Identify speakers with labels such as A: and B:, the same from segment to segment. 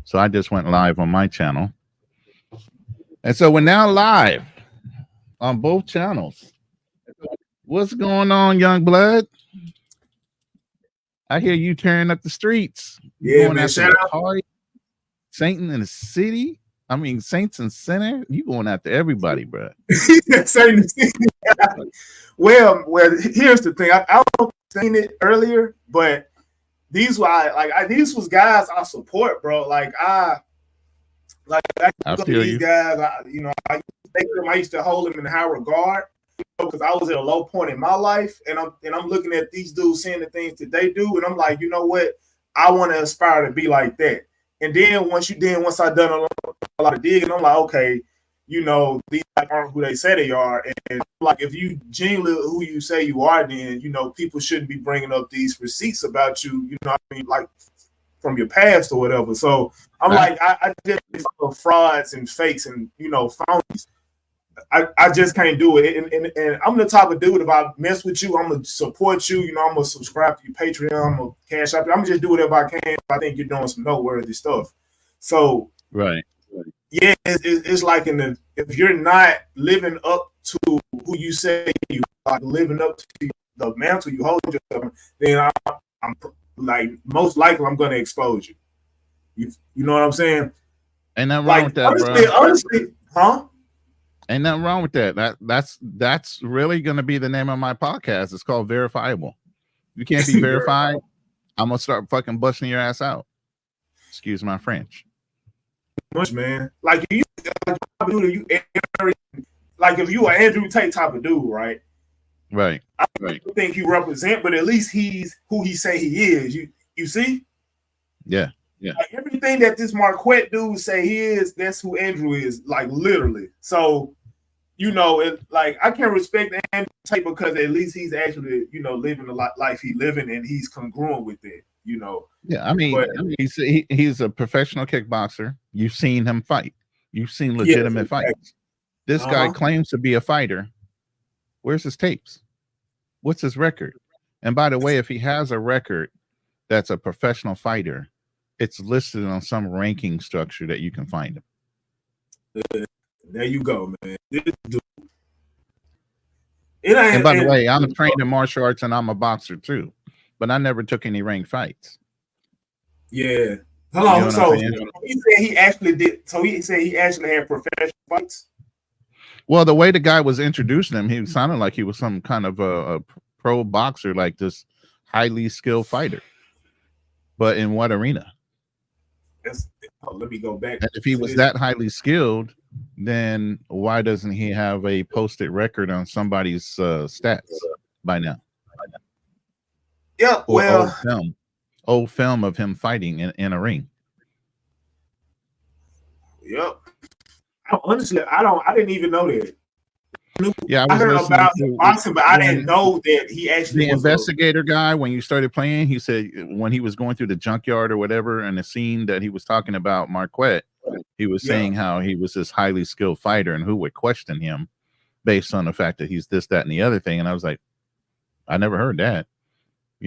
A: So I just went live on my channel. And so we're now live on both channels. What's going on, young blood? I hear you tearing up the streets. You going
B: man,
A: after the party, Satan in the city. I mean, Saints and Sinner. You going after everybody, bro.
B: well, here's the thing. I don't seen it earlier, but these were these was guys I support, bro. I feel these guys. I used to hold them in high regard because I was at a low point in my life, and I'm looking at these dudes saying the things that they do, and I'm like, you know what? I want to aspire to be like that. And then once I done a lot of digging, I'm like, okay, these aren't who they say they are. And like, if you genuinely who you say you are, then, people shouldn't be bringing up these receipts about you, like from your past or whatever. So I'm like, I just frauds and fakes and, phonies. I just can't do it. And I'm the type of dude, if I mess with you, I'm going to support you. I'm going to subscribe to your Patreon. I'm going to cash out. I'm going to just do whatever I can if I think you're doing some noteworthy stuff. So,
A: right.
B: Yeah, it's like if you're not living up to who you say you are, living up to the mantle you hold yourself, then I'm like, most likely I'm going to expose you. You know what I'm saying?
A: Ain't nothing wrong with that,
B: honestly, huh?
A: Ain't nothing wrong with that. That's really going to be the name of my podcast. It's called Verifiable. You can't be verified. I'm going to start fucking busting your ass out. Excuse my French.
B: Much, man. Like if you an Andrew Tate type of dude, right?
A: Right.
B: I don't think he represent, but at least he's who he say he is. You see?
A: Yeah.
B: Like everything that this Marquette dude say he is, that's who Andrew is, like literally. So, I can respect Andrew Tate because at least he's actually, living the life he living and he's congruent with it,
A: Yeah, I mean, he's a professional kickboxer. You've seen him fight. You've seen legitimate fights. This guy claims to be a fighter. Where's his tapes? What's his record? And by the way, if he has a record that's a professional fighter, it's listed on some ranking structure that you can find him.
B: There you go, man.
A: And by the way, I'm trained in martial arts and I'm a boxer too, but I never took any ranked fights.
B: Yeah. Hold on. So he said he actually did. So he said he actually had professional fights.
A: Well, the way the guy was introducing him, he sounded like he was some kind of a pro boxer, like this highly skilled fighter. But in what arena?
B: Let me go back.
A: And if he was that highly skilled, then why doesn't he have a posted record on somebody's stats by now?
B: Yeah,
A: or old film of him fighting in a ring.
B: Yep. Honestly, I didn't even know that.
A: Yeah,
B: I heard about boxing, but I didn't know that he actually
A: the investigator guy. When you started playing, he said when he was going through the junkyard or whatever, and the scene that he was talking about Marquette, he was saying how he was this highly skilled fighter, and who would question him based on the fact that he's this, that, and the other thing. And I was like, I never heard that.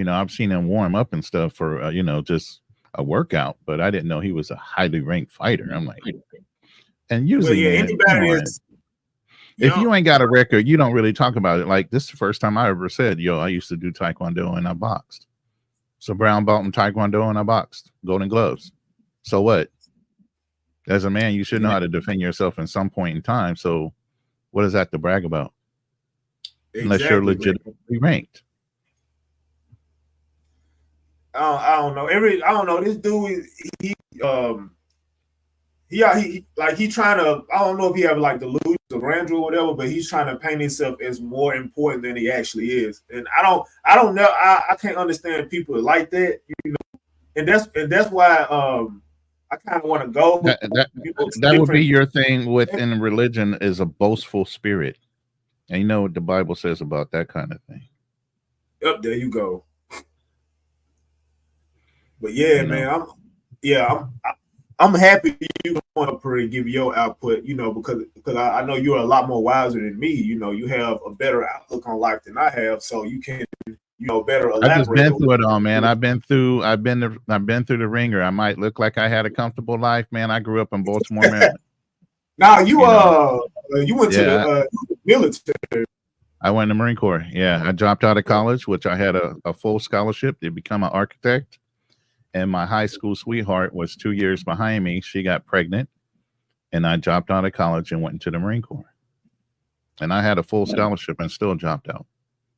A: I've seen him warm up and stuff for just a workout, but I didn't know he was a highly ranked fighter. I'm like, and usually, if you ain't got a record, you don't really talk about it. Like, this is the first time I ever said, I used to do Taekwondo and I boxed. So brown belt in Taekwondo and I boxed. Golden gloves. So what? As a man, you should know how to defend yourself in some point in time. So what is that to brag about? Unless you're legitimately ranked.
B: I don't know. I don't know. This dude, he trying to. I don't know if he have like delusions of grandeur or whatever, but he's trying to paint himself as more important than he actually is. And I don't know. I can't understand people like that. And that's why I kind of want to go.
A: That would be your thing within religion, is a boastful spirit, and you know what the Bible says about that kind of thing.
B: Yep, there you go. But yeah, man, I'm happy you want to pray, give your output, because I know you're a lot more wiser than me. You have a better outlook on life than I have, so you can better
A: I just
B: elaborate.
A: been through it all, man. I've been through the ringer. I might look like I had a comfortable life, man. I grew up in Baltimore, Maryland.
B: Now you went to the military.
A: I went to the Marine Corps. Yeah, I dropped out of college, which I had a full scholarship to become an architect. And my high school sweetheart was 2 years behind me. She got pregnant, and I dropped out of college and went into the Marine Corps. And I had a full scholarship and still dropped out,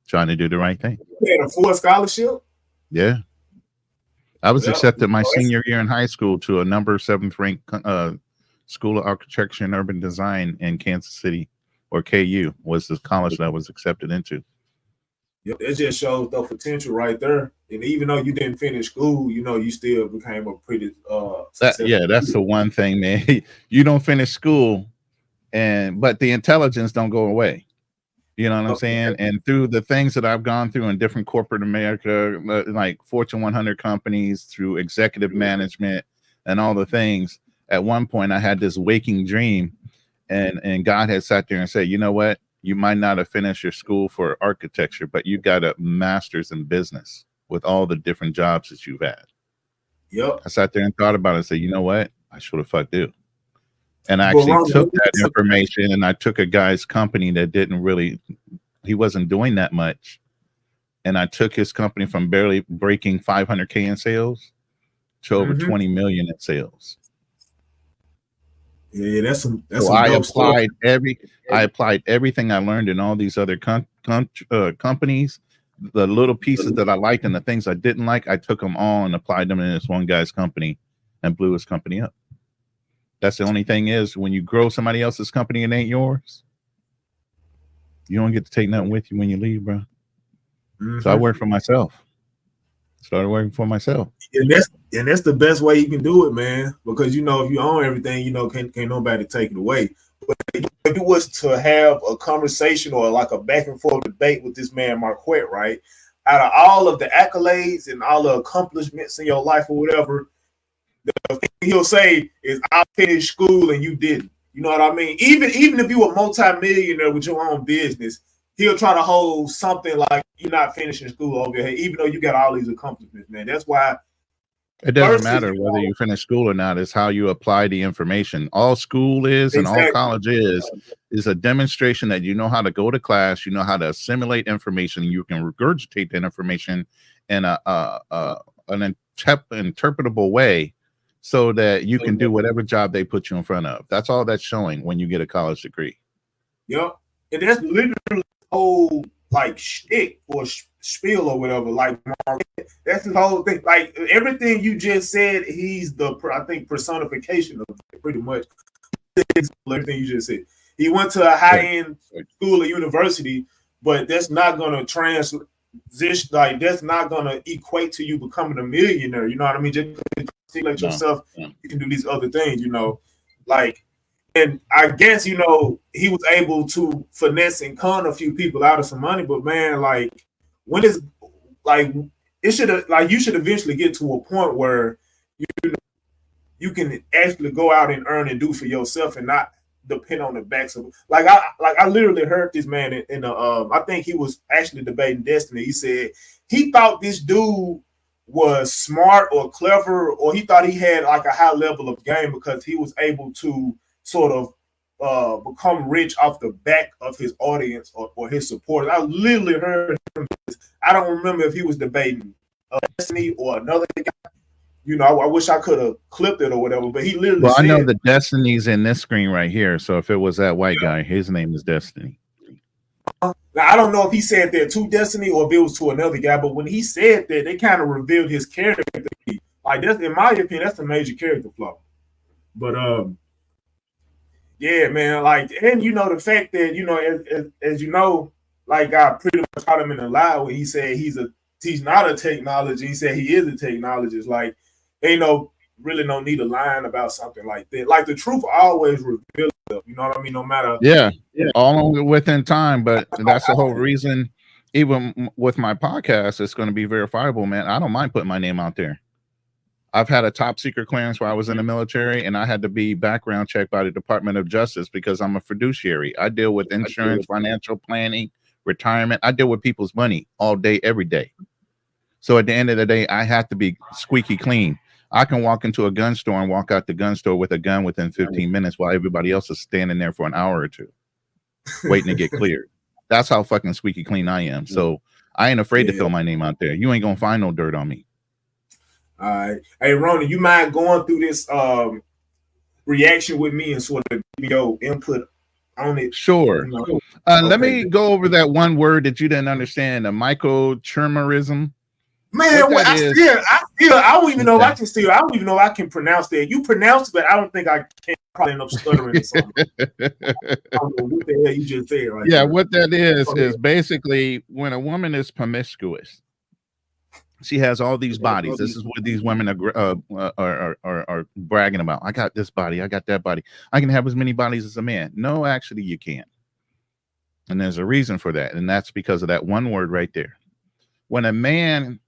A: trying to do the right thing.
B: You had a full scholarship?
A: Yeah. I was accepted my senior year in high school to a number 7th ranked School of Architecture and Urban Design in Kansas City, or KU was the college that I was accepted into.
B: Yeah, that just shows the potential right there. And even though you didn't finish school, you still became a pretty
A: that's the one thing, man. You don't finish school, but the intelligence don't go away. You know what I'm saying? And through the things that I've gone through in different corporate America, like Fortune 100 companies, through executive management and all the things, at one point I had this waking dream, and God had sat there and said, you know what? You might not have finished your school for architecture, but you got a master's in business with all the different jobs that you've had.
B: Yep.
A: I sat there and thought about it and said, you know what? I should have fucked do. And I actually took that information and I took a guy's company that he wasn't doing that much. And I took his company from barely breaking 500K in sales to over 20 million in sales.
B: Yeah, that's some
A: I applied everything I learned in all these other companies. The little pieces that I liked and the things I didn't like, I took them all and applied them in this one guy's company and blew his company up. That's the only thing is, when you grow somebody else's company and it ain't yours, you don't get to take nothing with you when you leave, bro. So I worked for myself. Started working for myself.
B: And that's the best way you can do it, man. Because if you own everything, can't nobody take it away. But if it was to have a conversation or like a back and forth debate with this man Marquette, right? Out of all of the accolades and all the accomplishments in your life or whatever, the thing he'll say is, I finished school and you didn't. You know what I mean? Even if you were multi-millionaire with your own business, he'll try to hold something like you're not finishing school over your head, even though you got all these accomplishments, man. That's why
A: it doesn't matter whether you finish school or not. It's how you apply the information. All school is and all college is a demonstration that you know how to go to class, you know how to assimilate information, you can regurgitate that information in an interpretable way so that you can do whatever job they put you in front of. That's all that's showing when you get a college degree.
B: Yep. And that's literally whole like shtick or spiel or whatever. Like, that's his whole thing. Like, everything you just said, he's the personification of it, pretty much. Everything you just said. He went to a high-end school or university, but that's not gonna translate. Like, that's not gonna equate to you becoming a millionaire. You know what I mean? Just stimulate yourself. You can do these other things. Like. And I guess, he was able to finesse and con a few people out of some money, but man, like, when it's like, it should have, like, you should eventually get to a point where you can actually go out and earn and do for yourself and not depend on the backs of, I literally heard this man in I think he was actually debating Destiny. He said he thought this dude was smart or clever, or he thought he had like a high level of game because he was able to sort of become rich off the back of his audience or his supporters. I literally heard him. I don't remember if he was debating Destiny or another guy. I wish I could have clipped it or whatever, but he literally said, I know
A: the Destiny's in this screen right here. So if it was that white guy, his name is Destiny.
B: Now, I don't know if he said that to Destiny or if it was to another guy, but when he said that, they kind of revealed his character. Like, that's, in my opinion, that's a major character flaw. But yeah, man, like, and the fact that, as you know, like, I pretty much caught him in a lie when he said he's not a technologist. He said he is a technologist. Like, ain't really no need of lying about something like that. Like, the truth always reveals itself, you know what I mean? No matter.
A: Yeah. All within time, but that's the whole reason, even with my podcast, it's going to be verifiable, man. I don't mind putting my name out there. I've had a top secret clearance while I was in the military, and I had to be background checked by the Department of Justice because I'm a fiduciary. I deal with insurance, financial planning, retirement. I deal with people's money all day, every day. So at the end of the day, I have to be squeaky clean. I can walk into a gun store and walk out the gun store with a gun within 15 minutes while everybody else is standing there for an hour or two waiting to get cleared. That's how fucking squeaky clean I am. So I ain't afraid to throw my name out there. You ain't gonna find no dirt on me.
B: All right. Hey, Ronin, you mind going through this reaction with me and sort of give me your input on it?
A: Sure. Let me go over that one word that you didn't understand, the microchimerism.
B: Man, I don't even know if I can I don't even know if I can pronounce that. You pronounce it, but I don't think I can. Probably end up stuttering or something. I don't know what the hell you just said right there.
A: What that is basically when a woman is promiscuous, she has all these bodies. This is what these women are bragging about. I got this body, I got that body. I can have as many bodies as a man. No, actually, you can't. And there's a reason for that, and that's because of that one word right there. When a man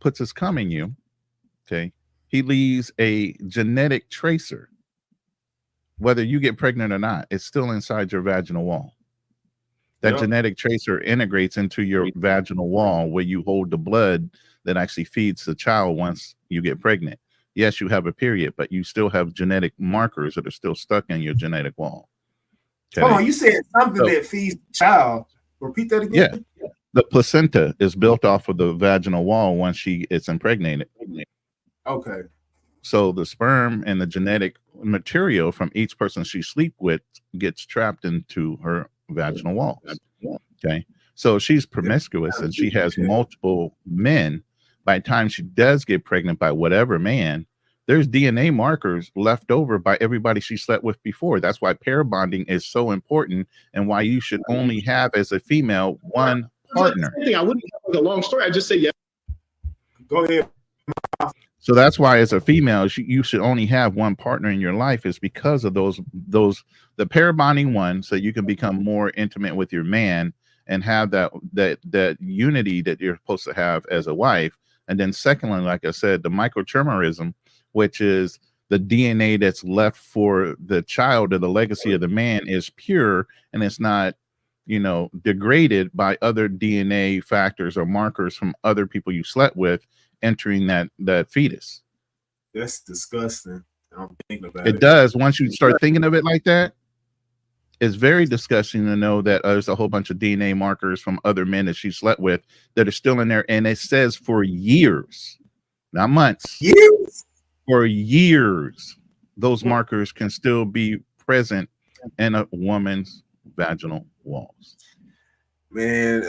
A: puts his cum in you, okay, he leaves a genetic tracer. Whether you get pregnant or not, it's still inside your vaginal wall. That genetic tracer integrates into your vaginal wall where you hold the blood that actually feeds the child once you get pregnant. Yes, you have a period, but you still have genetic markers that are still stuck in your genetic wall.
B: Okay? Hold on, you said something that feeds the child. Repeat that again.
A: Yeah. The placenta is built off of the vaginal wall once she is impregnated.
B: Okay.
A: So the sperm and the genetic material from each person she sleeps with gets trapped into her vaginal walls. Okay. So she's promiscuous and she has multiple men. By the time she does get pregnant by whatever man, there's DNA markers left over by everybody she slept with before. That's why pair bonding is so important and why you should only have, as a female, one partner.
C: I wouldn't have a long story. I just say yes.
B: Go ahead.
A: So that's why, as a female, you should only have one partner in your life, is because of the pair bonding one, so you can become more intimate with your man and have that unity that you're supposed to have as a wife. And then secondly, like I said, the microchimerism, which is the DNA that's left for the child, or the legacy of the man, is pure and it's not, degraded by other DNA factors or markers from other people you slept with entering that fetus.
B: That's disgusting. I'm thinking about it.
A: It does. Once you start thinking of it like that, it's very disgusting to know that there's a whole bunch of DNA markers from other men that she slept with that are still in there. And it says for years, not months,
B: years,
A: for years, those markers can still be present in a woman's vaginal walls.
B: Man.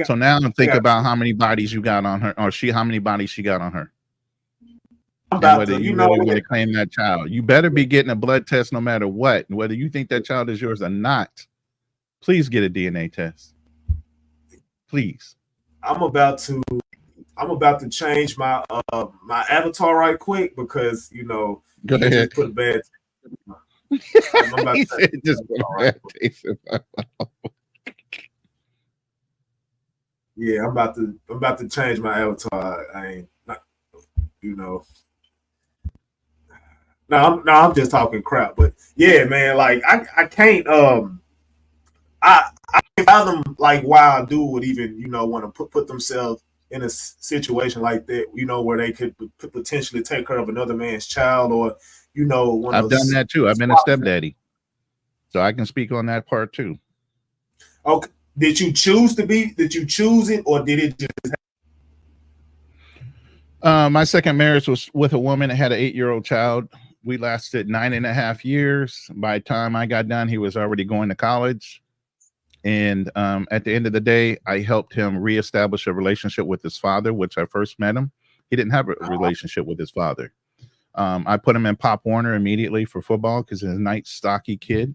A: So now think about how many bodies you got on her, or how many bodies she got on her. Whether you really want to claim that child, you better be getting a blood test no matter what. Whether you think that child is yours or not, please get a DNA test. Please.
B: I'm about to change my my avatar right quick because
A: go ahead.
B: Just put a bad. I'm about to just put a bad taste in my mouth. Yeah, I'm about to change my avatar. I ain't not, No, I'm just talking crap. But yeah, man, like I can't I fathom like why a dude would even want to put themselves in a situation like that, where they could potentially take care of another man's child, or
A: I've done that too. I've been a stepdaddy, so I can speak on that part too.
B: Okay. Did you choose it, or did it just
A: happen? My second marriage was with a woman that had an 8-year-old child. We lasted 9.5 years. By the time I got done, he was already going to college. And at the end of the day, I helped him reestablish a relationship with his father, which I first met him. He didn't have a relationship with his father. I put him in Pop Warner immediately for football because he's a nice, stocky kid.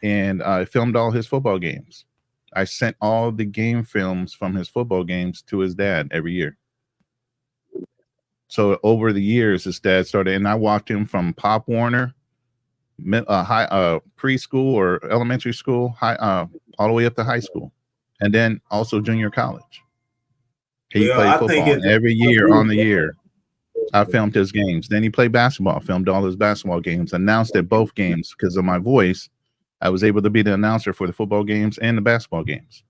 A: And I filmed all his football games. I sent all the game films from his football games to his dad every year. So over the years, his dad started, and I walked him from Pop Warner, preschool or elementary school, all the way up to high school, and then also junior college. He played football every year on the year. I filmed his games. Then he played basketball, filmed all his basketball games, announced at both games because of my voice. I was able to be the announcer for the football games and the basketball games.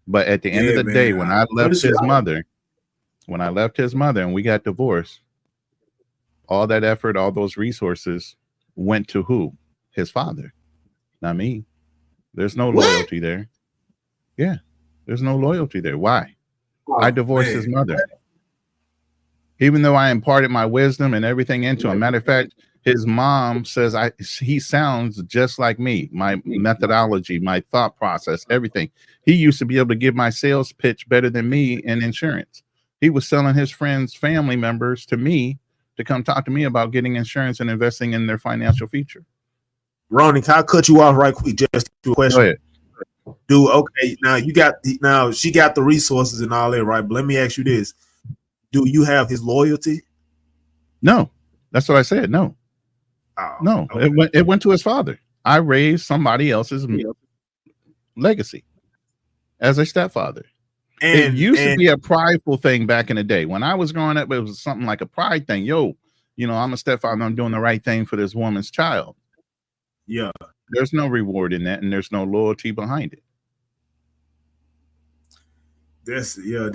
A: But at the end of the day, when I left his mother, and we got divorced, all that effort, all those resources went to who? His father, not me. There's no loyalty there. Yeah, there's no loyalty there. Why? I divorced his mother. Even though I imparted my wisdom and everything into him. Matter of fact, his mom says he sounds just like me. My methodology, my thought process, everything. He used to be able to give my sales pitch better than me in insurance. He was selling his friends, family members to me to come talk to me about getting insurance and investing in their financial future.
D: Ronin, can I cut you off right quick? Just a question.
A: Go ahead.
D: Dude, okay, now she got the resources and all that, right? But let me ask you this: do you have his loyalty?
A: No, that's what I said. No, no, okay. It went to his father. I raised somebody else's legacy as a stepfather. And it used to be a prideful thing back in the day. When I was growing up, it was something like a pride thing. Yo, I'm a stepfather. I'm doing the right thing for this woman's child.
D: Yeah.
A: There's no reward in that, and there's no loyalty behind it.
D: That's I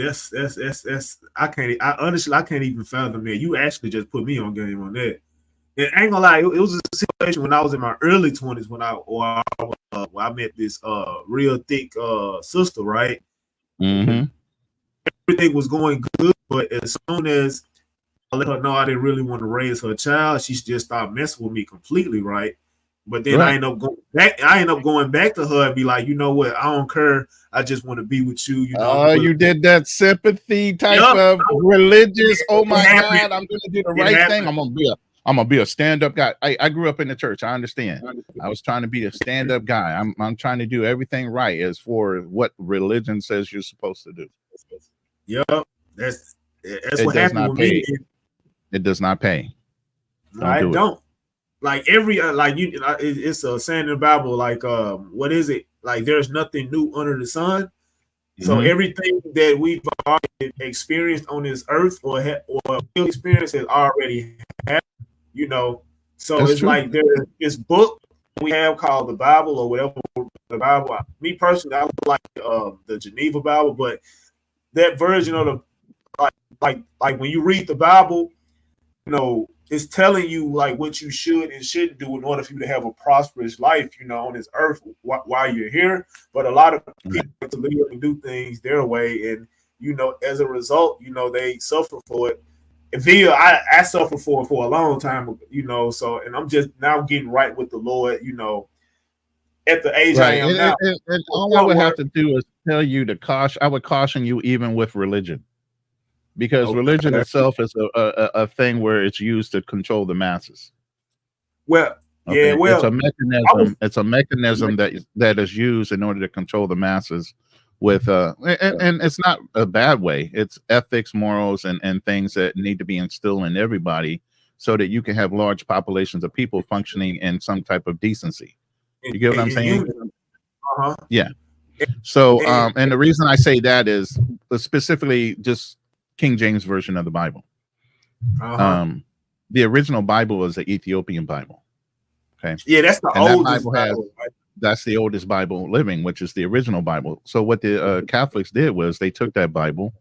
D: honestly can't even fathom that. You actually just put me on game on that. And I ain't gonna lie, it was a situation when I was in my early 20s when I met this real thick sister, right?
A: Mm-hmm.
D: Everything was going good, but as soon as I let her know I didn't really want to raise her child, she just started messing with me completely, right? But then I end up going back to her and be like, you know what? I don't care. I just want to be with you.
A: You did that sympathy type of religious. Oh my God, I'm going to do the right thing. I'm gonna be a stand-up guy. I grew up in the church. I understand. I was trying to be a stand-up guy. I'm trying to do everything right as for what religion says you're supposed to do.
D: Yep, that's what happened with me.
A: It does not pay.
D: Don't. Like it's a saying in the Bible, like what is it? Like there's nothing new under the sun. So everything that we've already experienced on this earth or will experience has already happened, So that's it's true. Like there's this book we have called the Bible or whatever the Bible. Me personally, I like the Geneva Bible, but that version of the like when you read the Bible, it's telling you like what you should and shouldn't do in order for you to have a prosperous life, on this earth while you're here. But a lot of people like to live and do things their way, and as a result, they suffer for it. And I suffered for it for a long time, So, and I'm just now getting right with the Lord, at the age I am now.
A: And all I would have to do is tell you to caution. I would caution you even with religion. Because religion itself is a thing where it's used to control the masses.
D: Well, yeah,
A: it's a mechanism. It's a mechanism that is used in order to control the masses with and it's not a bad way. It's ethics, morals, and things that need to be instilled in everybody so that you can have large populations of people functioning in some type of decency. You get what I'm saying? Yeah. So and the reason I say that is specifically just King James version of the Bible. The original Bible is the Ethiopian Bible. Okay.
D: Yeah, that's the oldest Bible.
A: That's the oldest Bible living, which is the original Bible. So what the Catholics did was they took that Bible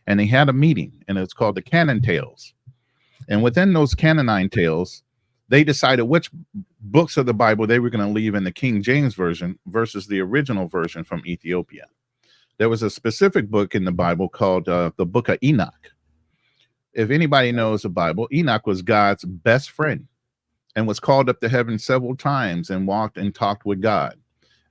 A: and they had a meeting, and it's called the Canon Tales. And within those canonine tales, they decided which books of the Bible they were going to leave in the King James version versus the original version from Ethiopia. There was a specific book in the Bible called the Book of Enoch. If anybody knows the Bible, Enoch was God's best friend and was called up to heaven several times and walked and talked with God.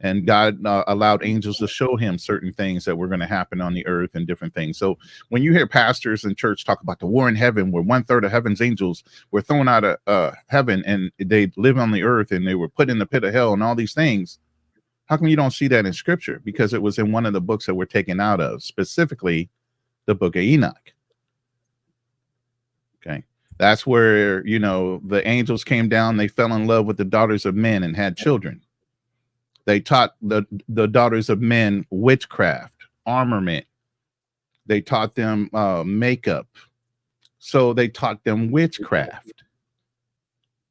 A: And God allowed angels to show him certain things that were going to happen on the earth and different things. So when you hear pastors in church talk about the war in heaven, where 1/3 of heaven's angels were thrown out of heaven and they live on the earth and they were put in the pit of hell and all these things, how come you don't see that in scripture? Because it was in one of the books that we're taken out of, specifically the Book of Enoch. Okay. That's where, the angels came down, they fell in love with the daughters of men and had children. They taught the daughters of men witchcraft, armament. They taught them makeup. So they taught them witchcraft.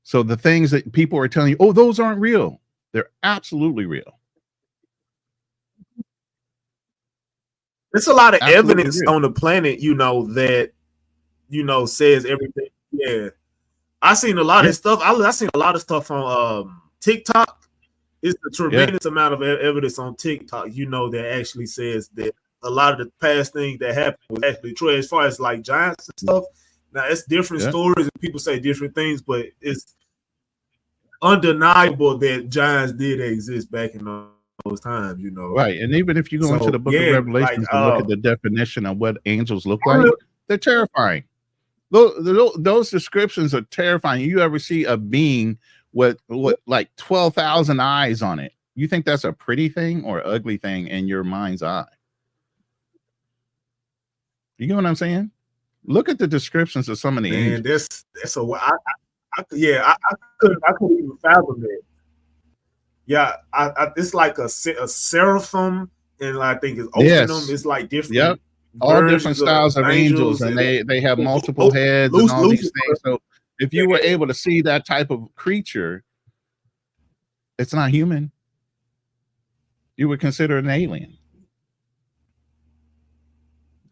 A: So the things that people are telling you, oh, those aren't real. They're absolutely real.
D: There's a lot of
A: Absolutely
D: evidence
A: real.
D: on the planet, that says everything. Yeah, I seen a lot of stuff. I seen a lot of stuff on TikTok. It's a tremendous amount of evidence on TikTok, that actually says that a lot of the past things that happened was actually true. As far as like giants and stuff, now it's different stories and people say different things, but it's undeniable that giants did exist back in those times,
A: Right. And even if you go into the book of Revelations and look at the definition of what angels look like, they're terrifying. Those descriptions are terrifying. You ever see a being with like 12,000 eyes on it? You think that's a pretty thing or ugly thing in your mind's eye? You get what I'm saying? Look at the descriptions of some of the angels.
D: I couldn't even fathom it. Yeah, it's like a seraphim, and I think it's ophinum. It's like different.
A: All different styles of angels, and they have multiple heads and all these things. So if you were able to see that type of creature, it's not human. You would consider it an alien.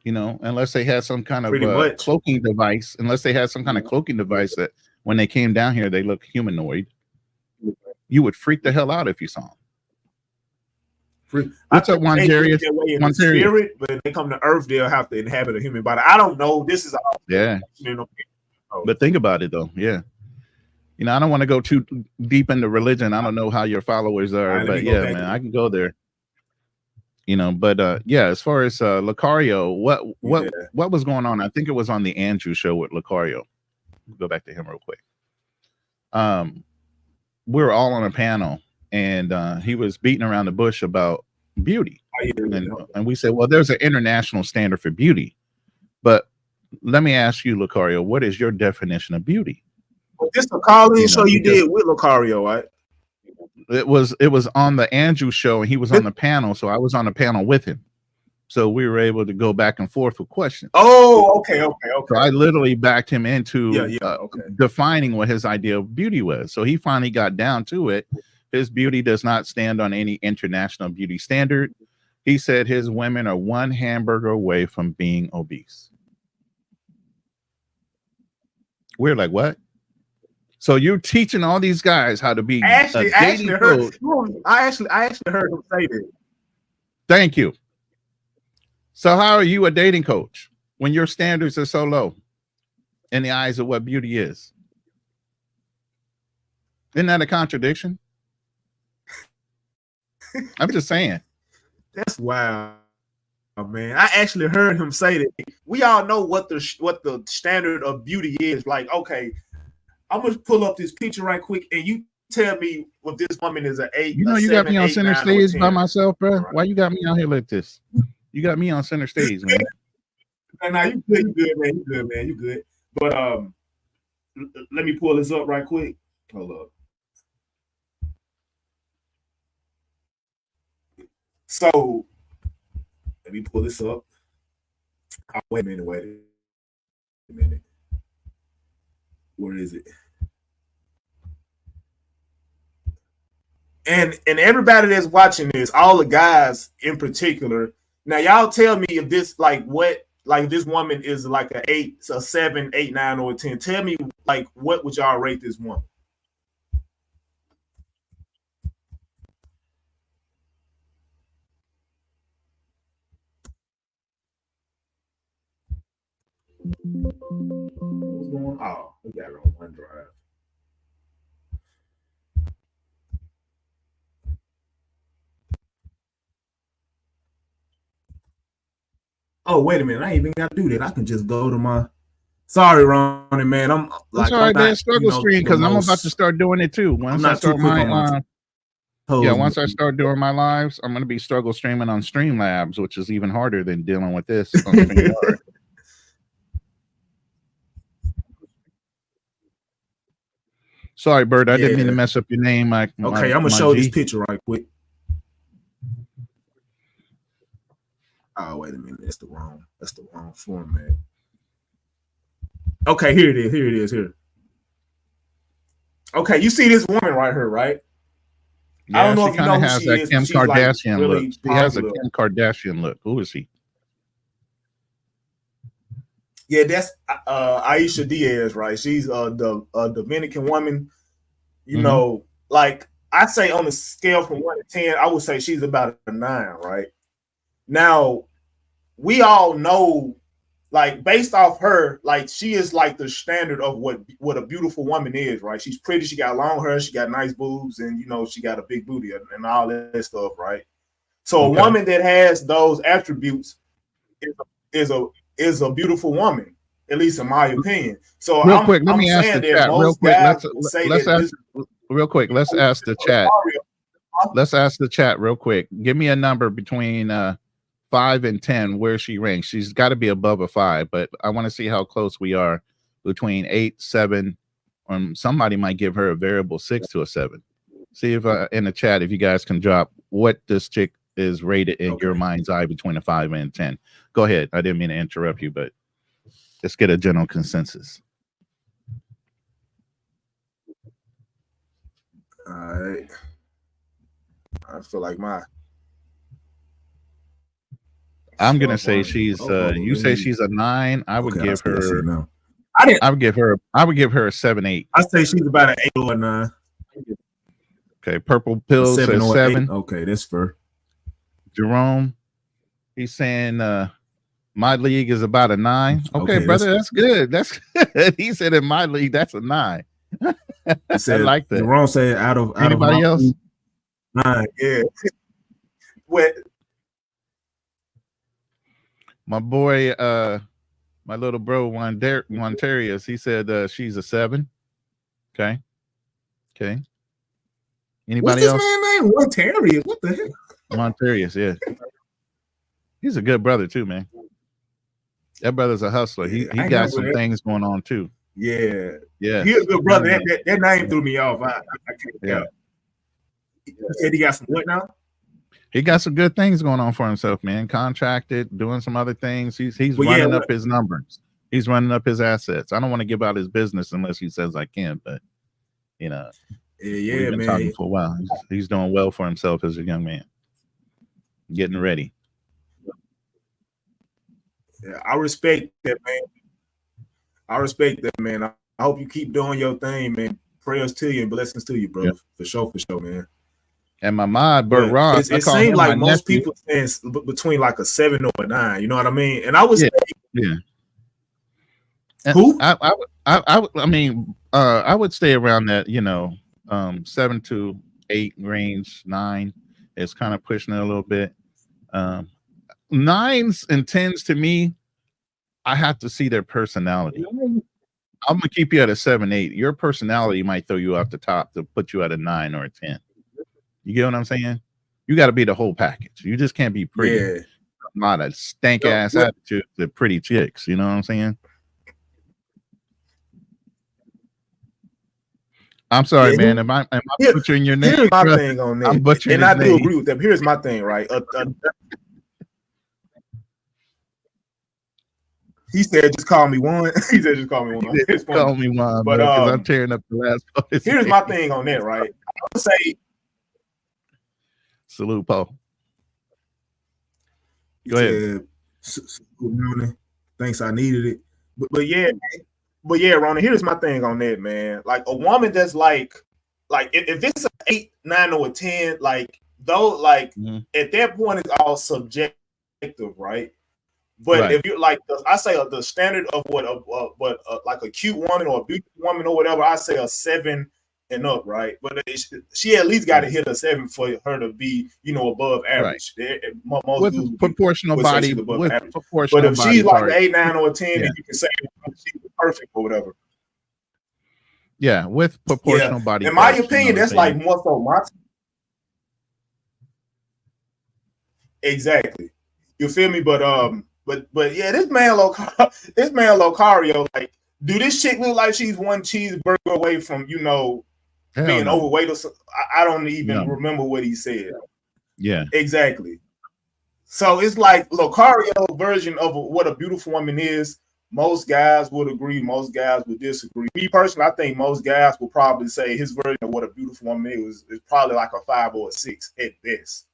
A: Unless they had some kind of cloaking device, that when they came down here, they look humanoid. You would freak the hell out if you saw them. What's up, one Darius?
D: Spirit, but if they come to Earth, they'll have to inhabit a human body. I don't know. This is all
A: But think about it though. Yeah. I don't want to go too deep into religion. I don't know how your followers are, but man, I can go there. But as far as Lucario, what was going on? I think it was on the Andrew show with Lucario. We'll go back to him real quick. We were all on a panel, and he was beating around the bush about beauty. And we said, well, there's an international standard for beauty. But let me ask you, Lucario, what is your definition of beauty?
D: Well, this a call-in show you did with Lucario, right?
A: It was on the Andrew show, and he was on the panel, so I was on the panel with him. So we were able to go back and forth with questions.
D: Oh, okay.
A: So I literally backed him into defining what his idea of beauty was. So he finally got down to it. His beauty does not stand on any international beauty standard. He said his women are one hamburger away from being obese. We're like, what? So you're teaching all these guys how to be
D: I actually heard him say that.
A: Thank you. So how are you a dating coach when your standards are so low in the eyes of what beauty is? Isn't that a contradiction? I'm just saying.
D: That's wild, man. I actually heard him say that. We all know what the standard of beauty is. Like, okay, I'm gonna pull up this picture right quick, and you tell me if this woman is an 8.
A: You got me on center stage by myself, bro. Right. Why you got me out here like this? You got me on center stage, man.
D: Nah, you good, man. You good. But let me pull this up right quick. Hold up. So let me pull this up. Oh, wait a minute. Where is it? And everybody that's watching this, all the guys in particular. Now, y'all tell me if this this woman is like a 8, a 7, 8, 9, or a 10. Tell me what would y'all rate this woman? What's going on? Oh, we got her on OneDrive. Oh, wait a minute. I ain't even got to do that. I can just go to my... Sorry, Ronin, man. I'm
A: like... That's all right, man. Struggle screen, because I'm about to start doing it, too. Once I start once I start doing my lives, I'm going to be struggle streaming on Streamlabs, which is even harder than dealing with this on StreamYard. Sorry, Bert. I didn't mean to mess up your name. Okay,
D: I'm going to show this picture right quick. Oh, wait a minute. That's the wrong format. Okay, here it is. Here.
B: Okay, you see this woman right here, right?
A: Yeah,
B: I don't know
A: she
B: if you
A: kind
B: know
A: of
B: who
A: has
B: she
A: that
B: is,
A: Kim
B: but she's like
A: Kardashian look.
B: really
A: She has a
B: popular.
A: Kim Kardashian look. Who is she?
B: Yeah, that's Aisha Diaz, right? She's the Dominican woman. You know, like I say on a scale from 1 to 10, I would say she's about a 9, right? Now, we all know, like based off her, like she is like the standard of what a beautiful woman is, right? She's pretty, she got long hair, she got nice boobs, and you know, she got a big booty and all that stuff, right? So a woman that has those attributes is a beautiful woman, at least in my opinion. So
A: Real quick, let
B: I'm
A: me ask
B: saying
A: the
B: that
A: chat real
B: most
A: quick.
B: guys will say
A: Let's
B: that
A: ask
B: this
A: real quick. Let's ask the chat. Let's ask the chat real quick. Give me a number between 5 and 10 where she ranks. She's got to be above a 5, but I want to see how close we are between 8, 7. Somebody might give her a variable 6 to a 7. See if in the chat if you guys can drop what this chick is rated in your mind's eye between a 5 and 10. Go ahead. I didn't mean to interrupt you, but let's get a general consensus.
B: All right. I feel like
A: I'm gonna say she's you say she's a 9. I would give her I would give her a 7, 8.
B: I say she's about an 8 or a 9.
A: Okay, Purple Pill says 7.
B: Okay, that's fair.
A: Jerome, he's saying my league is about a 9. Okay, brother, that's good. That's good. He said in my league, that's a 9. I like that.
B: Jerome said out of
A: anybody else?
B: 9, yeah. What?
A: My boy, my little bro, Montarius, he said she's a 7. Okay. Anybody else?
B: What's this man name? Montarius. What the heck?
A: Montarius, yeah. He's a good brother too, man. That brother's a hustler. He got some things going on too.
B: Yeah.
A: He's
B: a good brother. That name threw me off. I can't tell. He said he got some what now?
A: He got some good things going on for himself, man. Contracted, doing some other things. He's running up his numbers. He's running up his assets. I don't want to give out his business unless he says I can, but you know, we've been talking for a while. He's doing well for himself as a young man. Getting ready.
B: Yeah, I respect that, man. I hope you keep doing your thing, man. Prayers to you and blessings to you, bro. Yeah. For sure, man.
A: And my mod, Bert Ron,
B: it seems like most people saying between like a 7 or a 9. You know what I mean? And I was who?
A: I would stay around that, 7 to 8 range. 9 is kind of pushing it a little bit. 9s and 10s to me, I have to see their personality. I'm gonna keep you at a 7, 8. Your personality might throw you off the top to put you at a 9 or a 10. You get what I'm saying? You got to be the whole package. You just can't be pretty. Yeah. Not a stank ass attitude to pretty chicks. You know what I'm saying? I'm sorry, man. Am I butchering your name?
B: Here's my thing on that. And I do agree with them. Here's my thing, right? He said, "Just call me one." He said, "Just call me one."
A: Just call me one, but I'm tearing up the last part.
B: Here's my thing on that, right? I would say,
A: salute, Paul. Go ahead.
B: Thanks, I needed it. But yeah, Ronin. Here's my thing on that, man. Like a woman that's like if it's an 8, 9, or a 10, like though, like at that point it's all subjective, right? But if you're like, I say the standard of what like a cute woman or a beautiful woman or whatever, I say a 7 and up, right? But she at least got to hit a 7 for her to be, above average.
A: Right. With proportional body, with
B: average.
A: Proportional
B: but if
A: body
B: she's like
A: part.
B: 8, 9, or 10, then you can say she's perfect or whatever.
A: Yeah, with proportional body.
B: In my opinion, that's like more so my. Exactly. You feel me? But yeah, this man Locario, like, do this chick look like she's one cheeseburger away from being overweight or something? I don't even remember what he said.
A: Yeah,
B: exactly. So it's like Locario version of what a beautiful woman is, most guys would agree, most guys would disagree. Me personally, I think most guys will probably say his version of what a beautiful woman is probably like a 5 or a 6 at best.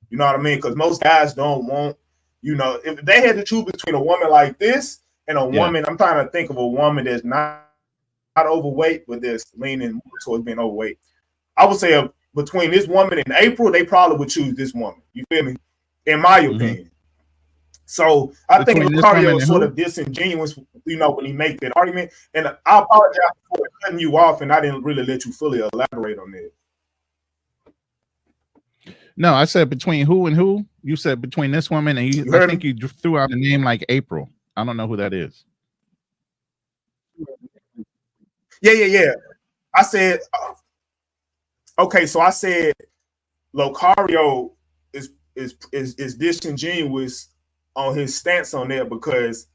B: You know what I mean? Because most guys don't want, if they had to choose between a woman like this and a woman, I'm trying to think of a woman that's not overweight, but that's leaning towards being overweight. I would say between this woman and April, they probably would choose this woman. You feel me? In my opinion. So I think Lucario is sort of disingenuous, when he makes that argument. And I apologize for cutting you off, and I didn't really let you fully elaborate on that.
A: No, I said between who and who. You said between this woman and I think you threw out a name like April. I don't know who that is.
B: Yeah. I said, okay, so I said Lucario is disingenuous on his stance on that because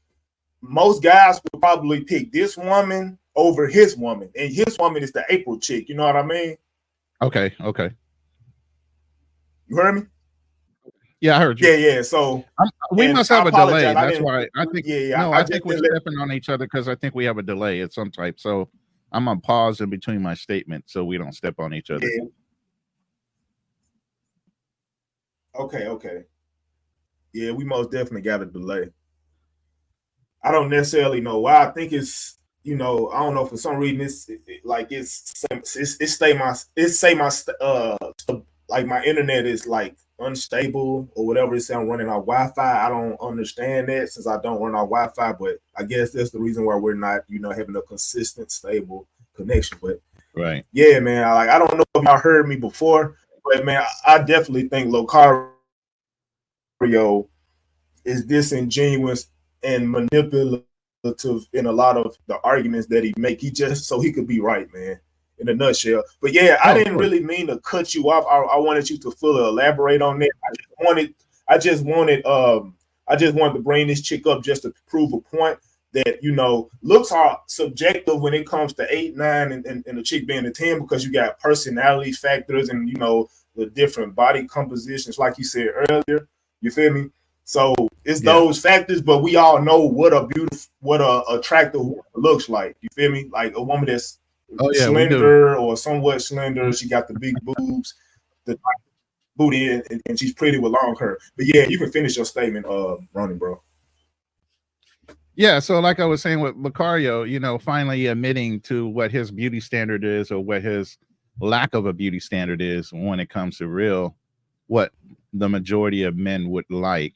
B: most guys would probably pick this woman over his woman, and his woman is the April chick. You know what I mean?
A: Okay.
B: You heard me?
A: Yeah, I heard you.
B: Yeah. So
A: we must have a delay. That's why I think. I think we're stepping on each other because I think we have a delay of some type. So I'm gonna pause in between my statement so we don't step on each other.
B: Yeah. Okay. Yeah, we most definitely got a delay. I don't necessarily know why. I think it's, I don't know, for some reason like my internet is like unstable or whatever. It's saying running on Wi-Fi. I don't understand that since I don't run on Wi-Fi, but I guess that's the reason why we're not, having a consistent, stable connection. But
A: right.
B: Yeah, man. I don't know if y'all heard me before, but man, I definitely think Lucario is disingenuous and manipulative in a lot of the arguments that he make. He just so he could be right, man, in a nutshell. But yeah, I didn't really mean to cut you off. I wanted you to fully elaborate on that. I just wanted to bring this chick up just to prove a point that, looks are subjective when it comes to 8, 9, and the chick being a 10, because you got personality factors and, the different body compositions, like you said earlier. You feel me? So it's those factors, but we all know what a attractive woman looks like. You feel me? Like a woman that's slender or somewhat slender. She got the big boobs, the booty, and she's pretty with long hair. But yeah, you can finish your statement, Ronin, bro.
A: Yeah, so like I was saying with Lucario, finally admitting to what his beauty standard is or what his lack of a beauty standard is when it comes to what the majority of men would like.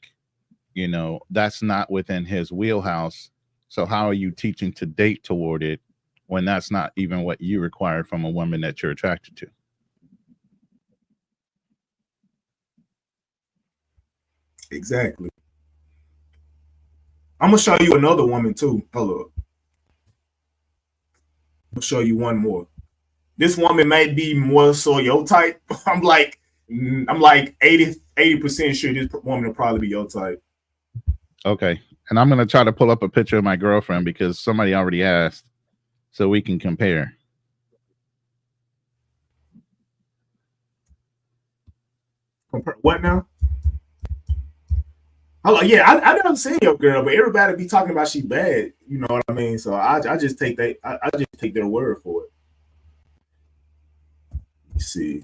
A: That's not within his wheelhouse. So how are you teaching to date toward it when that's not even what you require from a woman that you're attracted to?
B: Exactly. I'm gonna show you another woman too. Hold up. I'll show you one more. This woman might be more so your type. I'm like 80% sure this woman will probably be your type.
A: Okay. And I'm going to try to pull up a picture of my girlfriend because somebody already asked so we can compare.
B: What now? Oh yeah, I never seen your girl, but everybody be talking about she bad. You know what I mean? So I just take that. I just take their word for it. Let's see.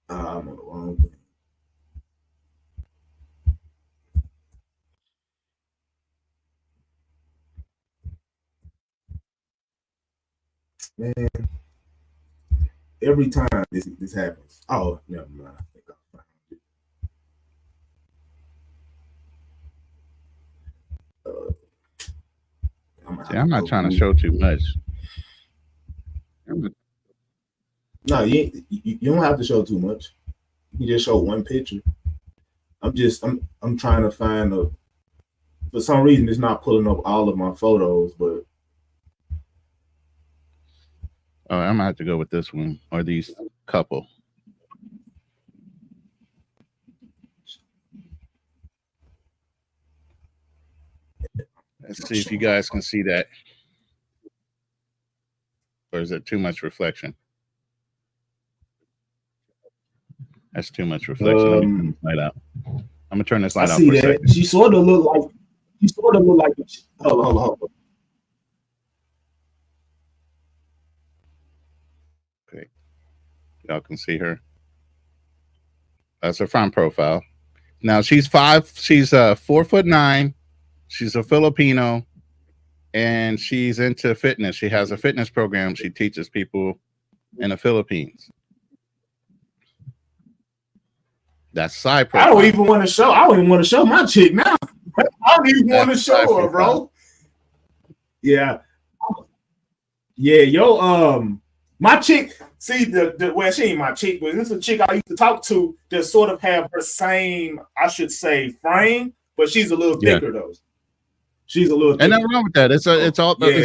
B: I'm on the wrong thing. Man, every time this happens. Oh, never mind. I think I found it.
A: I'm not trying to show too much.
B: No, you don't have to show too much. You can just show one picture. I'm trying to find for some reason it's not pulling up all of my photos, but
A: I'm gonna have to go with this one or these couple. Let's see if you guys can see that. Or is it too much reflection? That's too much reflection. Let me find out. I'm gonna turn this light
D: I
A: off
D: see
A: for a
D: that.
A: second.
D: She sort of look like. Hold on.
A: Okay, y'all can see her. That's her front profile. Now she's 4'9". She's a Filipino, and she's into fitness. She has a fitness program she teaches people in the Philippines. That's side profile.
D: I don't even want to show my chick now. I don't even want to show her, bro. Yeah. My chick, see well, she ain't my chick, but this is a chick I used to talk to that sort of have her same, I should say, frame, but she's a little thicker though. She's a little thicker.
A: And nothing wrong with that. It's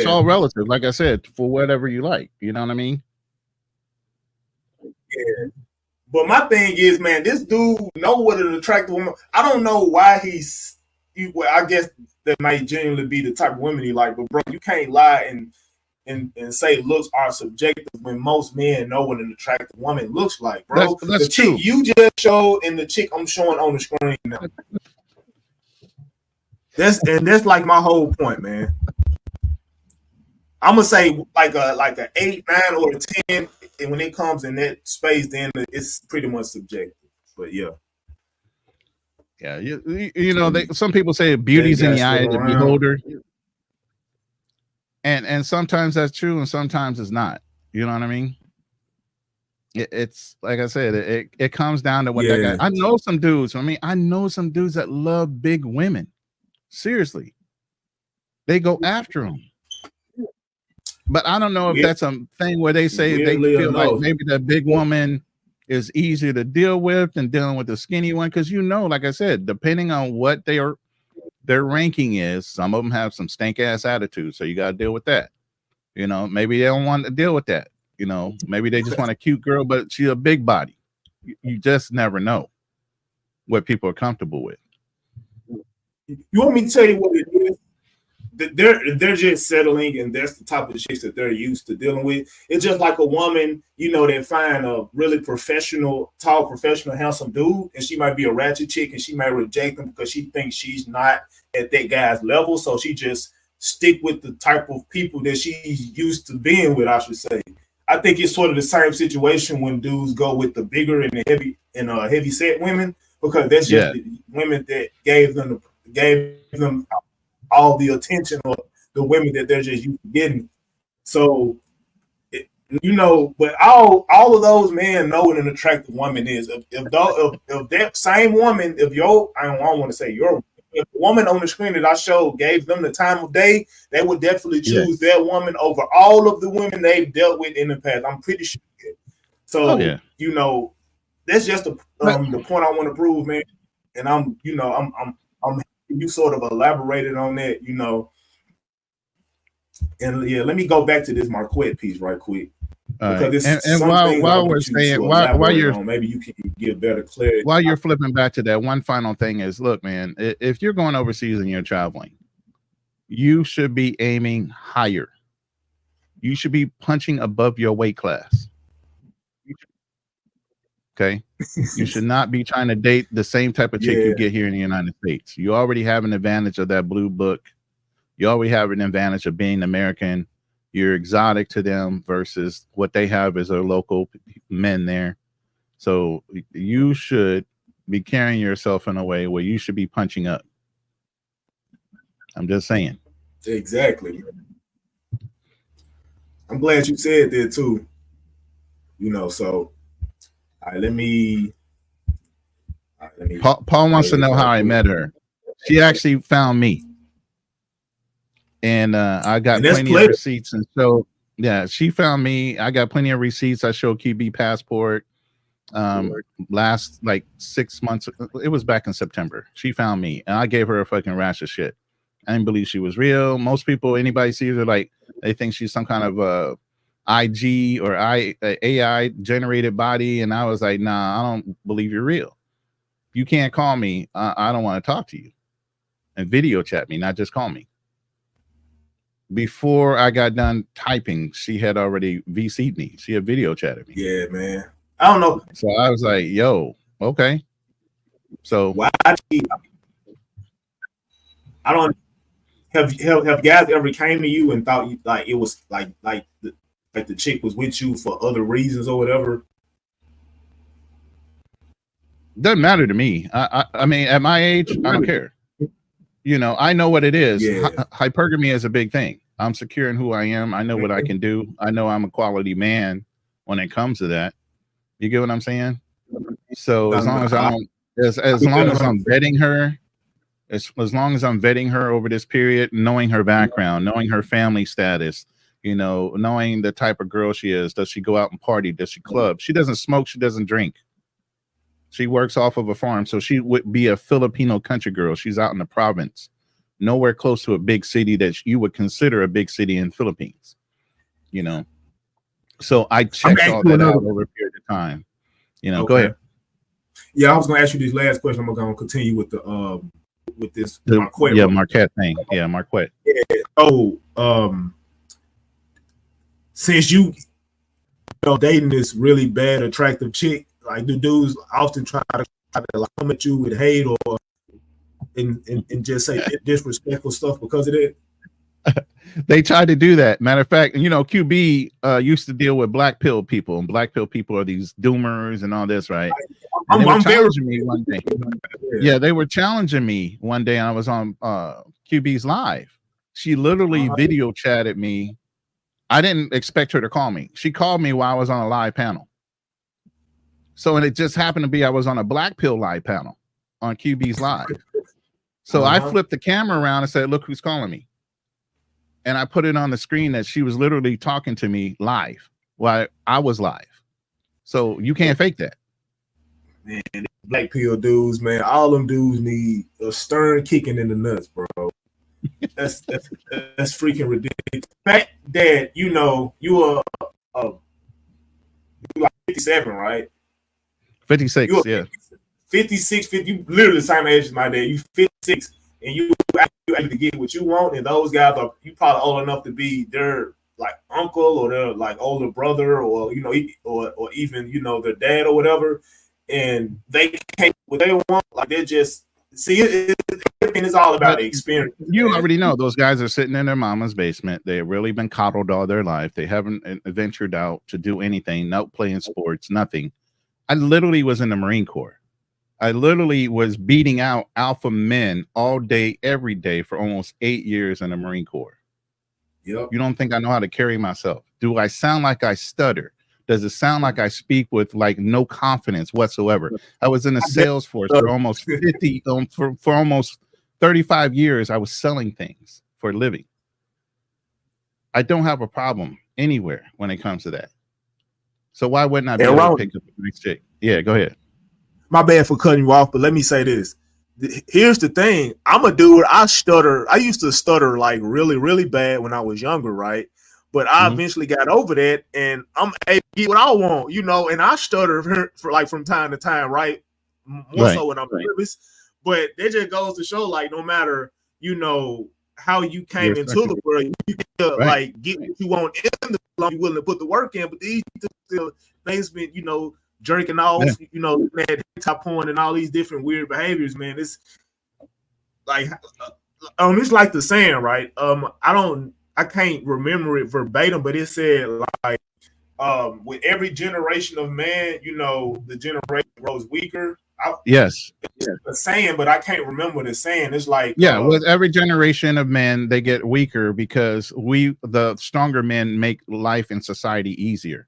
A: all relative, like I said, for whatever you like. You know what I mean?
D: Yeah. But my thing is, man, this dude know what an attractive woman. I don't know why well, I guess that might genuinely be the type of women he like, but bro, you can't lie and say looks are subjective when most men know what an attractive woman looks like, bro.
A: That's
D: the chick you just showed and the chick I'm showing on the screen now. That's like my whole point, man. I'm gonna say like a 8, 9, or a 10, and when it comes in that space, then it's pretty much subjective. But yeah.
A: Yeah, you know, some people say beauty's in the eye of the beholder, and sometimes that's true, and sometimes it's not. You know what I mean? It's like I said, it comes down to what that guy. I know some dudes. I know some dudes that love big women. Seriously, they go after them. But I don't know if that's a thing where they say they feel like maybe that big woman is easier to deal with than dealing with the skinny one. Because, you know, like I said, depending on what their ranking is, some of them have some stank ass attitude. So you got to deal with that. You know, maybe they don't want to deal with that. You know, maybe they just want a cute girl, but she's a big body. You just never know what people are comfortable with.
D: You want me to tell you what it is? They're just settling, and that's the type of chicks that they're used to dealing with. It's just like a woman, you know, that find a really professional, tall, professional, handsome dude, and she might be a ratchet chick, and she might reject him because she thinks she's not at that guy's level. So she just stick with the type of people that she's used to being with, I should say. I think it's sort of the same situation when dudes go with the bigger and the heavy set women, because that's just the women that gave them all the attention, or the women that they're just used to getting. So, you know, but all of those men know what an attractive woman is. If that same woman, I don't want to say if the woman on the screen that I showed gave them the time of day, they would definitely choose that woman over all of the women they've dealt with in the past. I'm pretty sure. So, you know, that's just the point I want to prove, man. And I'm you sort of elaborated on that, you know. And yeah, let me go back to this Marquette piece right quick. Because
A: and while we're saying, while you're
D: maybe you can give better clarity.
A: While you're flipping back to that, one final thing is, look, man, if you're going overseas and you're traveling, you should be aiming higher. You should be punching above your weight class. Okay, you should not be trying to date the same type of chick you get here in the United States. You already have an advantage of that blue book. You already have an advantage of being American. You're exotic to them versus what they have as their local men there. So you should be carrying yourself in a way where you should be punching up. I'm just saying.
D: Exactly. I'm glad you said that too. You know, so. All right, let me.
A: Paul wants to know how I met her. She actually found me, and I got plenty of receipts. And so, she found me. I got plenty of receipts. I showed QB passport. Last like 6 months. It was back in September. She found me, and I gave her a fucking rash of shit. I didn't believe she was real. Most people, anybody sees her, like they think she's some kind of IG or AI generated body, and I was like, nah, I don't believe you're real. You can't call me. I don't want to talk to you, and video chat me, not just call me. Before I got done typing, she had already VC'd me. She had video chatted me.
D: Yeah, man. I don't know.
A: So I was like, yo, okay. So
D: why? I don't have guys ever came to you and thought you, like it was like the chick was with you for other reasons or whatever?
A: doesn't matter to me. I mean, at my age, I don't care. You know, I know what it is.
D: Yeah.
A: Hypergamy is a big thing. I'm secure in who I am. I know what I can do. I know I'm a quality man when it comes to that. You get what I'm saying? So as long as I don't, as long as I'm vetting her, as long as I'm vetting her over this period, knowing her background, knowing her family status, you know, knowing the type of girl she is. Does she go out and party? Does she club? She doesn't smoke. She doesn't drink. She works off of a farm. So she would be a Filipino country girl. She's out in the province, nowhere close to a big city that you would consider a big city in Philippines, you know? So I checked all that out over a period of time, you know. Okay. Go ahead.
D: Yeah, I was going to ask you this last question. I'm going to continue with the with this
A: Marquette. Yeah, Marquette thing. Yeah, Marquette.
D: Yeah. So, since you dating this really bad, attractive chick, like do dudes often try to come at you with hate or and just say disrespectful stuff because of it?
A: They tried to do that. Matter of fact, you know, QB used to deal with black pill people, and black pill people are these doomers and all this, right? And they were challenging me one day. Yeah, they were challenging me one day. I was on QB's live. She literally video chatted me. I didn't expect her to call me. She called me while I was on a live panel. So, and it just happened to be I was on a black pill live panel on QB's live. So I flipped the camera around and said, "Look who's calling me." And I put it on the screen that she was literally talking to me live while I was live. So you can't fake that.
D: Man, black pill dudes, man, all them dudes need a stern kicking in the nuts, bro. That's freaking ridiculous. The fact that you know you are like 57, right?
A: 56, yeah.
D: 56, 50, you literally the same age as my dad. You 56 and you able to get what you want, and those guys are you probably old enough to be their like uncle or their like older brother or you know or even you know their dad or whatever, and they can't what they want. Like they're just everything is all about the experience.
A: You already know those guys are sitting in their mama's basement. They've really been coddled all their life. They haven't ventured out to do anything, not playing sports, nothing. I literally was in the Marine Corps. I literally was beating out alpha men all day, every day for almost 8 years in the Marine Corps.
D: Yep.
A: You don't think I know how to carry myself? Do I sound like I stutter? Does it sound like I speak with like no confidence whatsoever? I was in the sales force for almost 50, for almost 35 years. I was selling things for a living. I don't have a problem anywhere when it comes to that. So why wouldn't I be able to pick up the next chick? Yeah, go ahead.
D: My bad for cutting you off, but let me say this. Here's the thing. I'm a dude. I stutter. I used to stutter like really, really bad when I was younger, right? But I eventually got over that, and I'm able to get what I want, you know. And I stutter for like from time to time, right? More so when I'm nervous. But that just goes to show, like, no matter you know how you came into the world, you can like get what you want in the long you're willing to put the work in. But these things been, you know, jerking off, you know, that top porn and all these different weird behaviors, man. It's like it's like the saying, right? I can't remember it verbatim, but it said like with every generation of man, you know, the generation grows weaker.
A: Yes.
D: It's the saying, but I can't remember the saying. It's like
A: with every generation of men, they get weaker because the stronger men make life in society easier.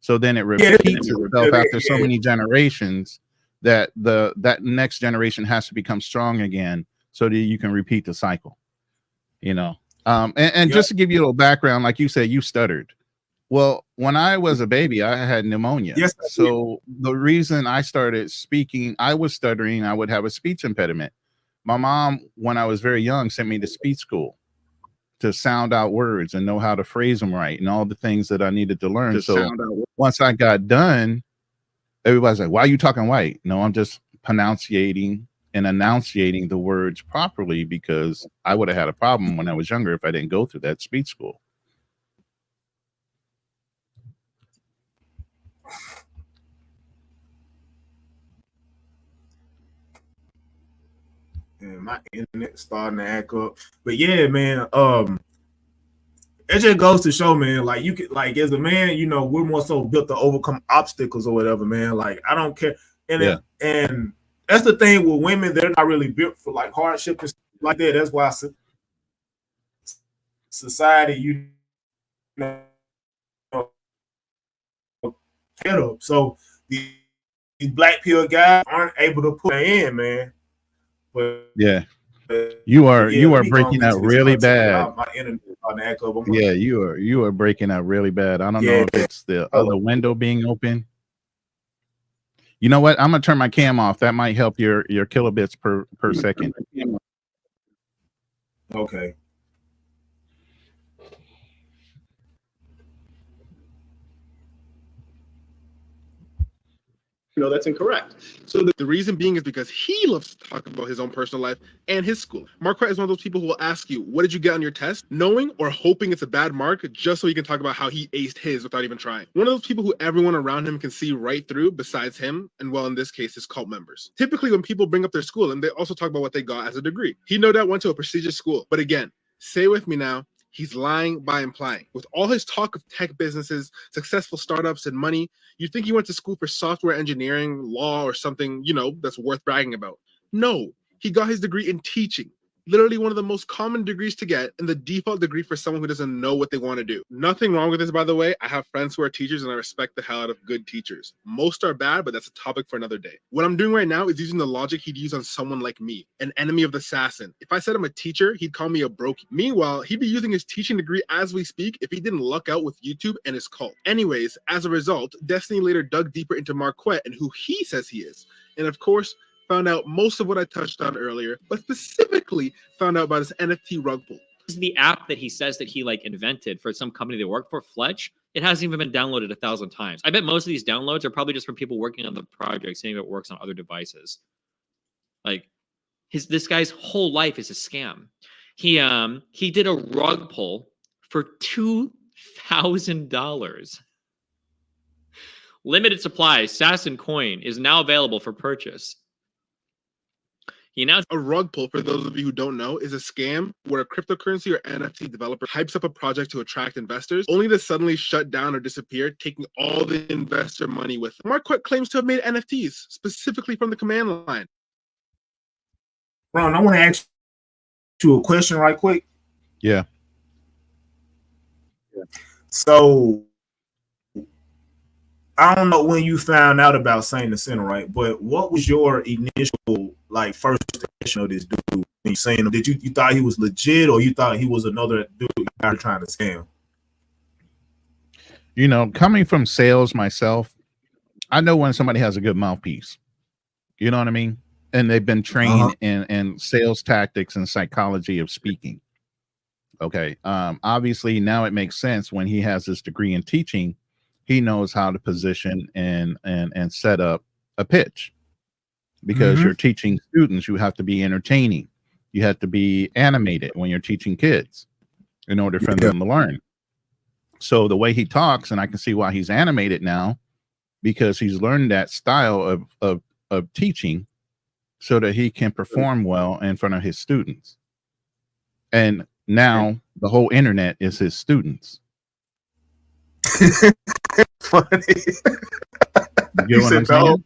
A: So then it repeats itself after so many generations that that next generation has to become strong again so that you can repeat the cycle, you know. And just to give you a little background, like you said, you stuttered. Well, when I was a baby, I had pneumonia.
D: Yes,
A: so the reason I started speaking, I was stuttering. I would have a speech impediment. My mom, when I was very young, sent me to speech school to sound out words and know how to phrase them right and all the things that I needed to learn. So once I got done, everybody's like, "Why are you talking white?" No, I'm just enunciating the words properly because I would have had a problem when I was younger if I didn't go through that speech school.
D: And my internet starting to act up. But yeah, man, it just goes to show, man, like you could, like as a man, you know, we're more so built to overcome obstacles or whatever, man. Like I don't care. And and that's the thing with women, they're not really built for like hardship and stuff like that. That's why society, you know, head up. So these black pill guys aren't able to put in, man. But
A: yeah, you are breaking out really bad.
D: My internet act up.
A: Yeah, you are breaking out really bad. I don't know if it's the other window being open. You know what? I'm gonna turn my cam off. That might help your kilobits per second.
D: Okay.
C: No, that's incorrect. So the reason being is because he loves to talk about his own personal life and his school. Marquette is one of those people who will ask you, what did you get on your test? Knowing or hoping it's a bad mark just so he can talk about how he aced his without even trying. One of those people who everyone around him can see right through besides him, and well, in this case, his cult members. Typically when people bring up their school, and they also talk about what they got as a degree. He no doubt went to a prestigious school, but again, say with me now, he's lying by implying. With all his talk of tech businesses, successful startups, and money, you'd think he went to school for software engineering, law, or something, you know, that's worth bragging about. No, he got his degree in teaching. Literally one of the most common degrees to get, and the default degree for someone who doesn't know what they want to do. Nothing wrong with this, by the way. I have friends who are teachers, and I respect the hell out of good teachers. Most are bad, but that's a topic for another day. What I'm doing right now is using the logic he'd use on someone like me, an enemy of the assassin. If I said I'm a teacher, he'd call me a brokey. Meanwhile, he'd be using his teaching degree as we speak if he didn't luck out with YouTube and his cult. Anyways, as a result, Destiny later dug deeper into Marquette and who he says he is. And of course, found out most of what I touched on earlier, but specifically found out about his NFT rug pull.
E: This is the app that he says that he like invented for some company they work for, Fletch. It hasn't even been downloaded 1,000 times. I bet most of these downloads are probably just from people working on the project, seeing if it works on other devices. Like this guy's whole life is a scam. He did a rug pull for $2,000. Limited supply Assassin coin is now available for purchase. He announced
C: a rug pull, for those of you who don't know, is a scam where a cryptocurrency or NFT developer hypes up a project to attract investors, only to suddenly shut down or disappear, taking all the investor money with them. Marquette claims to have made NFTs, specifically from the command line.
D: Ron, I want to ask you a question right quick.
A: Yeah.
D: So, I don't know when you found out about Saint the Sinner, right? But what was your initial, like, first impression of this dude when you saying him? Did you thought he was legit, or you thought he was another dude you were trying to scam?
A: You know, coming from sales myself, I know when somebody has a good mouthpiece. You know what I mean? And they've been trained in sales tactics and psychology of speaking. Okay. Obviously, now it makes sense when he has this degree in teaching. He knows how to position and set up a pitch, because you're teaching students. You have to be entertaining. You have to be animated when you're teaching kids in order for them to learn. So the way he talks, and I can see why he's animated now, because he's learned that style of teaching so that he can perform well in front of his students. And now the whole internet is his students.
D: Funny.
A: You know what I'm saying?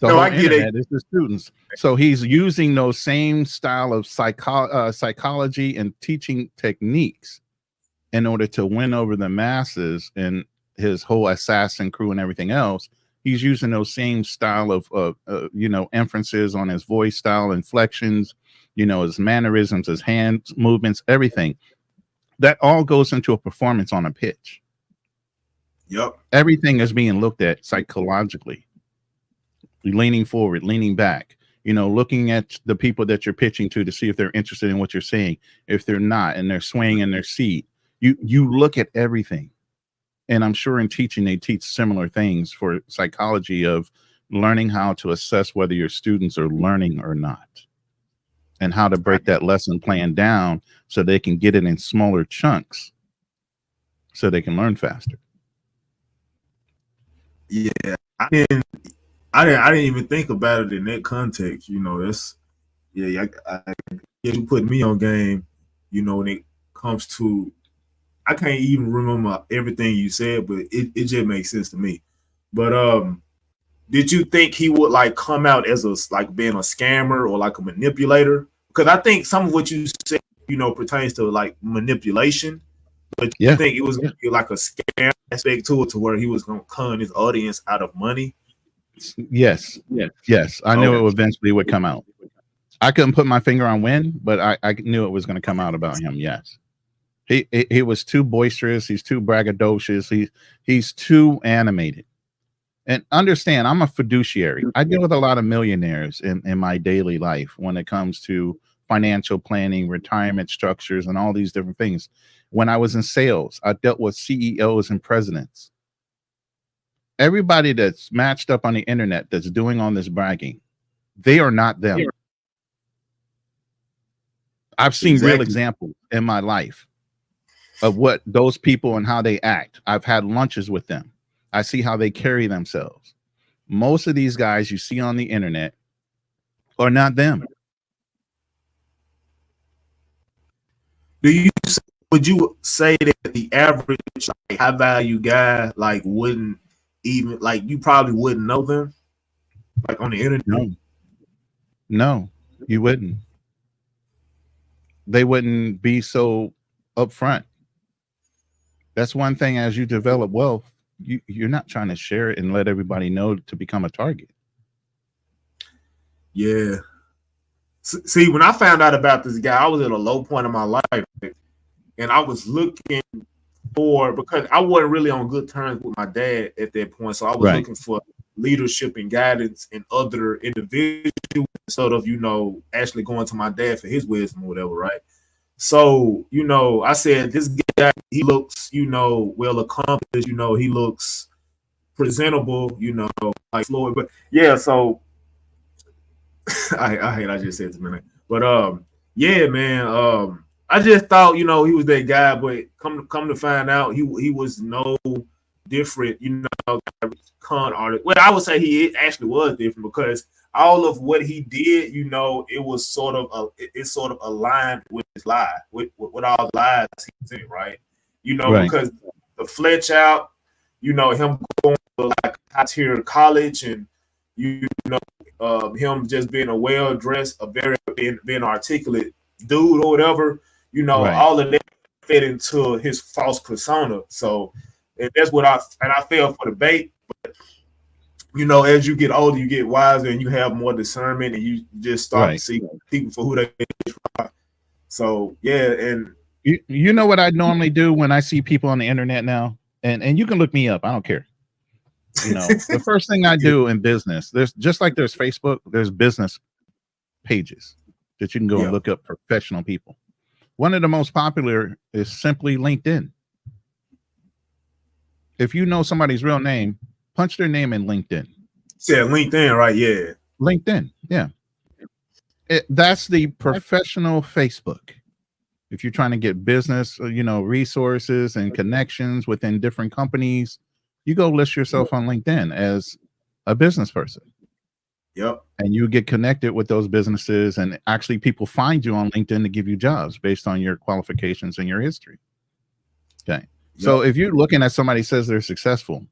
A: The whole
D: I get
A: internet is the students. So he's using those same style of psychology and teaching techniques in order to win over the masses and his whole assassin crew and everything else. He's using those same style of inferences on his voice style, inflections, his mannerisms, his hand movements, everything. That all goes into a performance on a pitch.
D: Yep.
A: Everything is being looked at psychologically. Leaning forward, leaning back, looking at the people that you're pitching to see if they're interested in what you're saying. If they're not, and they're swaying in their seat, you look at everything. And I'm sure in teaching, they teach similar things for psychology of learning how to assess whether your students are learning or not, and how to break that lesson plan down so they can get it in smaller chunks so they can learn faster.
D: Yeah, I didn't even think about it in that context. That's Yeah, I you put me on game, you know, when it comes to, I can't even remember everything you said, but it just makes sense to me. But did you think he would like come out as a like being a scammer or like a manipulator? Because I think some of what you said, you know, pertains to like manipulation. But you think it was gonna be like a scam aspect to it, to where he was gonna con his audience out of money?
A: Yes. I knew it eventually would come out. I couldn't put my finger on when, but I knew it was going to come out about him. Yes. He was too boisterous. He's too braggadocious. He's too animated. And understand, I'm a fiduciary. I deal with a lot of millionaires in my daily life when it comes to financial planning, retirement structures, and all these different things. When I was in sales, I dealt with CEOs and presidents. Everybody that's matched up on the internet that's doing all this bragging, they are not them. I've seen real examples in my life of what those people and how they act. I've had lunches with them. I see how they carry themselves. Most of these guys you see on the internet are not them.
D: Would you say that the average like, high value guy like wouldn't even like, you probably wouldn't know them like on the internet?
A: No, you wouldn't. They wouldn't be so upfront. That's one thing. As you develop wealth, you're not trying to share it and let everybody know to become a target.
D: Yeah. See, when I found out about this guy, I was at a low point in my life, and I was looking for, because I wasn't really on good terms with my dad at that point, so I was looking for leadership and guidance in other individuals, sort of, you know, actually going to my dad for his wisdom or whatever, right? So, you know, I said, this guy, he looks, you know, well accomplished, you know, he looks presentable, you know, like Floyd. But yeah, so I hate I just said this, man. But yeah, man, I just thought, you know, he was that guy, but come to find out, he was no different, you know, con artist. Well, I would say he actually was different, because all of what he did, you know, it was sort of aligned with his lie, with all the lies he did, right? You know, because the Fletch out, you know, him going to like high tier college, and you know, him just being a well dressed, a very being articulate dude or whatever, you know, all of that fit into his false persona. So, and that's what I fell for the bait. But you know, as you get older, you get wiser, and you have more discernment, and you just start to see people for who they are. So yeah, and
A: you know what I normally do when I see people on the internet now, and you can look me up, I don't care. You know, the first thing I do in business, there's just like there's Facebook, there's business pages that you can go and look up professional people. One of the most popular is simply LinkedIn. If you know somebody's real name, punch their name in LinkedIn.
D: Yeah, LinkedIn, right? Yeah,
A: LinkedIn. Yeah, that's the professional Facebook. If you're trying to get business, you know, resources and connections within different companies, you go list yourself on LinkedIn as a business person.
D: Yep. And
A: you get connected with those businesses, and actually people find you on LinkedIn to give you jobs based on your qualifications and your history. Okay. Yep. So if you're looking at somebody says they're successful,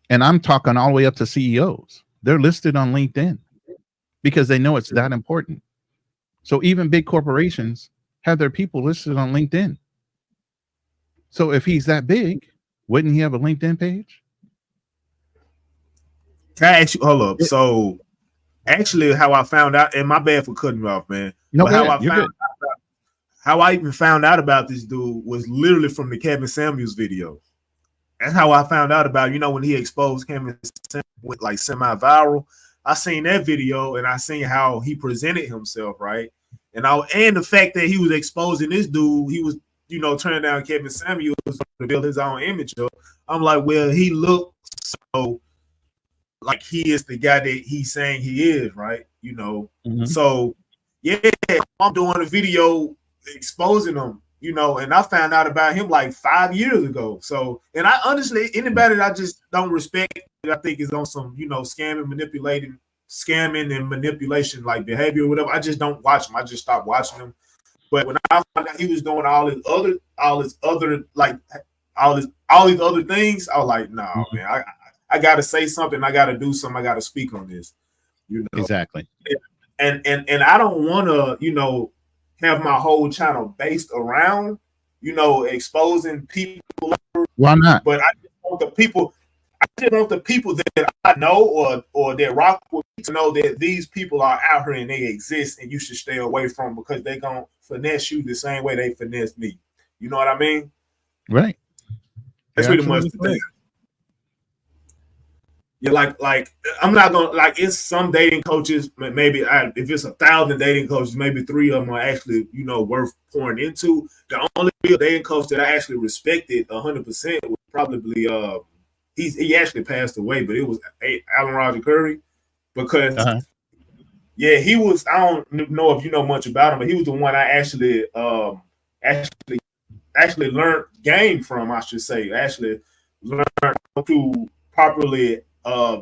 A: and I'm talking all the way up to CEOs, they're listed on LinkedIn because they know it's that important. So even big corporations have their people listed on LinkedIn. So if he's that big, wouldn't he have a LinkedIn page?
D: Can I ask you, hold up. So actually how I found out, and my bad for cutting you off, man.
A: No,
D: how I even found out about this dude was literally from the Kevin Samuels video. That's how I found out about, you know, when he exposed Kevin Samuels with like semi-viral. I seen that video, and I seen how he presented himself, right? And the fact that he was exposing this dude, he was, you know, turning down Kevin Samuels to build his own image up. I'm like, well, he looks so like he is the guy that he's saying he is, right? You know, so yeah, I'm doing a video exposing him, you know, and I found out about him like 5 years ago. So, and I honestly, anybody that I just don't respect, I think is on some, you know, scamming, manipulating scamming and manipulation like behavior or whatever, I just don't watch them. I just stopped watching them. But when I found out he was doing all these other things, I was like, nah, man, I gotta say something, I gotta do something, I gotta speak on this. You know,
A: exactly.
D: And I don't wanna, have my whole channel based around, exposing people.
A: Why not?
D: But I just want the people that I know or that rock with me to know that these people are out here and they exist and you should stay away from them because they're gonna finesse you the same way they finesse me. You know what I mean?
A: Right.
D: That's pretty much the thing. Yeah, like I'm not gonna it's some dating coaches, maybe if it's 1,000 dating coaches, maybe 3 of them are actually, worth pouring into. The only real dating coach that I actually respected 100% was probably he actually passed away, but it was Alan Roger Curry, because he was, I don't know if you know much about him, but he was the one I actually learned game from, I should say. Actually learned how to properly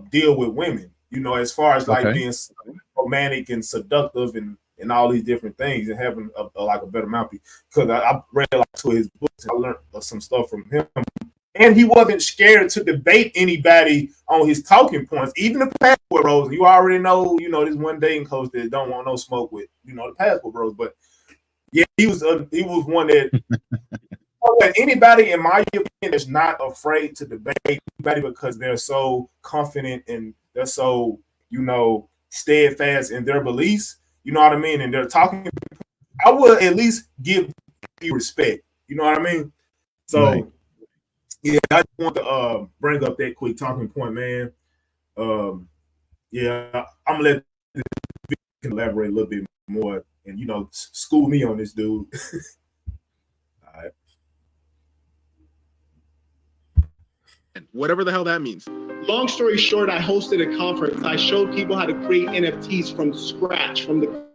D: deal with women, as far as like being romantic and seductive and all these different things, and having a better mouthpiece. Because I read 2 of his books and I learned some stuff from him. And he wasn't scared to debate anybody on his talking points, even the passport bros. You already know, this one dating coach that don't want no smoke with, the passport bros. But yeah, he was one that anybody, in my opinion, is not afraid to debate anybody because they're so confident and they're so, steadfast in their beliefs. You know what I mean? And they're talking. I would at least give you respect. You know what I mean? So, yeah, I just want to bring up that quick talking point, man. Yeah, I'm gonna let you elaborate a little bit more and school me on this dude. All right.
C: Whatever the hell that means.
F: Long story short, I hosted a conference. I showed people how to create NFTs from scratch, from the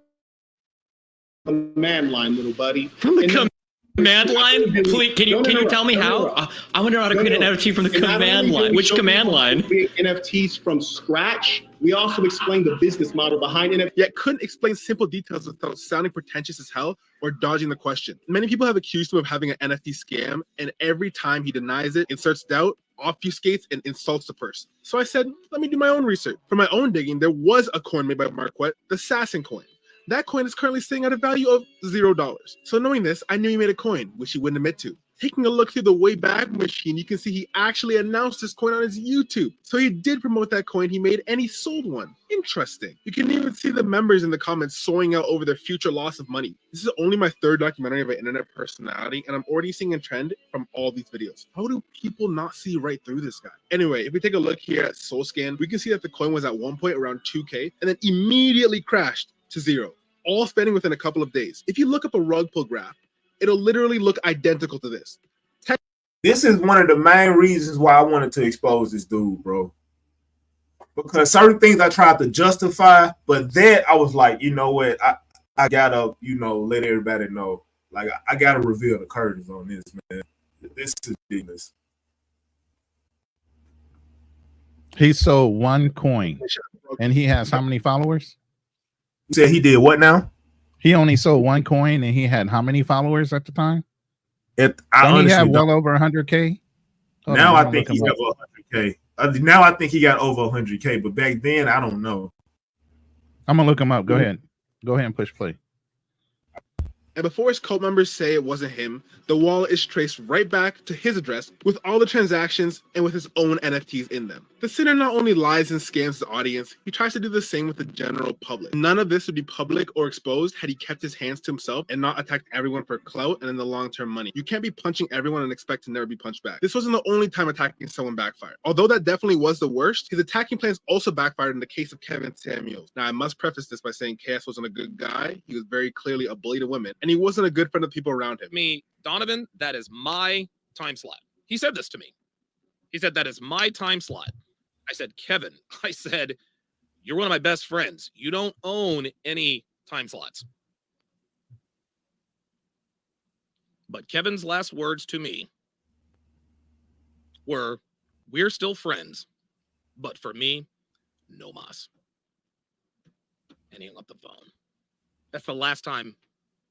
F: command line, little buddy.
E: From the command line? Please, can you tell me how? I want to know how to create an NFT from the command line. Which command line?
F: Create NFTs from scratch. We also explained the business model behind NFT.
C: Yet couldn't explain simple details without sounding pretentious as hell or dodging the question. Many people have accused him of having an NFT scam, and every time he denies it, inserts doubt, obfuscates, and insults the person. So I said, let me do my own research. For my own digging, there was a coin made by Marquette, the Assassin coin. That coin is currently sitting at a value of $0. So knowing this, I knew he made a coin, which he wouldn't admit to. Taking a look through the Wayback Machine, you can see he actually announced this coin on his YouTube. So he did promote that coin he made, and he sold one. Interesting. You can even see the members in the comments soaring out over their future loss of money. This is only my 3rd documentary of an internet personality, and I'm already seeing a trend from all these videos. How do people not see right through this guy? Anyway, if we take a look here at SoulScan, we can see that the coin was at one point around 2K, and then immediately crashed to 0, all spending within a couple of days. If you look up a rug pull graph, it'll literally look identical to this.
D: This is one of the main reasons why I wanted to expose this dude, bro. Because certain things I tried to justify, but then I was like, you know what? I gotta, let everybody know. Like, I gotta reveal the curtains on this, man. This is ridiculous.
A: He sold one coin, and he has how many followers?
D: You said he did what now?
A: He only sold one coin, and he had how many followers at the time?
D: I
A: he have well over 100K?
D: Now I think he got over 100K. Now I think he got over 100K, but back then I don't know.
A: I'm gonna look him up. Go ahead and push play.
C: And before his cult members say it wasn't him, the wallet is traced right back to his address with all the transactions and with his own NFTs in them. The sinner not only lies and scams the audience, he tries to do the same with the general public. None of this would be public or exposed had he kept his hands to himself and not attacked everyone for clout and in the long-term money. You can't be punching everyone and expect to never be punched back. This wasn't the only time attacking someone backfired. Although that definitely was the worst, his attacking plans also backfired in the case of Kevin Samuels. Now, I must preface this by saying KS wasn't a good guy. He was very clearly a bully to women, and he wasn't a good friend of the people around him.
G: Me, Donovan, that is my time slot. He said this to me. He said, that is my time slot. I said, Kevin, I said, you're one of my best friends. You don't own any time slots. But Kevin's last words to me were, we're still friends, but for me, no mas. and he hung up the phone. That's the last time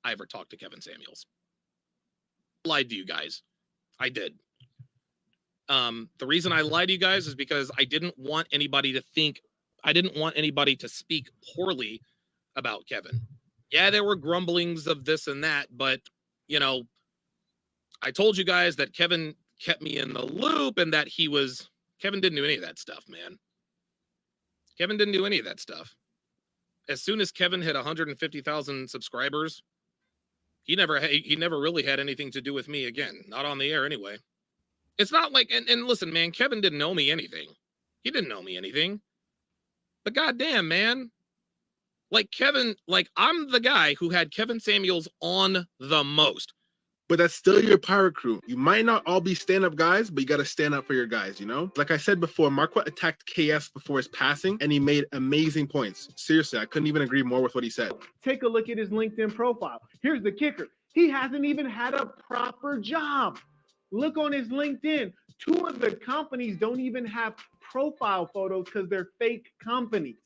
G: I ever talked to Kevin Samuels. I lied to you guys. I did. The reason I lied to you guys is because I didn't want anybody to think, I didn't want anybody to speak poorly about Kevin. Yeah, there were grumblings of this and that, but, you know, I told you guys that Kevin kept me in the loop and that Kevin didn't do any of that stuff, man. Kevin didn't do any of that stuff. As soon as Kevin hit 150,000 subscribers, he never really had anything to do with me again. Not on the air anyway. It's not like, and listen, man, Kevin didn't know me anything. He didn't know me anything. But goddamn, man. Like Kevin, like I'm the guy who had Kevin Samuels on the most.
C: But that's still your pirate crew. You might not all be stand-up guys, but you got to stand up for your guys, you know? Like I said before, Marquette attacked KS before his passing, and he made amazing points. Seriously, I couldn't even agree more with what he said.
F: Take a look at his LinkedIn profile. Here's the kicker. He hasn't even had a proper job. Look on his LinkedIn. 2 of the companies don't even have profile photos because they're fake companies.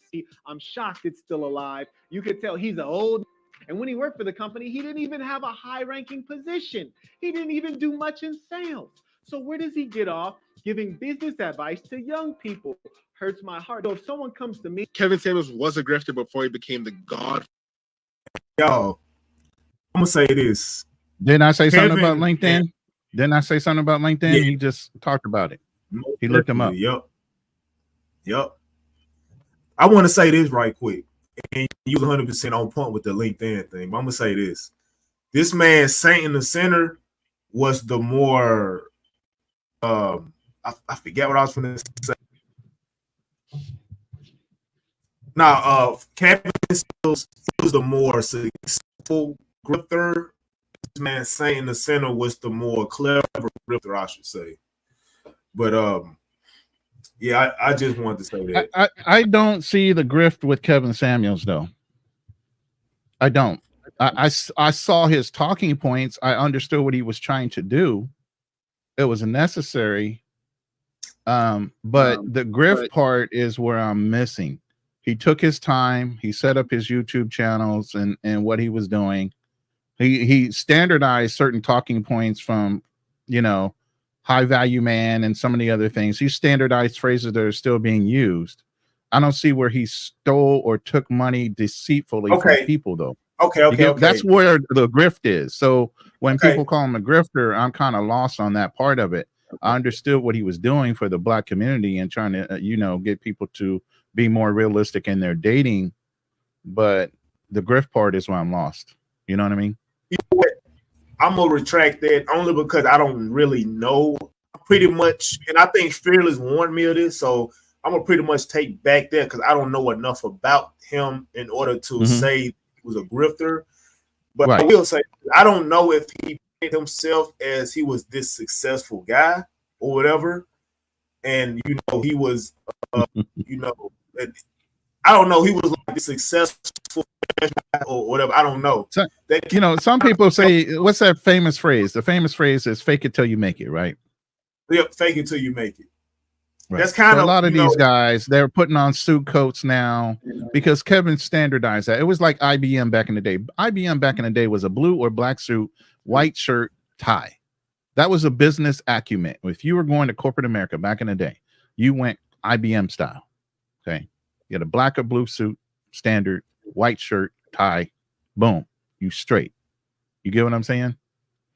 F: I'm shocked it's still alive. You could tell he's an old. And when he worked for the company, he didn't even have a high-ranking position. He didn't even do much in sales. So where does he get off giving business advice to young people? Hurts my heart. So if someone comes to me,
C: Kevin Samuels was a grifter before he became the god.
D: Yo, I'm gonna say this.
A: Didn't I say something
D: Kevin-
A: about LinkedIn? Didn't I say something about LinkedIn?
D: Yeah.
A: He just talked about it. He looked him up.
D: Yep. I want to say this right quick. And you 100% on point with the LinkedIn thing. But I'm gonna say this: this man, Saint in the Center, was the more. I forget what I was going to say. Now, Kevin was the more successful grifter. This man, Saint in the Center, was the more clever grifter, I should say. But yeah, I just wanted to say that.
A: I don't see the grift with Kevin Samuels, though. I don't. I saw his talking points. I understood what he was trying to do. It was necessary. But the grift part is where I'm missing. He took his time. He set up his YouTube channels and what he was doing. He standardized certain talking points from, you know, High Value Man and some of the other things. He standardized phrases that are still being used. I don't see where he stole or took money deceitfully from people, though.
D: Okay.
A: That's where the grift is. So when people call him a grifter, I'm kind of lost on that part of it. I understood what he was doing for the Black community and trying to, you know, get people to be more realistic in their dating. But the grift part is where I'm lost. You know what I mean?
D: You know what? I'm gonna retract that only because I don't really know pretty much, and I think Fearless warned me of this, so I'm gonna pretty much take back that because I don't know enough about him in order to say he was a grifter. But I will say I don't know if he made himself as he was this successful guy or whatever, and you know he was, you know, I don't know, he was like successful or whatever. I don't know.
A: So, you know, some people say, what's that famous phrase? The famous phrase is "fake it till you make it," right?
D: Yep, fake it till you make it.
A: Right.
D: That's kind of
A: a lot of these guys. They're putting on suit coats now because Kevin standardized that. It was like IBM back in the day. IBM back in the day was a blue or black suit, white shirt, tie. That was a business acumen. If you were going to corporate America back in the day, you went IBM style. Okay, you had a black or blue suit, standard, white shirt, tie, boom, you straight. You get what I'm saying?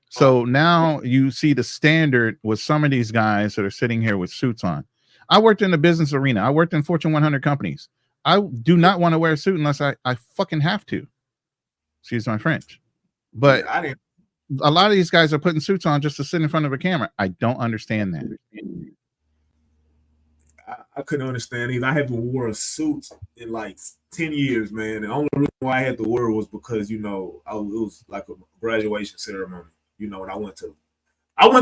A: So now you see the standard with some of these guys that are sitting here with suits on. I worked in the business arena. I worked in Fortune 100 companies. I do not want to wear a suit unless I fucking have to. Excuse my French. But a lot of these guys are putting suits on just to sit in front of a camera. I don't understand that.
D: I couldn't understand either. I haven't worn a suit in like 10 years, man. The only reason why I had to wear it was because, you know, it was like a graduation ceremony, you know, and I went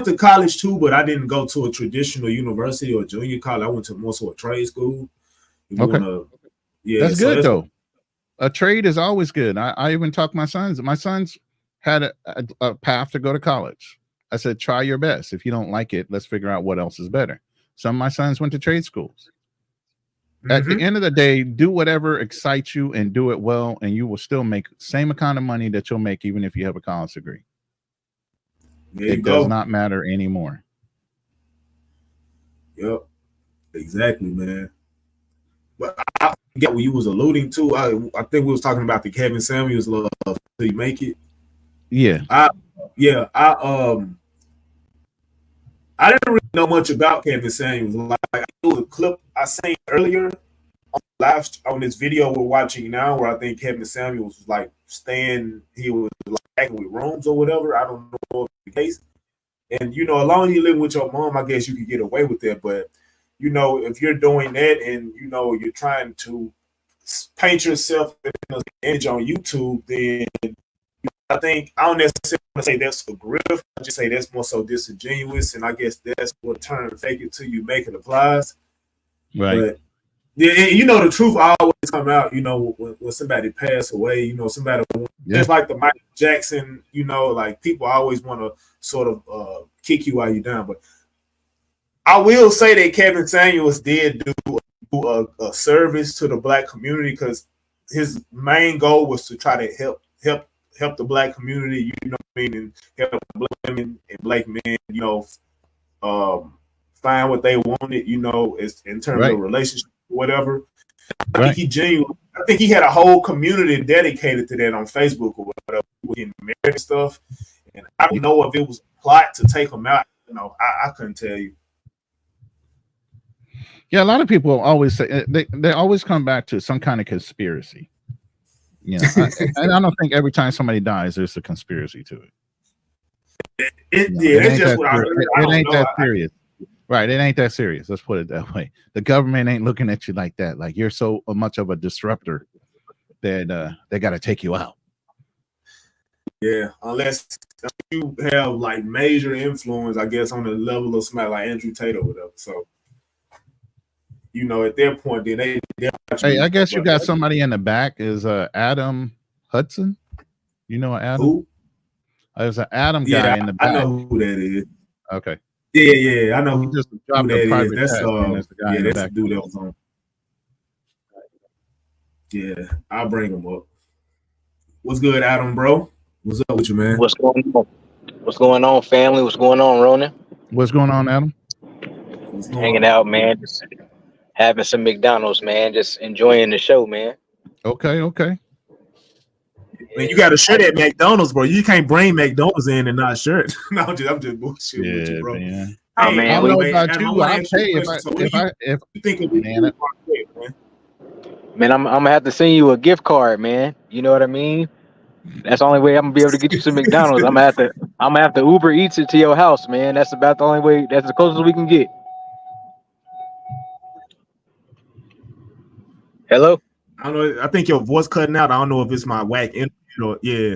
D: to college too, but I didn't go to a traditional university or junior college. I went to more so a trade school.
A: That's good though. A trade is always good. I even talk to my sons. My sons had a path to go to college. I said, try your best. If you don't like it, let's figure out what else is better. Some of my sons went to trade schools. At the end of the day, do whatever excites you and do it well, and you will still make same amount of money that you'll make even if you have a college degree. It does not matter anymore.
D: Yep, exactly, man. But I forget what you was alluding to. I think we was talking about the Kevin Samuels love till you make it.
A: Yeah.
D: I didn't really know much about Kevin Samuels. Like I knew the clip I seen earlier on this video we're watching now, where I think Kevin Samuels was like he was like acting with rooms or whatever. I don't know if the case. And you know, as long as you live with your mom, I guess you could get away with that. But you know, if you're doing that and you know you're trying to paint yourself in an image on YouTube, then I think I don't necessarily want to say that's a grift. I just say that's more so disingenuous, and I guess that's what term "fake it till you make it" applies.
A: Right.
D: But yeah, you know, the truth always come out. You know, when somebody pass away, you know, somebody just like the Michael Jackson. You know, like people always want to sort of kick you while you're down. But I will say that Kevin Samuels did do a service to the Black community, because his main goal was to try to help the Black community, you know what I mean, and help Black women and Black men, you know, find what they wanted, you know, in terms of relationship, whatever. I think he had a whole community dedicated to that on Facebook or whatever, getting married and stuff. And I don't know if it was a plot to take him out. You know, I couldn't tell you.
A: Yeah, a lot of people always say they always come back to some kind of conspiracy. You know, and I don't think every time somebody dies, there's a conspiracy to it.
D: It's just what I heard.
A: It ain't that serious. Right, it ain't that serious. Let's put it that way. The government ain't looking at you like that. Like you're so much of a disruptor that they got to take you out.
D: Yeah, unless you have like major influence, I guess, on the level of somebody like Andrew Tate or whatever. So, you know, at their point, then they
A: hey, I guess you got somebody in the back. Is Adam Hudson? You know Adam?
D: Who?
A: There's an Adam guy in the back.
D: I know who that is.
A: Okay.
D: Yeah, I know
A: he just dropped
D: who
A: a
D: that is.
A: private
D: That's
A: the guy in the
D: that's
A: back.
D: the dude that was on. Yeah, I'll bring him up. What's good, Adam, bro? What's up with you, man?
H: What's going on? What's going on, family? What's going on, Ronin?
A: What's going on, Adam?
H: Hanging out, man. Just having some McDonald's, man. Just enjoying the show, man.
A: Okay.
D: Man, you got to shirt at McDonald's, bro. You can't bring McDonald's in and not shirt. No, I'm just bullshitting with you, bro.
A: Man.
H: Oh, man.
A: I don't know about
D: Adam,
A: you. I'll pay if
D: you think of it,
H: man, I'm gonna have to send you a gift card, man. You know what I mean? That's the only way I'm gonna be able to get you some McDonald's. I'm gonna have to Uber Eats it to your house, man. That's about the only way. That's the closest we can get. Hello?
D: I don't know. I think your voice cutting out. I don't know if it's my whack internet or yeah.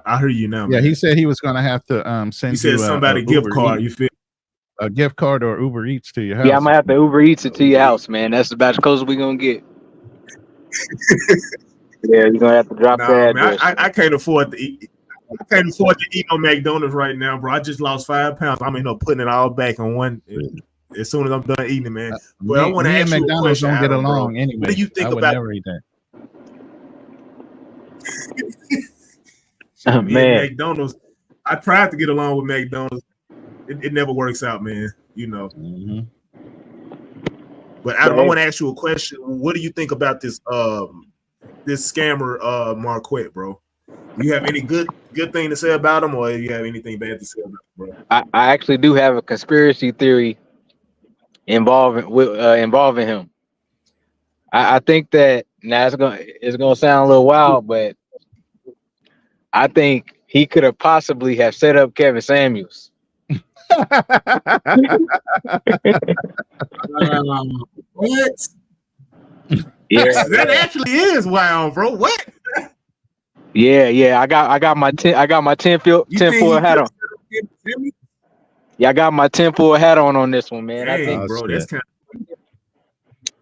D: I hear you now.
A: Yeah,
D: man.
A: he said he was gonna have to send.
D: He said somebody a gift
A: Uber
D: card.
A: Eats,
D: you feel?
A: a gift card or Uber Eats to your house.
H: Yeah, I'm gonna have to Uber Eats it to your house, man. That's about the closest we gonna get. Yeah, you're gonna have to drop that.
D: Man, I can't afford to eat. I can't afford to eat on McDonald's right now, bro. I just lost 5 pounds. I'm putting it all back on one as soon as I'm done eating, man. But I want to ask you
A: McDonald's
D: a question,
A: don't get
D: Adam,
A: along
D: bro.
A: anyway.
D: What do you think
A: I would
D: about?
A: never eat
D: that.
H: Man,
D: McDonald's. I tried to get along with McDonald's. It never works out, man. You know.
A: Mm-hmm.
D: But Adam, I want to ask you a question. What do you think about this this scammer Marquette, bro? Do you have any good thing to say about him, or do you have anything bad to say about him, bro?
H: I actually do have a conspiracy theory involving him. I think that now it's gonna sound a little wild, but I think he could have possibly have set up Kevin Samuels.
D: What?
H: Yeah,
D: that actually is wild, bro. What?
H: Yeah. I got my 10 foot hat on. Yeah, I got my 10 foot hat on this one, man.
D: Dang,
H: I think,
D: bro, that's kind of.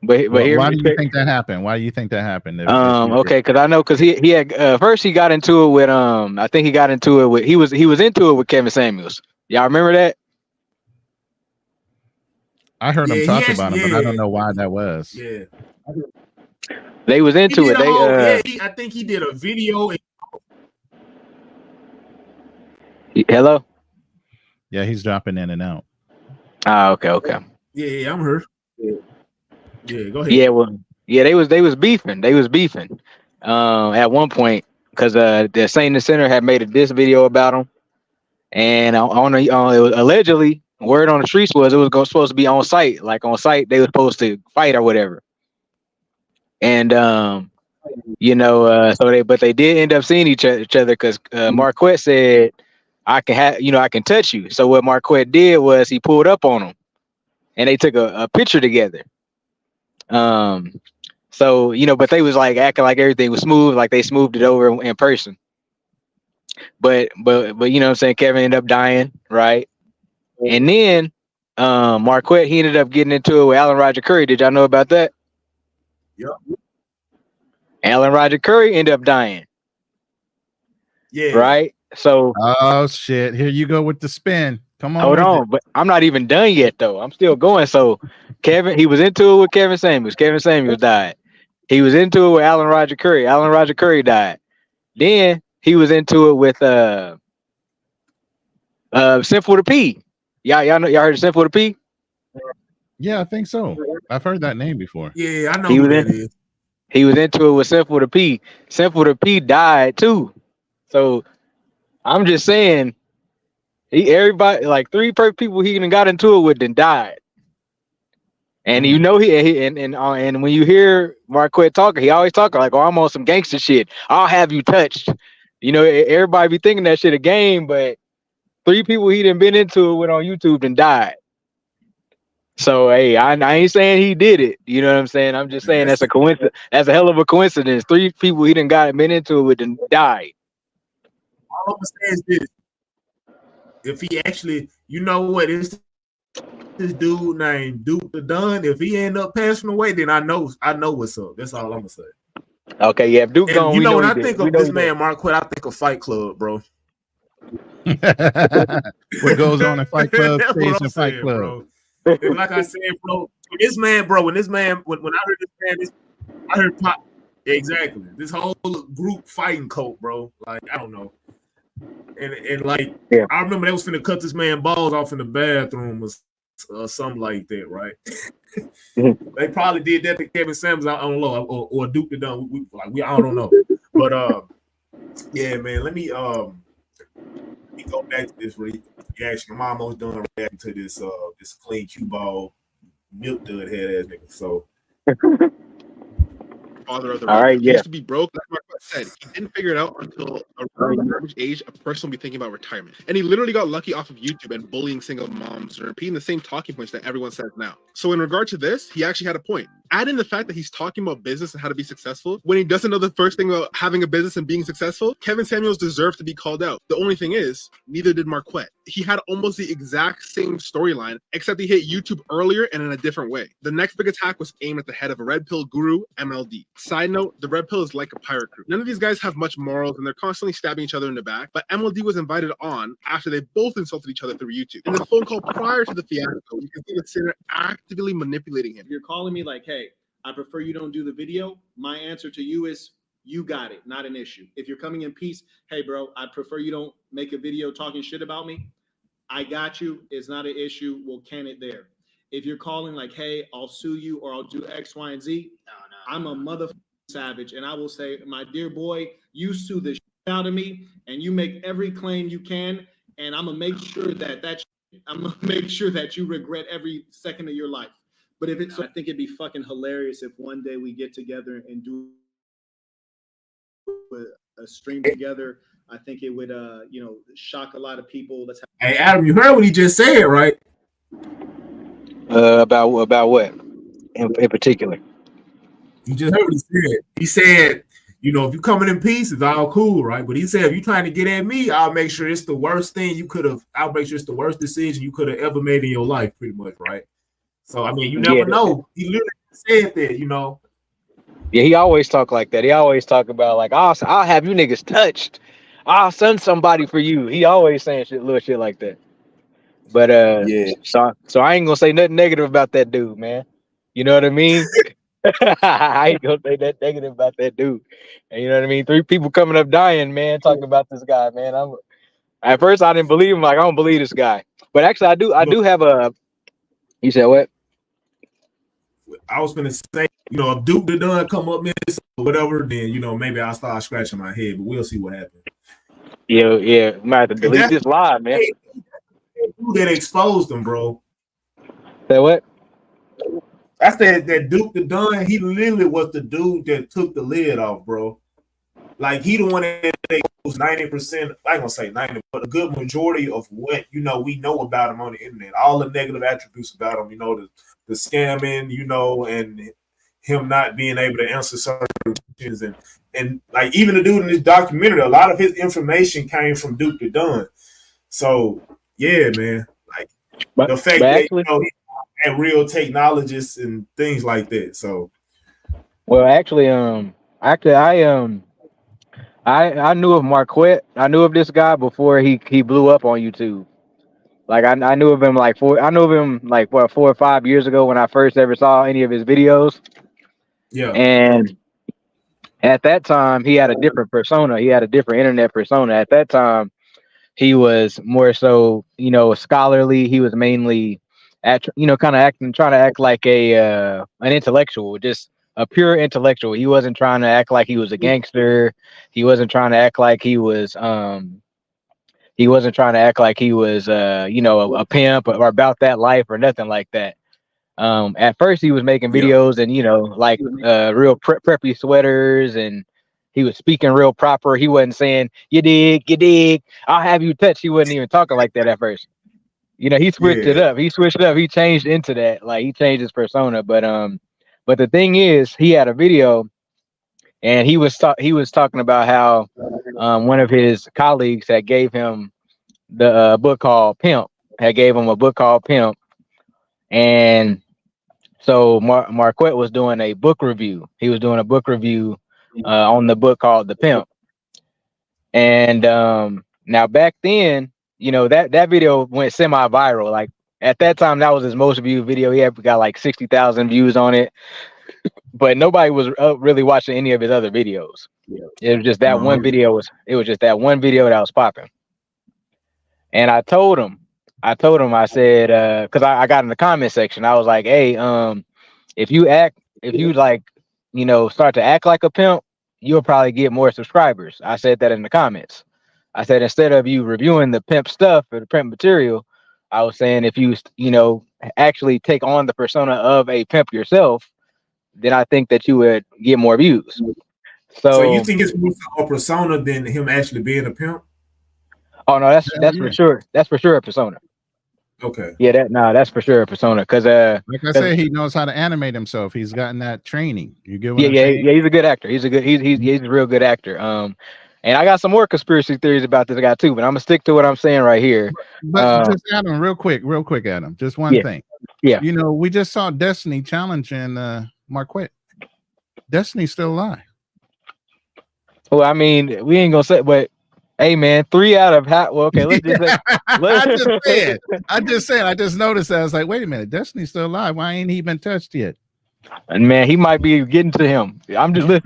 H: But
A: why do you think that happened? Why do you think that happened?
H: Okay, because he had first he got into it with I think he got into it with he was into it with Kevin Samuels. Y'all remember that?
A: I heard him
B: he
A: talk
B: actually,
A: about him, but I don't know why that was.
B: Yeah,
H: They was
B: he
H: into
B: did
H: it.
B: a whole.
H: They
B: I think he did a video.
H: hello.
A: Yeah, he's dropping in and out.
H: Ah, okay.
B: Yeah, I'm here. Yeah, go ahead.
H: Yeah, well, yeah, they was beefing. They was beefing. At one point, because the Saint in the Center had made a diss video about him, and it was allegedly word on the streets was it was supposed to be on site. Like on site, they were supposed to fight or whatever. And but they did end up seeing each other because Marquette said, "I can touch you." So what Marquette did was he pulled up on him, and they took a picture together. So but they was like acting like everything was smooth, like they smoothed it over in person. But you know what I'm saying, Kevin ended up dying, right? And then Marquette, he ended up getting into it with Alan Roger Curry. Did y'all know about that?
B: Yep.
H: Alan Roger Curry ended up dying.
B: Yeah.
H: Right? So
A: oh shit, here you go with the spin. Come on.
H: Hold on, but I'm not even done yet though. I'm still going. So Kevin, he was into it with Kevin Samuels. Kevin Samuels died. He was into it with Alan Roger Curry. Alan Roger Curry died. Then he was into it with Simple to P. Y'all heard of Simple to P?
A: Yeah, I think so. I've heard that name before.
B: Yeah, I know who that is.
H: He was into it with Simple to P. Simple to P died too. So I'm just saying, everybody like three people he even got into it with then died. And and when you hear Marquette talking, he always talking like, "Oh, I'm on some gangster shit. I'll have you touched." Everybody be thinking that shit a game, but three people he done been into it with on YouTube and died. So hey, I ain't saying he did it. You know what I'm saying? I'm just saying that's a coincidence. That's a hell of a coincidence. Three people he done been into it with and died.
B: All I'm saying is this: if he actually, it's this dude named Duke the Don. If he end up passing away, then I know what's up. That's all I'm gonna say.
H: Okay, yeah. If Duke gone,
B: when I think of this man Marquette, I think of Fight Club, bro.
A: What goes on in Fight Club stays in Fight Club.
B: Bro. Like I said, bro, when I heard this man, I heard pop. Exactly. This whole group fighting cult, bro. Like, I don't know. And like, yeah. I remember they was finna cut this man balls off in the bathroom or something like that, right? They probably did that to Kevin Samuels, I don't know, or Duke the Dunn. I don't know. But yeah, man, let me go back to this reaction. I'm almost done reacting to this clean cue ball milk dud head ass nigga. So
C: father of the
H: all right,
C: he used to be broke. Like Mark said, he didn't figure it out until around the average age a person will be thinking about retirement. And he literally got lucky off of YouTube and bullying single moms and repeating the same talking points that everyone says now. So in regard to this, he actually had a point. Add in the fact that he's talking about business and how to be successful when he doesn't know the first thing about having a business and being successful. Kevin Samuels deserves to be called out. The only thing is, neither did Marquette. He had almost the exact same storyline, except he hit YouTube earlier and in a different way. The next big attack was aimed at the head of a red pill guru, MLD. Side note, the red pill is like a pirate crew. None of these guys have much morals and they're constantly stabbing each other in the back, but MLD was invited on after they both insulted each other through YouTube. In the phone call prior to the fiasco, you can see the sinner actively manipulating him.
F: You're calling me like, hey, I prefer you don't do the video. My answer to you is, you got it, not an issue. If you're coming in peace, hey, bro, I prefer you don't make a video talking shit about me. I got you. It's not an issue. We'll can it there. If you're calling like, hey, I'll sue you or I'll do X, Y, and Z, I'm a motherfucking savage. And I will say, my dear boy, you sue the shit out of me and you make every claim you can. And I'm going to make sure that you regret every second of your life. But if it's, I think it'd be fucking hilarious if one day we get together and do a stream together. I think it would, shock a lot of people.
B: Hey, Adam, you heard what he just said, right?
H: About what in particular?
B: You just heard what he said. He said, if you coming in peace, it's all cool, right? But he said, if you trying to get at me, I'll make sure it's the worst thing I'll make sure it's the worst decision you could have ever made in your life, pretty much, right? So, I mean, you never know. He literally said that,
H: Yeah, he always talk like that. He always talk about like, I'll have you niggas touched. I'll send somebody for you. He always saying little shit like that. But
B: Yeah.
H: so I ain't gonna say nothing negative about that dude, man. You know what I mean? I ain't gonna say that negative about that dude. And you know what I mean? 3 people coming up dying, man, talking about this guy, man. At first I didn't believe him, like I don't believe this guy. But actually I do have a. You said what?
B: I was gonna say, if Duke done come up miss or whatever, then maybe I'll start scratching my head, but we'll see what happens.
H: Yeah. We might have to delete this live, man.
B: That exposed them, bro.
H: Say what?
B: I said that Duke the Don, he literally was the dude that took the lid off, bro. Like he the one that exposed 90%, I ain't gonna say 90, but a good majority of what we know about him on the internet. All the negative attributes about him, the scamming, and him not being able to answer certain questions, and like even the dude in this documentary, a lot of his information came from Duke the Don. So yeah, man, like the fact that
H: actually,
B: he had real technologists and things like that. So
H: well, actually, I knew of Marquette. I knew of this guy before he blew up on YouTube. Like I knew of him like 4 or 5 years ago when I first ever saw any of his videos.
B: yeah.
H: And at that time he had a different persona. He had a different internet persona. At that time he was more so, scholarly. He was mainly trying to act like an intellectual, just a pure intellectual. He wasn't trying to act like he was a gangster. He wasn't trying to act like he was a pimp or about that life or nothing like that. At first he was making videos and real preppy sweaters, and he was speaking real proper. He wasn't saying you dig, I'll have you touch. He wasn't even talking like that at first. He switched it up. He changed into that. Like he changed his persona. But the thing is, he had a video, and he was talking about how one of his colleagues that gave him the book called Pimp, and so Marquette was doing a book review. He was doing a book review on the book called The Pimp. And now back then, that video went semi-viral. Like at that time, that was his most viewed video. He got like 60,000 views on it, but nobody was really watching any of his other videos. It was just that one video. It was just that one video that was popping. And I told him, I said, because I got in the comment section, I was like, hey, if you start to act like a pimp, you'll probably get more subscribers. I said that in the comments. I said, instead of you reviewing the pimp stuff or the pimp material, I was saying, if you, actually take on the persona of a pimp yourself, then I think that you would get more views.
B: So you think it's more a persona than him actually being a pimp?
H: Oh no, that's for sure. That's for sure a persona.
B: Okay.
H: Yeah, that's for sure a persona. Because
A: like I said, he knows how to animate himself. He's gotten that training. You get what I'm saying?
H: Yeah. He's a good actor. He's a real good actor. And I got some more conspiracy theories about this guy too, but I'm gonna stick to what I'm saying right here.
A: But just Adam, real quick, Adam. Just one thing.
H: Yeah.
A: We just saw Destiny challenging Marquette. Destiny's still alive.
H: Well, I mean, we ain't gonna say, but hey, man, 3 out of half. Well, okay, let's just say.
A: I just noticed that. I was like, wait a minute, Destiny's still alive. Why ain't he been touched yet?
H: And man, he might be getting to him. I'm just saying,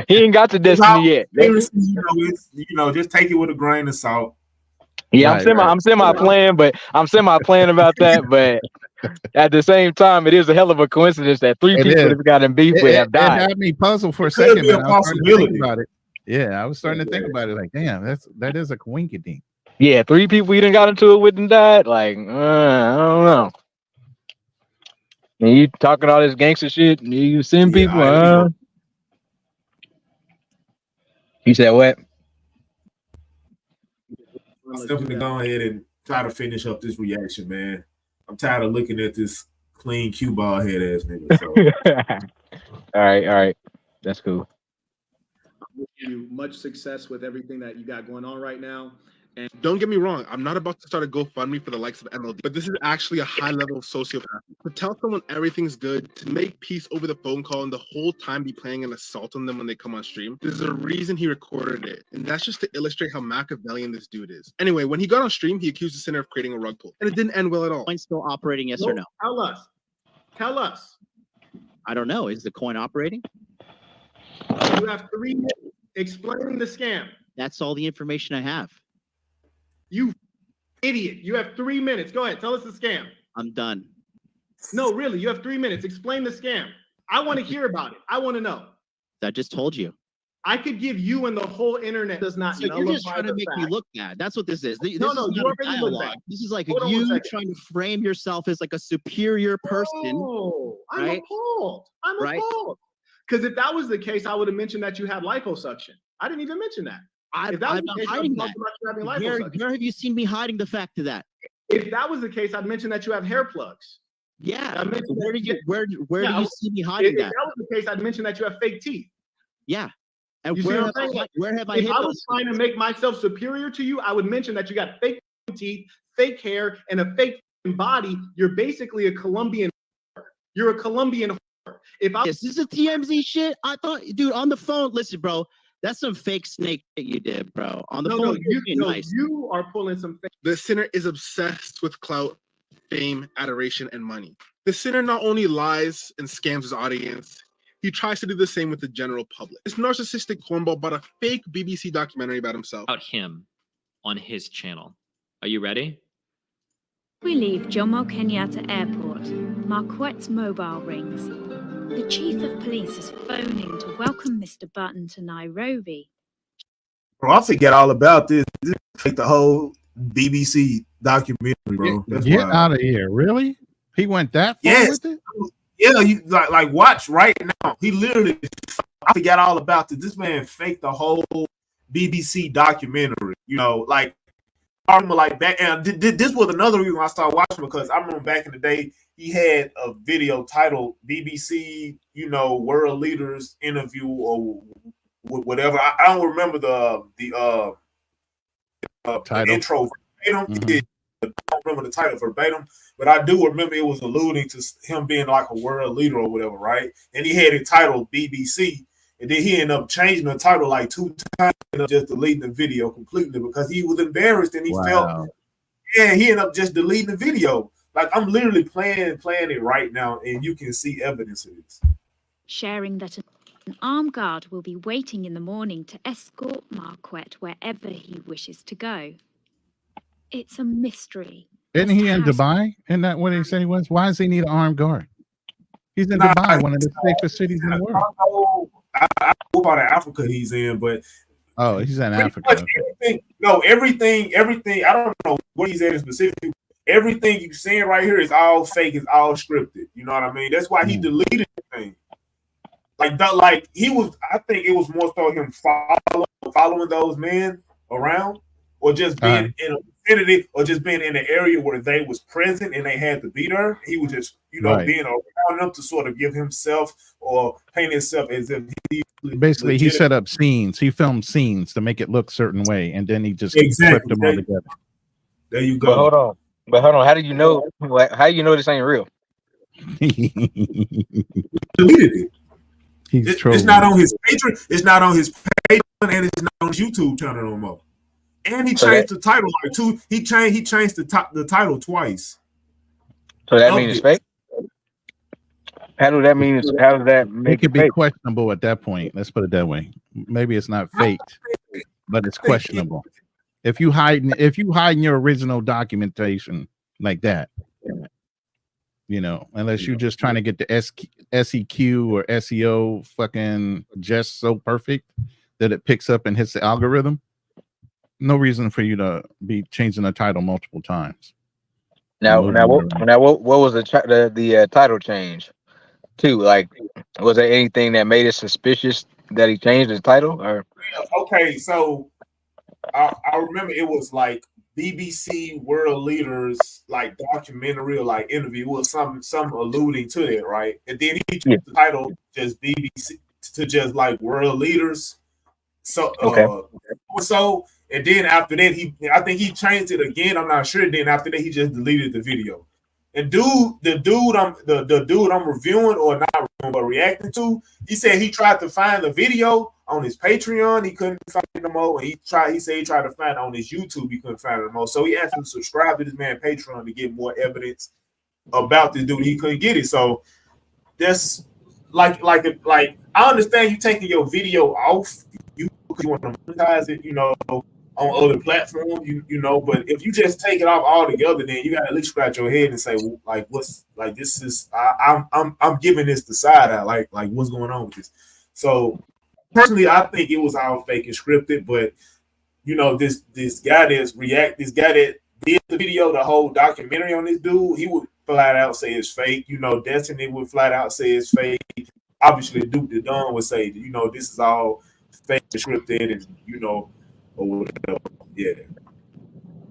H: he ain't got to Destiny yet.
B: Just take it with a grain of salt.
H: Yeah, I'm semi playing about that, but at the same time, it is a hell of a coincidence that 3 people that got in beef with have died.
A: It had me puzzled for a second. Man. I was starting to think about it. Yeah, I was starting to think about it. Like, damn, that is a coinkydink.
H: Yeah, 3 people you done got into it with and died. Like, I don't know. And you talking all this gangster shit, and you send people. You said what?
B: I'm definitely go ahead and try to finish up this reaction, man. I'm tired of looking at this clean cue ball head ass nigga. So.
H: All right. That's cool.
F: I wish you much success with everything that you got going on right now.
C: And don't get me wrong, I'm not about to start a GoFundMe for the likes of MLD, but this is actually a high level of sociopath. To tell someone everything's good, to make peace over the phone call, and the whole time be planning an assault on them when they come on stream. There's a reason he recorded it, and that's just to illustrate how Machiavellian this dude is. Anyway, when he got on stream, he accused the sinner of creating a rug pull, and it didn't end well at all.
I: Coin still operating, yes or no?
F: Tell us. Tell us.
I: I don't know. Is the coin operating?
F: You have 3 minutes explaining the scam.
I: That's all the information I have.
F: You idiot. You have 3 minutes. Go ahead. Tell us the scam.
I: I'm done.
F: No, really. You have 3 minutes. Explain the scam. I want to hear about it. I want to know.
I: I just told you.
F: I could give you and the whole internet does not
I: So you're just trying to make me look bad. That's what this is. This
F: No,
I: is
F: no,
I: not
F: you
I: a
F: already look
I: dialogue.
F: bad.
I: This is like
F: Hold on
I: you
F: 1 second.
I: trying to frame yourself as like a superior person.
F: Oh, I'm
I: right?
F: appalled. I'm
I: Right?
F: appalled. Because if that was the case, I would have mentioned that you had liposuction. I didn't even mention that.
I: I'm
F: If that was
I: not
F: the case,
I: hiding
F: I'd
I: that.
F: talk about you having
I: Where
F: liposuction.
I: have you seen me hiding the fact of that?
F: If that was the case, I'd mention that you have hair plugs.
I: Yeah.
F: I mentioned
I: Where
F: that-
I: did you where
F: Yeah,
I: do you see me
F: If
I: hiding
F: that
I: that?
F: was the case, I'd mention that you have fake teeth.
I: Yeah. And
F: You see
I: where
F: what I'm saying?
I: where have I
F: If
I: hid
F: I
I: those?
F: was trying to make myself superior to you, I would mention that you got fake teeth, fake hair, and a fake body. You're basically a Colombian. You're a Colombian. If I
I: This is a TMZ shit. I thought, dude, on the phone. Listen, bro, that's some fake snake that you did, bro. On the
F: no,
I: phone,
F: no,
I: you're being nice.
F: you are pulling some fake.
C: The sinner is obsessed with clout, fame, adoration, and money. The sinner not only lies and scams his audience, he tries to do the same with the general public. This narcissistic cornball bought a fake BBC documentary about himself.
E: About him on his channel. Are you ready?
J: We leave Jomo Kenyatta Airport. Marquette's mobile rings. The chief of police is phoning to welcome Mr. Button to Nairobi.
D: Bro, I forget all about this. This is like the whole BBC documentary, bro. That's
A: Get
D: wild.
A: out of here. Really? He went that far
D: Yes.
A: with it?
D: Yeah, you like watch right now. He literally, I forgot all about this. This man faked the whole BBC documentary. You know, like I remember like back, and this was another reason I started watching, because I remember back in the day he had a video titled BBC, you know, World Leaders Interview or whatever. I don't remember the
A: Title.
D: intro verbatim.
A: Mhm.
D: I don't remember the title verbatim, but I do remember it was alluding to him being like a world leader or whatever, right? And he had it titled BBC, and then he ended up changing the title like 2 times and just deleting the video completely because he was embarrassed and he felt, yeah, he ended up just deleting the video. Like I'm literally playing it right now, and you can see evidence of this.
J: Sharing that an armed guard will be waiting in the morning to escort Marquette wherever he wishes to go. It's a mystery.
A: Isn't he in Dubai? Isn't that what he said he was? Why does he need an armed guard? He's in
D: Nah,
A: Dubai, one of the safest cities in the world.
D: I don't know about Africa he's in, but
A: Oh, he's in
D: pretty
A: Africa.
D: much everything. I don't know what he's in specifically. Everything you're seeing right here is all fake, it's all scripted. You know what I mean? That's why he deleted the thing. Like he was, I think it was more so him following those men around, or just being in a vicinity, or just being in an area where they was present and they had to be there. He was just, you know, being around them to sort of give himself or paint himself as if he
A: Basically, he set up scenes. He filmed scenes to make it look a certain way, and then he just
D: Exactly.
A: clipped them all together.
D: There you
H: But
D: go.
H: hold on. How do you know? How do you know this ain't real?
D: Deleted it.
A: It's
D: not on his Patreon. It's not on his Patreon, and it's not on his YouTube channel no more. And he changed the title like 2. He changed the title twice.
H: So that means it's fake. How does that mean? How does that make
A: it could be questionable at that point? Let's put it that way. Maybe it's not faked, but it's questionable. If you hide your original documentation like that, you know, unless you're just trying to get the SEQ or SEO fucking just so perfect that it picks up and hits the algorithm, no reason for you to be changing the title multiple times.
H: Now, what was the title change to? Like, was there anything that made it suspicious that he changed his title? Or
D: okay, so I remember it was like BBC World Leaders like documentary or like interview or some alluding to that, right? And then he changed the title just BBC to just like World Leaders. So And then after that, I think he changed it again. I'm not sure. Then after that, he just deleted the video. And the dude I'm reviewing or not reviewing but reacting to, he said he tried to find the video on his Patreon, he couldn't find it no more. And he said he tried to find it on his YouTube, he couldn't find it no more. So he asked him to subscribe to this man Patreon to get more evidence about this dude. He couldn't get it. So that's like I understand you taking your video off because you want to monetize it, you know, on other platforms, you know, but if you just take it off altogether, then you got to at least scratch your head and say, well, like, what's like this is I'm giving this the side eye, like what's going on with this. So personally, I think it was all fake and scripted, but you know, this guy that did the video, the whole documentary on this dude, he would flat out say it's fake. You know, Destiny would flat out say it's fake. Obviously, Duke the Don would say, you know, this is all fake and scripted, and you know.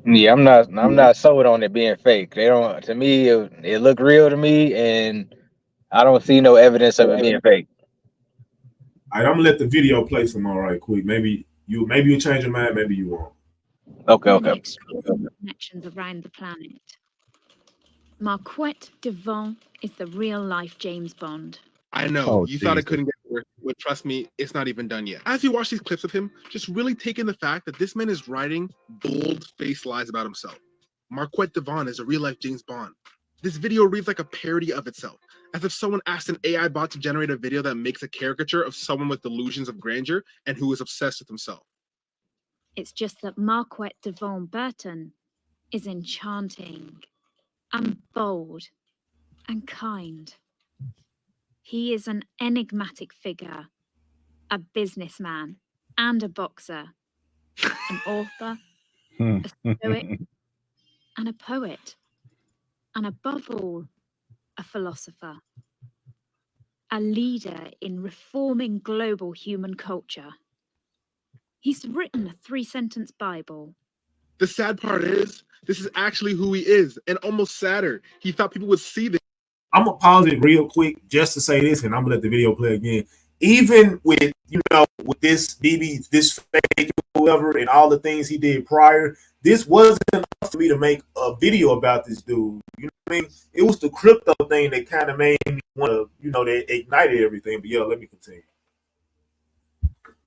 H: Yeah, I'm not sold on it being fake. They don't. To me, it looked real to me, and I don't see no evidence of it being fake.
D: All right, I'm gonna let the video play some more right quick. Maybe you'll change your mind. Maybe you won't.
H: Okay.
J: Connections around the planet. Marquette Devon is the real-life James Bond.
C: I know.
A: Oh,
C: you thought it
A: Jesus.
C: couldn't get worse, but trust me, it's not even done yet. As you watch these clips of him, just really take in the fact that this man is writing bold-faced lies about himself. Marquette Devon is a real-life James Bond. This video reads like a parody of itself, as if someone asked an AI bot to generate a video that makes a caricature of someone with delusions of grandeur and who is obsessed with himself.
J: It's just that Marquette Devon Burton is enchanting and bold and kind. He is an enigmatic figure, a businessman and a boxer, an author, a stoic, and a poet, and above all, a philosopher, a leader in reforming global human culture. He's written a 3-sentence Bible.
C: The sad part is, this is actually who he is, and almost sadder, he thought people would see this.
D: I'm gonna pause it real quick just to say this, and I'm gonna let the video play again. Even with with this fake whoever and all the things he did prior, this wasn't enough for me to make a video about this dude. You know what I mean? It was the crypto thing that kind of made me want to, that ignited everything. But yeah, let me continue.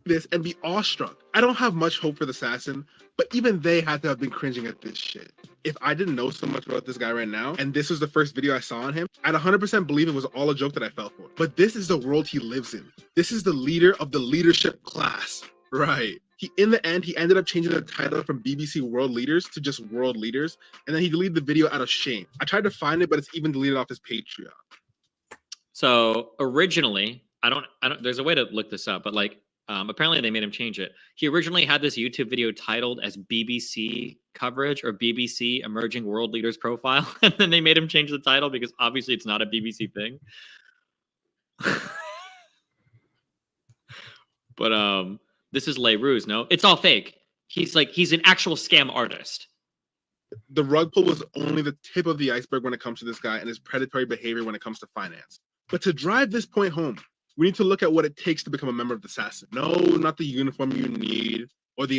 C: This and be awestruck. I don't have much hope for the assassin, but even they had to have been cringing at this shit. If I didn't know so much about this guy right now, and this was the first video I saw on him, I'd 100% believe it was all a joke that I fell for. But this is the world he lives in. This is the leader of the leadership class. Right. In the end, he ended up changing the title from BBC World Leaders to just World Leaders, and then he deleted the video out of shame. I tried to find it, but it's even deleted off his Patreon.
E: So originally, I don't, there's a way to look this up, but apparently they made him change it. He originally had this YouTube video titled as BBC coverage or BBC Emerging World Leaders Profile. And then they made him change the title because obviously it's not a BBC thing. But this is Les Ruse, no? It's all fake. He's an actual scam artist.
C: The rug pull was only the tip of the iceberg when it comes to this guy and his predatory behavior when it comes to finance. But to drive this point home, we need to look at what it takes to become a member of the Assassin. No, not the uniform you need or the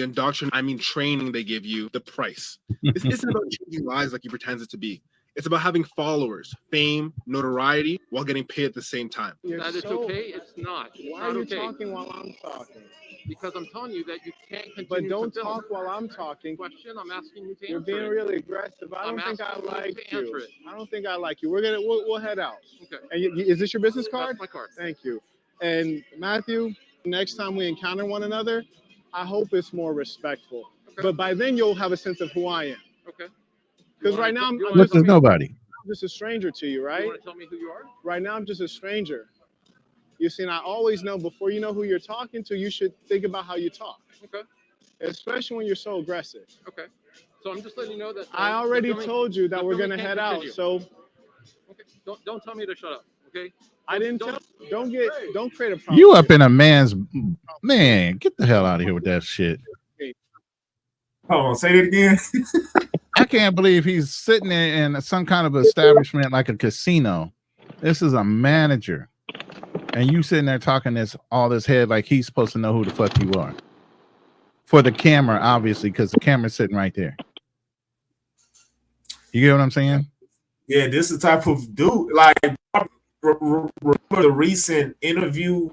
C: training they give you, the price. This isn't about changing lives like he pretends it to be. It's about having followers, fame, notoriety, while getting paid at the same time.
G: That is okay. It's not.
F: Why are you talking while I'm talking?
G: Because I'm telling you that you can't continue.
F: But don't talk while I'm talking.
G: Question. I'm asking you to
F: You're
G: answer
F: being
G: it.
F: really aggressive. I don't think I like you. I don't think I like you. We'll head out.
G: Okay.
F: And is this your business card?
G: That's my card.
F: Thank you. And Matthew, next time we encounter one another, I hope it's more respectful. Okay. But by then you'll have a sense of who I am.
G: Okay.
F: Because right now I'm
A: just
F: a stranger to you, right?
G: You want to tell me who you are?
F: Right now I'm just a stranger. You see, and I always know before you know who you're talking to, you should think about how you talk.
G: Okay.
F: Especially when you're so aggressive.
G: Okay. So I'm just letting you know that
F: I already told you that we're gonna head out. So
G: okay. Don't tell me to shut up. Okay.
F: I didn't tell. Don't create a problem.
A: You up in a man's man? Get the hell out of here with that shit.
D: Hold on, say that again.
A: I can't believe he's sitting in some kind of establishment like a casino. This is a manager, and you sitting there talking all this head like he's supposed to know who the fuck you are. for the camera, obviously, because the camera's sitting right there. You get what I'm saying?
D: Yeah, this is the type of dude. Like, remember the recent interview,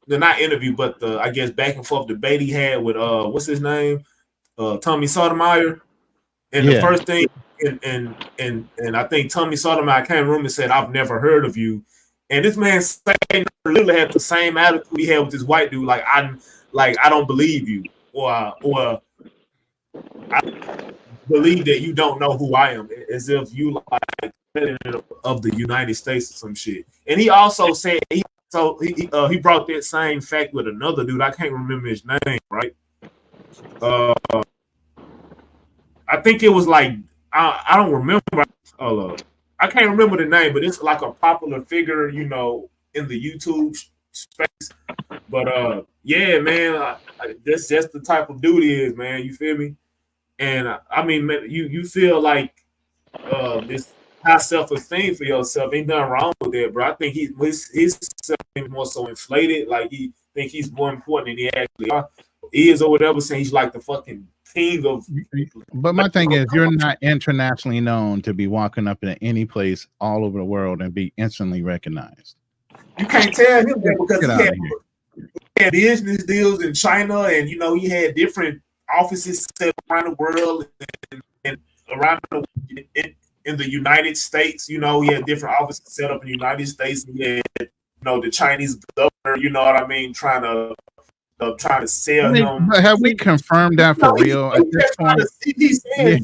D: not interview, but the, I guess, back and forth debate he had with what's his name, Tommy Sotomayor, and the first thing, and I think Tommy Sotomayor came in the room and said, "I've never heard of you," and this man literally had the same attitude he had with this white dude, like I don't believe you, or I believe that you don't know who I am, as if you like president of the United States or some shit. And he also said he brought that same fact with another dude. I can't remember his name, right? I think it was like I don't remember. I can't remember the name, but it's like a popular figure, you know, in the YouTube space. But yeah, man, that's just the type of dude he is, man. You feel me? And I mean, man, you feel like this high self-esteem for yourself. Ain't nothing wrong with that, bro. I think his self-esteem is more so inflated. Like he think he's more important than he actually is, or whatever. Saying he's like the fucking king of.
A: But my thing is, you're not internationally known to be walking up in any place all over the world and be instantly recognized.
D: You can't tell him that because he had business deals in China, and you know he had different offices set around the world and around in the United States. You know, he had different offices set up in the United States. And he had, you know, the Chinese governor, you know what I mean, trying to sell him.
A: But have we confirmed that for real at this point?
D: He's saying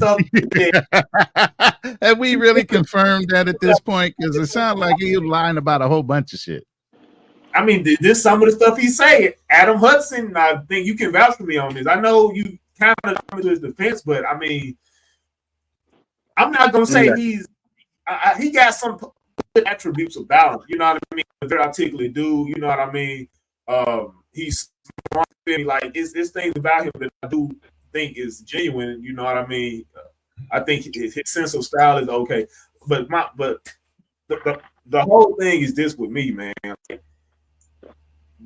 A: Have we really confirmed that at this point? Because it sounds like he's lying about a whole bunch of shit.
D: I mean, this some of the stuff he's saying. Adam Hudson, I think you can vouch for me on this. I know you kind of come to his defense, but I mean, I'm not gonna say he got some good attributes about him. You know what I mean? A very articulate dude. You know what I mean? He's smart. Like it's things about him that I do think is genuine. You know what I mean? I think his sense of style is okay, but the whole thing is this with me, man.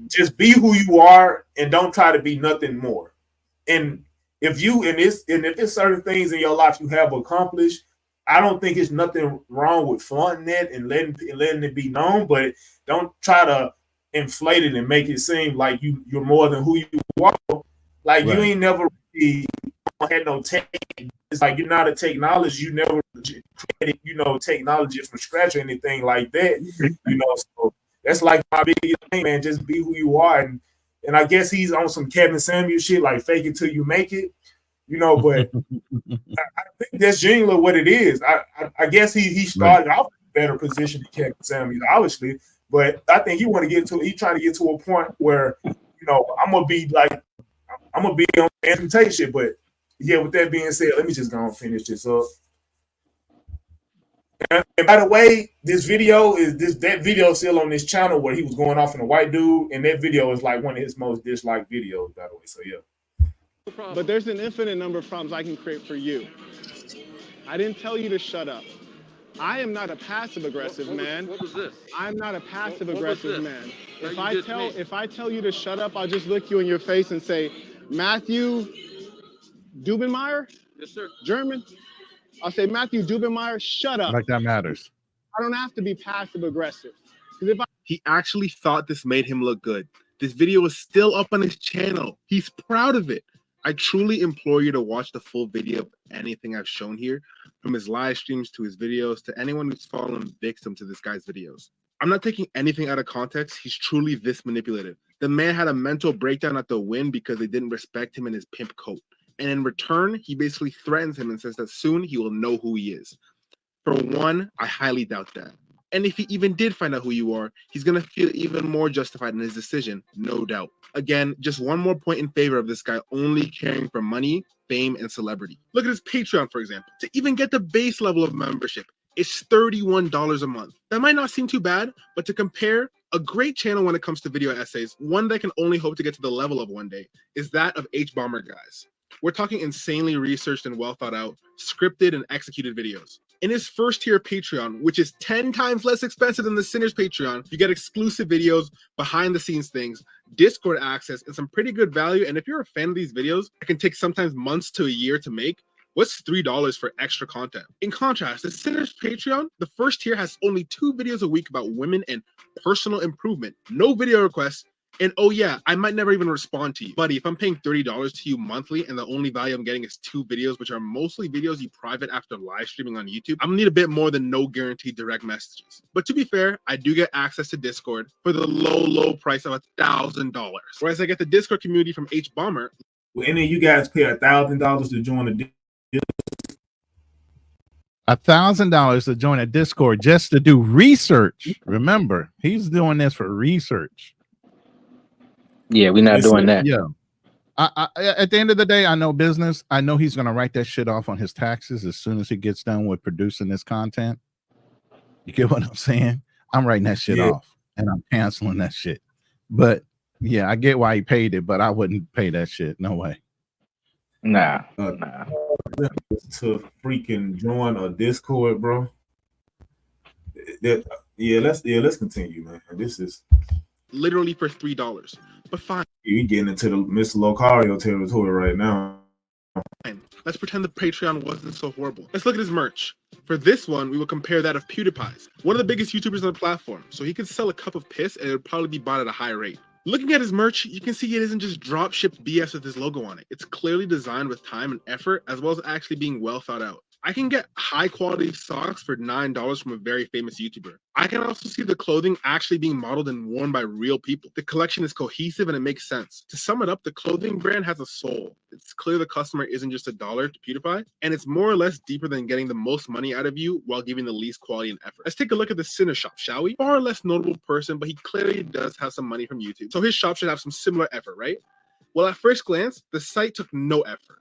D: Just be who you are and don't try to be nothing more. And if there's certain things in your life you have accomplished, I don't think there's nothing wrong with flaunting it and letting it be known, but don't try to inflate it and make it seem like you're more than who you are. Like you ain't never really had no tech. It's like you're not a technologist. You never created, you know, technology from scratch or anything like that. You know, so that's like my biggest thing, man. Just be who you are. And I guess he's on some Kevin Samuels shit, like fake it till you make it. You know, but I think that's genuinely what it is. I guess he started off in a better position than Kevin Samuels, obviously. But I think he's trying to get to a point where, you know, I'm gonna be on anti shit. But yeah, with that being said, let me just go and finish this up. And by the way, that video is still on this channel where he was going off on a white dude, and that video is like one of his most disliked videos, by the way. So yeah.
F: But there's an infinite number of problems I can create for you. I didn't tell you to shut up. I am not a passive aggressive man.
G: What was this?
F: I'm not a passive aggressive man. If I tell you to shut up, I'll just look you in your face and say, Matthew Dubenmeyer?
G: Yes, sir.
F: German? I'll say, Matthew Dubenmeyer, shut up.
A: Like that matters.
F: I don't have to be passive aggressive.
C: He actually thought this made him look good. This video is still up on his channel. He's proud of it. I truly implore you to watch the full video of anything I've shown here, from his live streams to his videos to anyone who's fallen victim to this guy's videos. I'm not taking anything out of context. He's truly this manipulative. The man had a mental breakdown at the win because they didn't respect him in his pimp coat. And in return, he basically threatens him and says that soon he will know who he is. For one, I highly doubt that. And if he even did find out who you are, he's going to feel even more justified in his decision, no doubt. Again, just one more point in favor of this guy only caring for money, fame, and celebrity. Look at his Patreon, for example. To even get the base level of membership, it's $31 a month. That might not seem too bad, but to compare, a great channel when it comes to video essays, one that can only hope to get to the level of one day, is that of H-Bomber Guys. We're talking insanely researched and well thought out, scripted and executed videos. In his first tier Patreon, which is 10 times less expensive than the Sinner's Patreon, you get exclusive videos, behind the scenes things, Discord access, and some pretty good value. And if you're a fan of these videos, it can take sometimes months to a year to make. What's $3 for extra content? In contrast, the Sinner's Patreon, the first tier has only 2 videos a week about women and personal improvement, no video requests. And oh yeah, I might never even respond to you. Buddy, if I'm paying $30 to you monthly and the only value I'm getting is 2 videos, which are mostly videos you private after live streaming on YouTube, I'm gonna need a bit more than no guaranteed direct messages. But to be fair, I do get access to Discord for the low price of $1,000. Whereas I get the Discord community from H Bomber.
D: Will any of you guys pay $1,000 to join the
A: $1,000 to join a Discord just to do research? Remember, he's doing this for research.
H: Yeah, we're not doing that.
A: Yeah. I at the end of the day, I know business. I know he's gonna write that shit off on his taxes as soon as he gets done with producing this content. You get what I'm saying? I'm writing that shit off and I'm canceling that shit. But yeah, I get why he paid it, but I wouldn't pay that shit. No way.
H: Nah.
D: To freaking join a Discord, bro. Let's continue, man. This is
C: literally for $3. But fine.
D: You're getting into the Mr. Locario territory right now.
C: Fine. Let's pretend the Patreon wasn't so horrible. Let's look at his merch. For this one, we will compare that of PewDiePie's, one of the biggest YouTubers on the platform. So he could sell a cup of piss and it would probably be bought at a high rate. Looking at his merch, you can see it isn't just drop shipped BS with his logo on it. It's clearly designed with time and effort, as well as actually being well thought out. I can get high quality socks for $9 from a very famous YouTuber. I can also see the clothing actually being modeled and worn by real people. The collection is cohesive and it makes sense. To sum it up, the clothing brand has a soul. It's clear the customer isn't just $1 to PewDiePie, and it's more or less deeper than getting the most money out of you while giving the least quality and effort. Let's take a look at the Sinner shop, shall we? Far less notable person, but he clearly does have some money from YouTube. So his shop should have some similar effort, right? Well, at first glance, the site took no effort.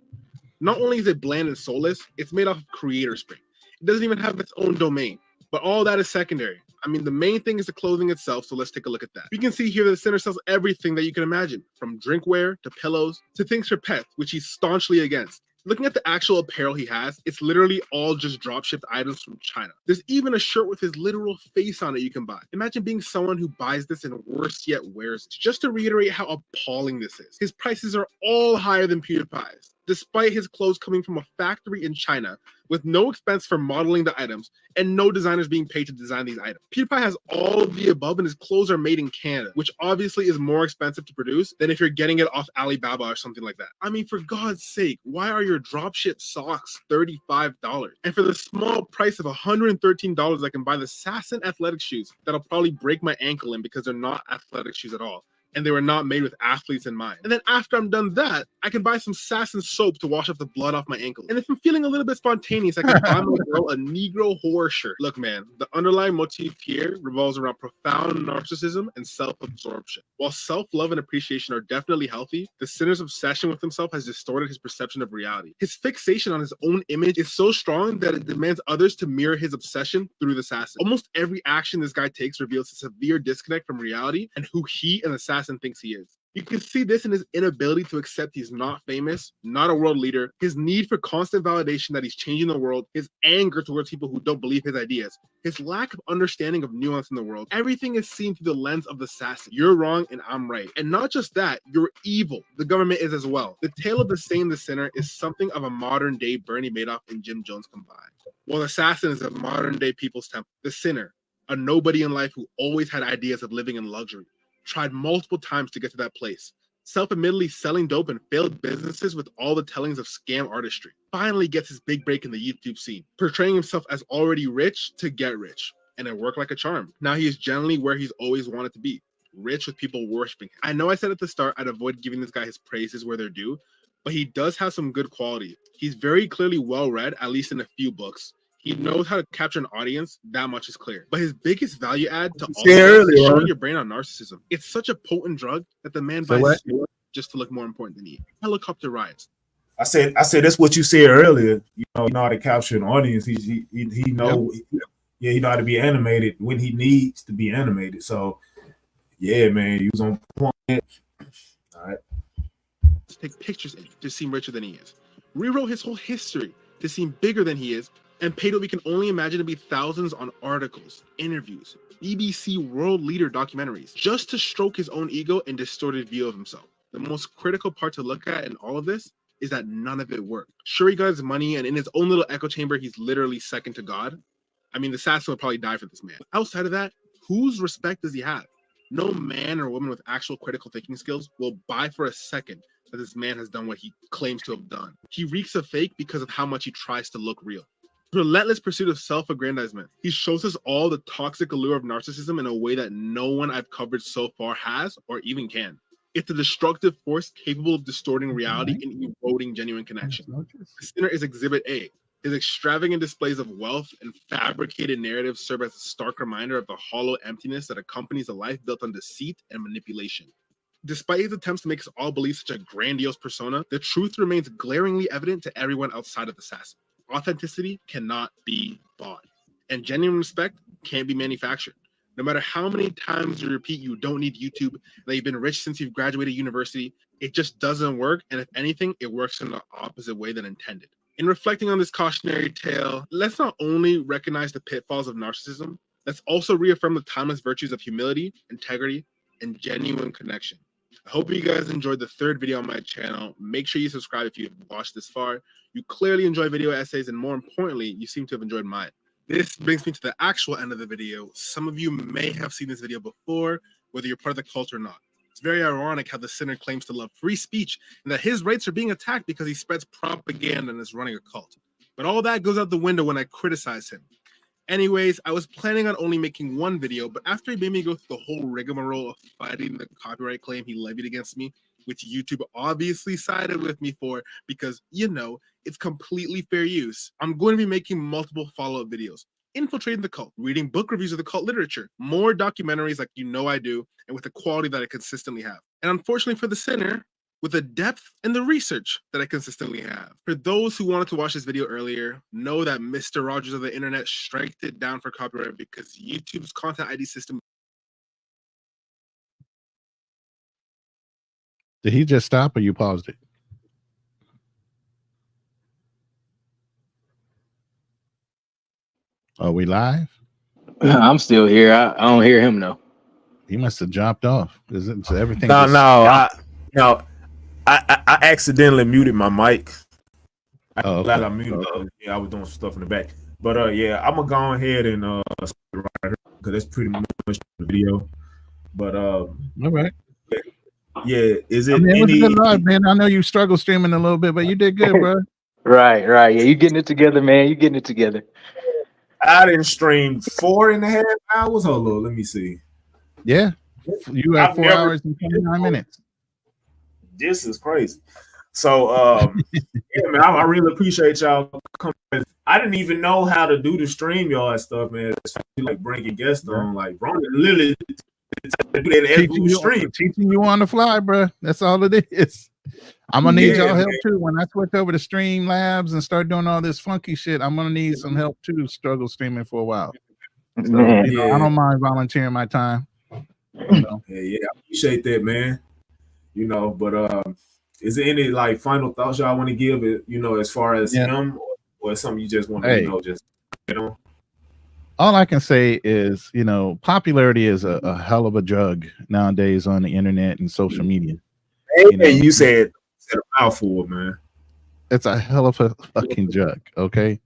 C: Not only is it bland and soulless, it's made off of Creator Spring. It doesn't even have its own domain, but all that is secondary. I mean, the main thing is the clothing itself, so let's take a look at that. You can see here that the Sinner sells everything that you can imagine, from drinkware to pillows to things for pets, which he's staunchly against. Looking at the actual apparel he has, it's literally all just drop-shipped items from China. There's even a shirt with his literal face on it you can buy. Imagine being someone who buys this and worse yet wears it. Just to reiterate how appalling this is, his prices are all higher than PewDiePie's, despite his clothes coming from a factory in China with no expense for modeling the items and no designers being paid to design these items. PewDiePie has all of the above and his clothes are made in Canada, which obviously is more expensive to produce than if you're getting it off Alibaba or something like that. I mean, for God's sake, why are your dropship socks $35? And for the small price of $113, I can buy the Sasson athletic shoes that'll probably break my ankle in because they're not athletic shoes at all. And they were not made with athletes in mind. And then after I'm done that, I can buy some Sasson soap to wash off the blood off my ankles. And if I'm feeling a little bit spontaneous, I can buy my girl a Negro horror shirt. Look, man, the underlying motif here revolves around profound narcissism and self-absorption. While self-love and appreciation are definitely healthy, the Sinner's obsession with himself has distorted his perception of reality. His fixation on his own image is so strong that it demands others to mirror his obsession through the Sasson. Almost every action this guy takes reveals a severe disconnect from reality and who he and the Sasson thinks he is. You can see this in his inability to accept he's not famous, not a world leader, his need for constant validation that he's changing the world, his anger towards people who don't believe his ideas, his lack of understanding of nuance in the world. Everything is seen through the lens of the Sasson. You're wrong and I'm right. And not just that, you're evil. The government is as well. The tale of the same, the Sinner, is something of a modern day Bernie Madoff and Jim Jones combined. While the Sasson is a modern day People's Temple, the Sinner, a nobody in life who always had ideas of living in luxury, tried multiple times to get to that place, self-admittedly selling dope and failed businesses with all the tellings of scam artistry, finally gets his big break in the YouTube scene, portraying himself as already rich to get rich, and it worked like a charm. Now he is generally where he's always wanted to be, rich with people worshiping him. I know I said at the start I'd avoid giving this guy his praises where they're due, but he does have some good quality. He's very clearly well-read, at least in a few books. He knows how to capture an audience, that much is clear. But his biggest value add to all of this is showing your brain on narcissism. It's such a potent drug that the man buys just to look more important than he. Helicopter rides.
D: I said that's what you said earlier. You know how to capture an audience. He know he know how to be animated when he needs to be animated. So yeah, man, he was on point. All right.
C: to take pictures in to seem richer than he is, rewrote his whole history to seem bigger than he is, and paid what we can only imagine to be thousands on articles, interviews, BBC world leader documentaries, just to stroke his own ego and distorted view of himself. The most critical part to look at in all of this is that none of it worked. Sure, he got his money, and in his own little echo chamber, he's literally second to God. I mean, the assassin would probably die for this man. Outside of that, whose respect does he have? No man or woman with actual critical thinking skills will buy for a second that this man has done what he claims to have done. He reeks of fake because of how much he tries to look real. Relentless pursuit of self-aggrandizement. He shows us all the toxic allure of narcissism in a way that no one I've covered so far has or even can. It's a destructive force capable of distorting reality and eroding genuine connection. The sinner is Exhibit A. His extravagant displays of wealth and fabricated narratives serve as a stark reminder of the hollow emptiness that accompanies a life built on deceit and manipulation. Despite his attempts to make us all believe such a grandiose persona, the truth remains glaringly evident to everyone outside of the assassin. Authenticity cannot be bought, and genuine respect can't be manufactured. No matter how many times you repeat you don't need YouTube, that you've been rich since you've graduated university, it just doesn't work, and if anything, it works in the opposite way than intended. In reflecting on this cautionary tale, let's not only recognize the pitfalls of narcissism, let's also reaffirm the timeless virtues of humility, integrity, and genuine connection. I hope you guys enjoyed the third video on my channel. Make sure you subscribe if you've watched this far. You clearly enjoy video essays, and more importantly, you seem to have enjoyed mine. This brings me to the actual end of the video. Some of you may have seen this video before, whether you're part of the cult or not. It's very ironic how the sinner claims to love free speech and that his rights are being attacked because he spreads propaganda and is running a cult. But all that goes out the window when I criticize him. Anyways, I was planning on only making one video, but after he made me go through the whole rigmarole of fighting the copyright claim he levied against me, which YouTube obviously sided with me for because, you know, it's completely fair use, I'm going to be making multiple follow-up videos, infiltrating the cult, reading book reviews of the cult literature, more documentaries like you know I do, and with the quality that I consistently have. And unfortunately for the sinner, with the depth and the research that I consistently have. For those who wanted to watch this video earlier, know that Mr. Rogers of the internet striked it down for copyright because YouTube's content ID system.
A: Did he just stop or you paused it? Are we live?
H: I'm still here. I don't hear him though.
A: He must have dropped off. Is it so everything?
D: I accidentally muted my mic.
A: Oh,
D: Glad I muted. Yeah, I was doing some stuff in the back. But yeah, I'm gonna go ahead and start right here because that's pretty much the video. But
A: all right.
D: Yeah, is it?
A: I mean, it was
D: any?
A: a good live, man. I know you struggle streaming a little bit, but you did good, bro.
H: Right. Yeah, you getting it together, man. You getting it together.
D: I didn't stream 4.5 hours. Hold on, let me see.
A: Yeah, you had 4 hours and 29 minutes.
D: This is crazy. So yeah, man, I really appreciate y'all coming. I didn't even know how to do the stream y'all stuff, man. It's like bringing guests on, like Ronin literally
A: teaching you on the fly, bro. That's all it is. I'm gonna need y'all help too. When I switch over to Stream Labs and start doing all this funky shit, I'm gonna need some help too. Struggle streaming for a while. So, you know, I don't mind volunteering my time. You know?
D: Yeah, I appreciate that, man. You know, but is there any like final thoughts y'all want to give it, you know, as far as him or something you just want to, you know, just
A: all I can say is, you know, popularity is a hell of a drug nowadays on the internet and social media.
D: Hey, you said a mouthful, man.
A: It's a hell of a fucking drug, okay?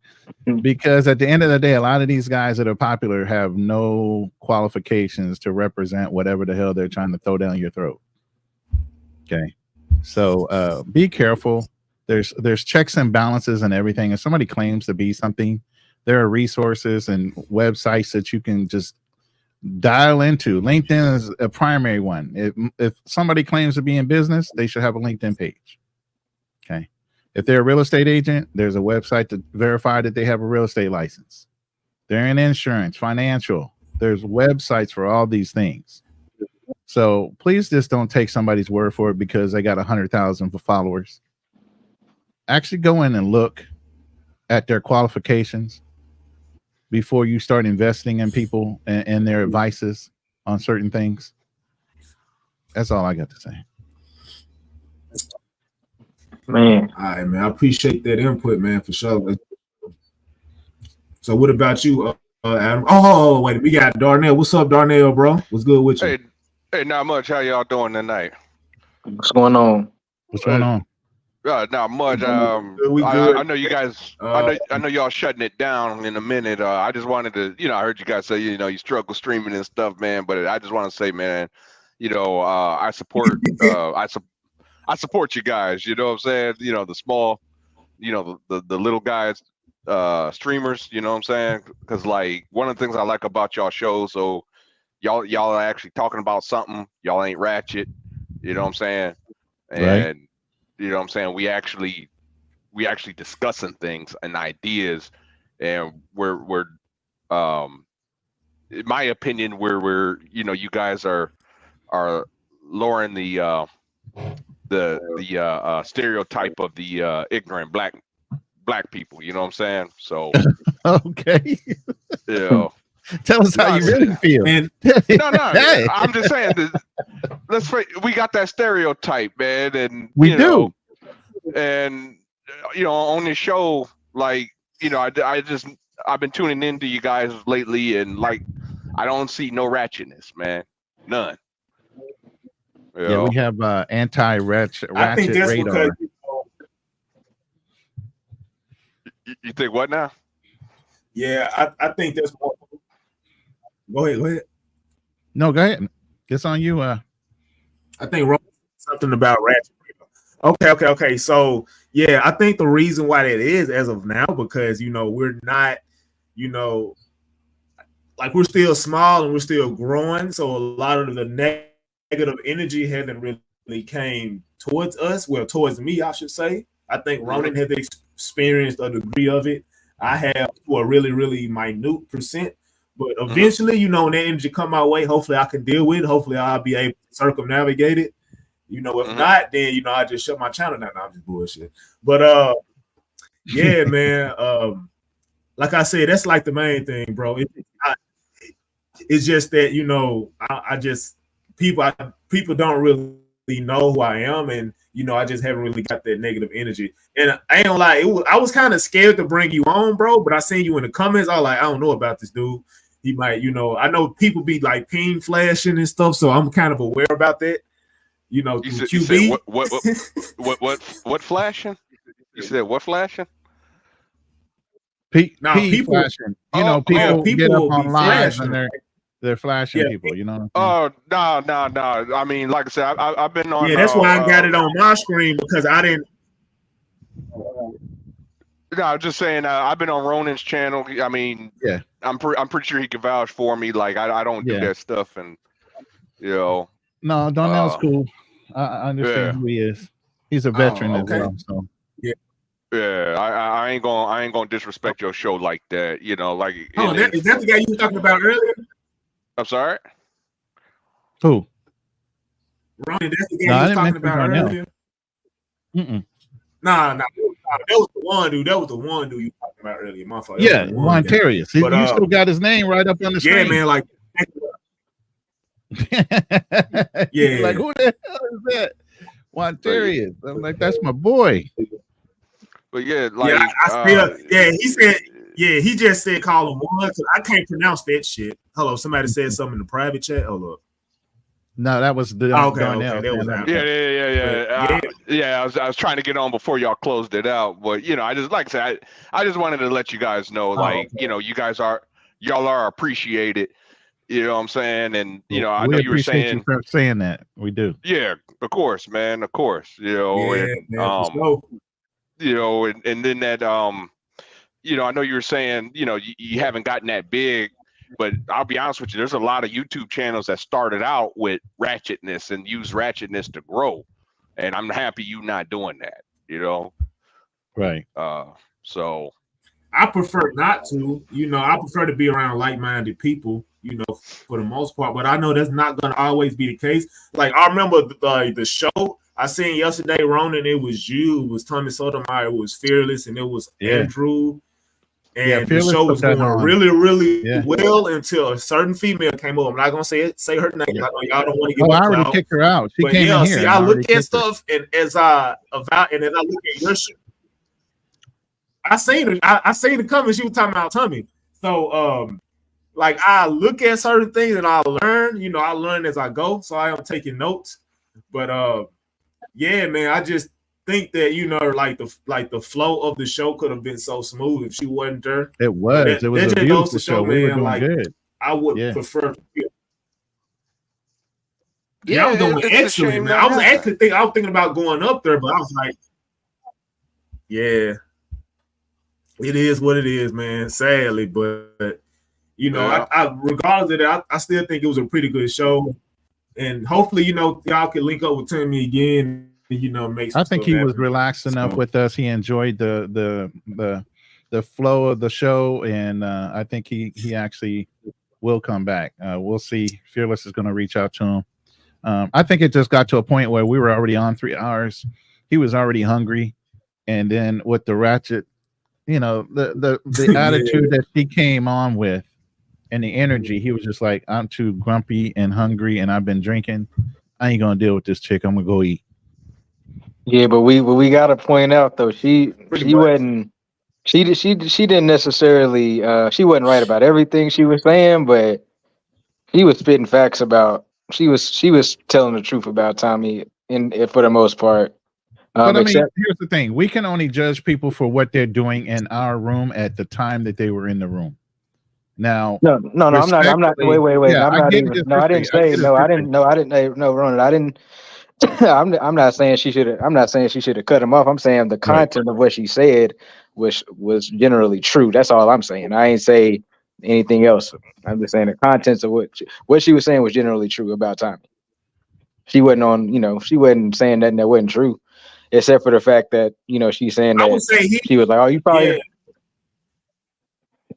A: Because at the end of the day, a lot of these guys that are popular have no qualifications to represent whatever the hell they're trying to throw down your throat. Okay, so be careful. There's checks and balances and everything. If somebody claims to be something, there are resources and websites that you can just dial into. LinkedIn is a primary one. If somebody claims to be in business, they should have a LinkedIn page. Okay. If they're a real estate agent, there's a website to verify that they have a real estate license. They're in insurance, financial. There's websites for all these things. So please just don't take somebody's word for it because they got 100,000 followers. Actually go in and look at their qualifications before you start investing in people and their advices on certain things. That's all I got to say.
H: Man.
D: All right, man. I appreciate that input, man, for sure. So what about you, Adam? Oh, wait, we got Darnell. What's up, Darnell, bro? What's good with you?
K: Hey, not much. How y'all doing tonight?
H: What's going on?
A: What's going on?
K: Not much.
D: We good.
K: I know you guys. I know y'all shutting it down in a minute. I just wanted to, I heard you guys say, you struggle streaming and stuff, man. But I just want to say, man, I support. I support you guys. You know what I'm saying? The small, the little guys, streamers. You know what I'm saying? Because like one of the things I like about y'all shows, so y'all are actually talking about something. Y'all ain't ratchet. You know what I'm saying? And
A: Right.
K: you know what I'm saying? We actually discussing things and ideas, and we're in my opinion, we're you guys are lowering the stereotype of the ignorant black people. You know what I'm saying? So
A: Okay. Tell us how you really feel.
D: And
K: no, I'm just saying that we got that stereotype, man, and
A: we do.
K: And on this show, like I've been tuning into you guys lately, and like I don't see no ratchetness, man, none.
A: Yeah, we have anti-ratchet
D: I think that's
A: radar.
D: because
K: You think what now?
D: Yeah, I think that's more. Go ahead.
A: No, go ahead. It's on you.
D: I think something about ratchet. Okay. So yeah, I think the reason why that is as of now, because we're not, like we're still small and we're still growing. So a lot of the negative energy hasn't really came towards us. Well, towards me, I should say. I think Ronin has experienced a degree of it. I have to a really, really minute percent. But eventually, when that energy come my way, hopefully I can deal with it. Hopefully I'll be able to circumnavigate it. If not, then I just shut my channel down. No, I'm just bullshit. But yeah, man. Like I said, that's like the main thing, bro. It's just that I just people don't really know who I am, and I just haven't really got that negative energy. And I ain't gonna lie, I was kind of scared to bring you on, bro. But I seen you in the comments. I was like, I don't know about this dude. He might, I know people be like ping flashing and stuff, so I'm kind of aware about that.
K: You
D: QB.
K: Said what flashing? You said what flashing?
A: People
K: flashing.
A: People get up on live
D: flashing.
A: and they're flashing people. No.
K: I mean, like I said, I've been on.
D: Yeah, that's why I got it on my screen, because I didn't.
K: No, I'm just saying. I've been on Ronin's channel. I mean,
A: yeah,
K: I'm pretty sure he can vouch for me. Like I don't do that stuff, and
A: No, Darnell's cool. I understand who he is. He's a veteran as well. So
K: yeah, I ain't gonna disrespect your show like that. Like.
D: Is that the guy you were talking about earlier?
K: I'm sorry.
A: Who?
D: Ronin, that's the guy you were talking about earlier. Nah. That was the one dude. That was the one dude you were talking about earlier. My fault.
A: Yeah, Montarius. You still got his name right up on the screen.
D: Yeah, man. Like,
A: yeah. Like, who the hell is that? Montarius. I'm like, that's my boy.
K: But yeah, like,
D: he said, he just said call him one. I can't pronounce that shit. Hello, somebody said something in the private chat. Hold up.
A: No, that was the
K: Darnell. That was yeah. I was trying to get on before y'all closed it out, but I just like I said, I just wanted to let you guys know, you guys y'all are appreciated. You know what I'm saying? And I know you were saying
A: you for saying that. We do.
K: Yeah, of course, man. Of course. And then that I know you were saying, you haven't gotten that big. But I'll be honest with you, there's a lot of YouTube channels that started out with ratchetness and use ratchetness to grow. And I'm happy you not doing that,
A: Right.
K: So
D: I prefer not to, I prefer to be around like-minded people, for the most part. But I know that's not going to always be the case. Like, I remember the show I seen yesterday, Ronin, it was you, it was Tommy Sotomayor, it was Fearless, and it was Andrew. And the
A: Fearless
D: show
A: put
D: was
A: that
D: going
A: on.
D: really, really
A: Yeah.
D: well until a certain female came over. I'm not gonna say her name.
A: Yeah.
D: I know y'all don't want to give
A: Oh, I
D: her
A: already
D: clout.
A: kicked her out. She
D: But
A: came in
D: yeah,
A: here.
D: see,
A: and
D: I
A: already
D: look at
A: kicked her.
D: stuff, and as I look at your show, I seen the comments you were talking about Tommy. So like I look at certain things and I learn, I learn as I go, so I am taking notes. But yeah, man, I just think that like the flow of the show could have been so smooth if she wasn't there.
A: It was. It was a
D: just goes
A: beautiful
D: to show,
A: show. We were
D: man,
A: doing
D: like
A: good.
D: I would
A: Yeah.
D: prefer.
K: Yeah,
D: I was doing
K: it's a
D: excellent,
K: shame
D: man.
K: that
D: I was
K: happened.
D: thinking about going up there, but I was like, yeah, it is what it is, man. Sadly, but
K: Yeah.
D: I regardless of that, I still think it was a pretty good show, and hopefully, y'all can link up with Timmy again, and make some
A: I think
D: stuff
A: he was
D: happen.
A: relaxed enough
D: So,
A: with us. He enjoyed the flow of the show, and I think he actually will come back. We'll see. Fearless is going to reach out to him. I think it just got to a point where we were already on 3 hours. He was already hungry, and then with the ratchet, the attitude that he came on with and the energy, he was just like, I'm too grumpy and hungry, and I've been drinking. I ain't gonna deal with this chick. I'm gonna go eat.
H: Yeah, but we gotta point out though, she wasn't she didn't necessarily she wasn't right about everything she was saying, but she was spitting facts about she was telling the truth about Tommy in for the most part.
A: But I mean,
H: Except
A: here's the thing: we can only judge people for what they're doing in our room at the time that they were in the room. Now,
H: no, I'm not.
A: respectfully,
H: Wait.
A: yeah,
H: I'm
A: I
H: not
A: get
H: even.
A: his
H: No, I didn't
A: frustration.
H: say. No, I didn't. No, I didn't. No, Ronan, I didn't. I'm not saying she should have. I'm not saying she should have cut him off. I'm saying the content of what she said was generally true. That's all I'm saying. I ain't say anything else. I'm just saying the contents of what she was saying was generally true about Tommy. She wasn't on. She wasn't saying nothing that wasn't true, except for the fact that she's saying
D: I
H: that
D: would say
H: she was like, "Oh, you probably."
D: Yeah.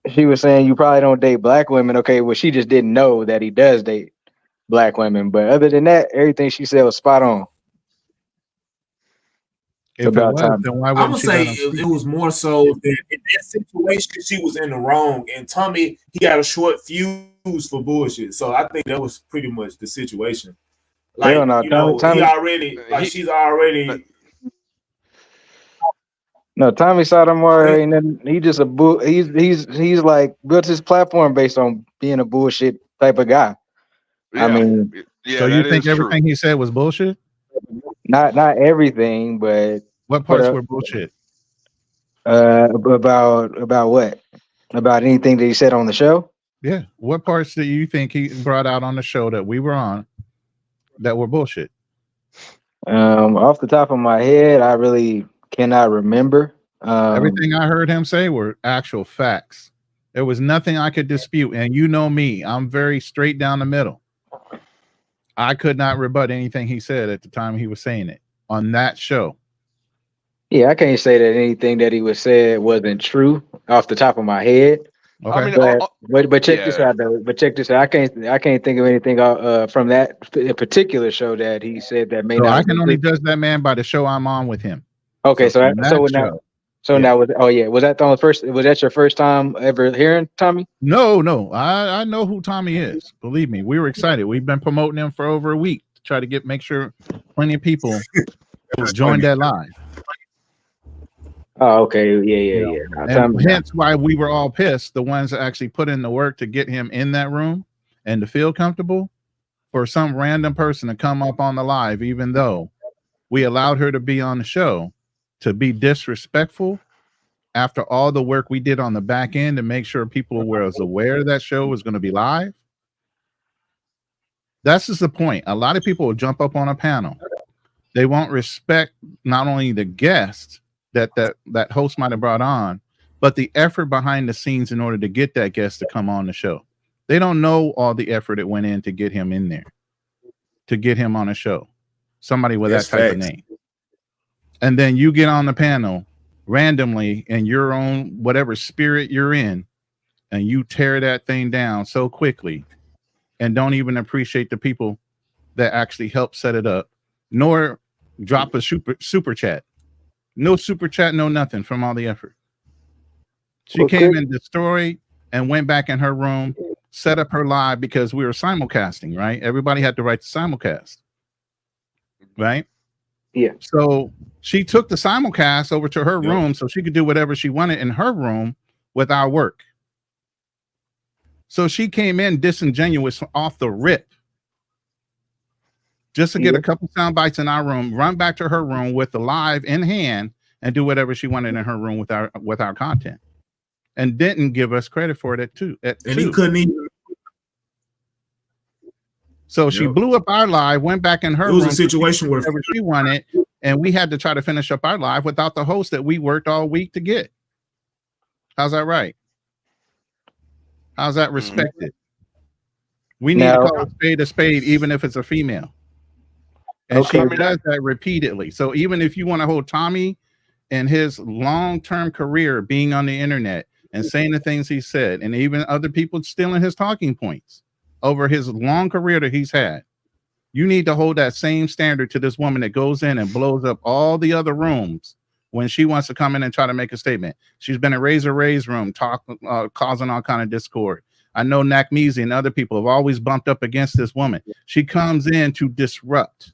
H: She was saying you probably don't date black women. Okay, well, she just didn't know that he does date black women. But other than that, everything she said was spot on.
A: If it was, then why
D: I'm
A: wouldn't
D: gonna
A: she
D: say
A: let him speak?
D: it was more so that in that situation she was in the wrong, and Tommy he had a short fuse for bullshit. So I think that was pretty much the situation. Like
H: Hell no, Tommy,
D: he already she's already.
H: No, Tommy Sotomayor ain't nothing. He just a bull. He's like built his platform based on being a bullshit type of guy.
K: Yeah.
H: I mean,
K: Yeah,
A: So you
K: that
A: think
K: is
A: everything
K: true.
A: he said was bullshit?
H: not everything, but
A: What parts were bullshit?
H: about what? About anything that he said on the show?
A: Yeah. What parts do you think he brought out on the show that we were on that were bullshit?
H: Off the top of my head, I really cannot remember.
A: Everything I heard him say were actual facts. There was nothing I could dispute. And you know me, I'm very straight down the middle. I could not rebut anything he said at the time he was saying it on that show.
H: Yeah, I can't say that anything that he was said wasn't true off the top of my head.
A: Okay.
K: I mean,
H: But check this out though. But check this out. I can't think of anything from that particular show that he said that may
A: So
H: not.
A: I can only judge that man by the show I'm on with him.
H: Okay, so now
A: yeah.
H: was that the first? Was that your first time ever hearing Tommy?
A: No. I know who Tommy is. Believe me, we were excited. We've been promoting him for over a week to try to make sure plenty of people joined that live.
H: Oh, okay, yeah.
A: And hence why we were all pissed. The ones that actually put in the work to get him in that room and to feel comfortable, for some random person to come up on the live, even though we allowed her to be on the show, to be disrespectful after all the work we did on the back end to make sure people were aware that show was going to be live. That's just the point. A lot of people will jump up on a panel. They won't respect not only the guest that host might have brought on, but the effort behind the scenes in order to get that guest to come on the show. They don't know all the effort that went in to get him in there, to get him on a show. Somebody with that type of name. And then you get on the panel randomly in your own whatever spirit you're in, and you tear that thing down so quickly and don't even appreciate the people that actually helped set it up, nor drop a super chat. No super chat, no nothing from all the effort. She came and destroyed and went back in her room, set up her live because we were simulcasting, right? Everybody had the right to simulcast, right?
H: Yeah.
A: So she took the simulcast over to her room so she could do whatever she wanted in her room with our work. So she came in disingenuous off the rip just to get a couple sound bites in our room, run back to her room with the live in hand and do whatever she wanted in her room with our content, and didn't give us credit for it too.
D: He couldn't even.
A: So she blew up our live, went back in her
D: It was
A: room,
D: a situation where
A: whatever she wanted, and we had to try to finish up our live without the host that we worked all week to get. How's that right? How's that respected? We need to call a spade, even if it's a female. And she does that repeatedly. So even if you want to hold Tommy and his long-term career being on the internet and saying the things he said, and even other people stealing his talking points over his long career that he's had, you need to hold that same standard to this woman that goes in and blows up all the other rooms when she wants to come in and try to make a statement. She's been in Razor Ray's room, causing all kind of discord. I know Nakmeezy and other people have always bumped up against this woman. She comes in to disrupt.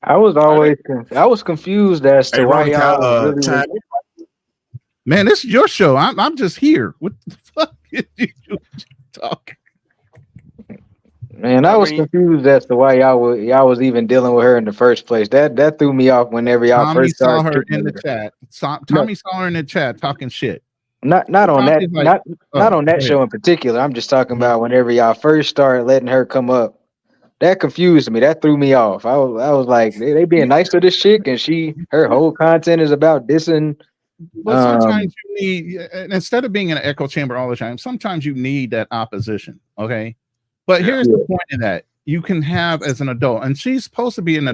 H: I was confused as to why y'all
A: Man, this is your show. I'm just here. What the fuck did you talk?
H: Man, I was confused as to why y'all was even dealing with her in the first place. That threw me off whenever y'all first started.
A: Tommy saw her in the chat. Tommy saw her in the chat talking shit.
H: Not on that not on that show in particular. I'm just talking about whenever y'all first started letting her come up. That confused me. That threw me off. I was like, they being nice to this chick, and her whole content is about dissing.
A: But sometimes you need, instead of being in an echo chamber all the time, sometimes you need that opposition. Okay. But here's the point of that. You can have as an adult, and she's supposed to be in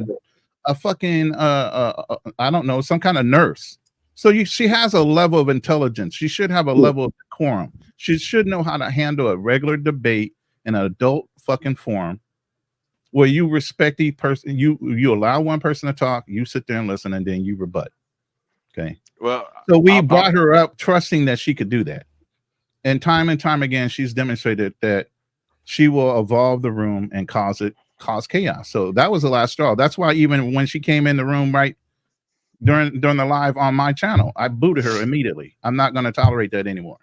A: a fucking I don't know, some kind of nurse. So she has a level of intelligence. She should have a level of decorum. She should know how to handle a regular debate in an adult fucking forum where you respect each person. You allow one person to talk, you sit there and listen, and then you rebut. Okay.
K: Well,
A: so we brought her up trusting that she could do that. And time again, she's demonstrated that she will evolve the room and cause chaos. So that was the last straw. That's why even when she came in the room right during the live on my channel, I booted her immediately. I'm not going to tolerate that anymore.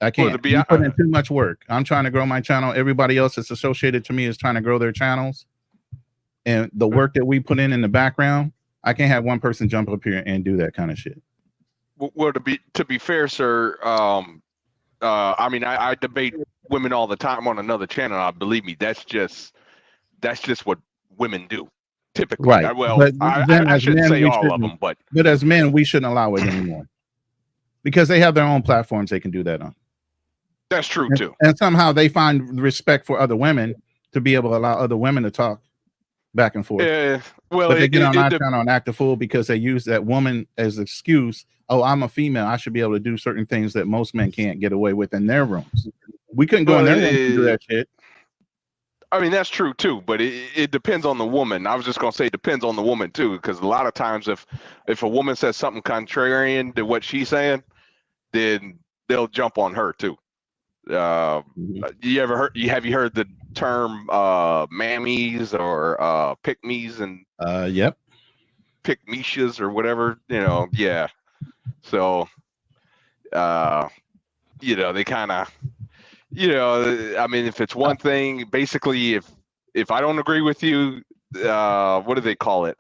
A: I can't. You put in too much work. I'm trying to grow my channel. Everybody else that's associated to me is trying to grow their channels. And the work that we put in the background, I can't have one person jump up here and do that kind of shit.
K: Well, to be fair, sir, I mean, I debate women all the time on another channel. Believe me, that's just what women do typically.
A: Right.
K: Well, I shouldn't say all of them, but
A: as men, we shouldn't allow it anymore because they have their own platforms they can do that on.
K: That's true too.
A: And somehow they find respect for other women to be able to allow other women to talk back and forth.
K: Well,
A: but they get on our channel and act a fool because they use that woman as an excuse. Oh, I'm a female. I should be able to do certain things that most men can't get away with in their rooms. We couldn't go in their room and do that shit.
K: I mean, that's true too, but it depends on the woman. I was just gonna say it depends on the woman too, because a lot of times if a woman says something contrarian to what she's saying, then they'll jump on her too. Have you heard the term mammies or pick-me's and
A: yep,
K: pick-meshas or whatever, yeah. So they kind of, I mean, if it's one thing, basically if I don't agree with you, what do they call it?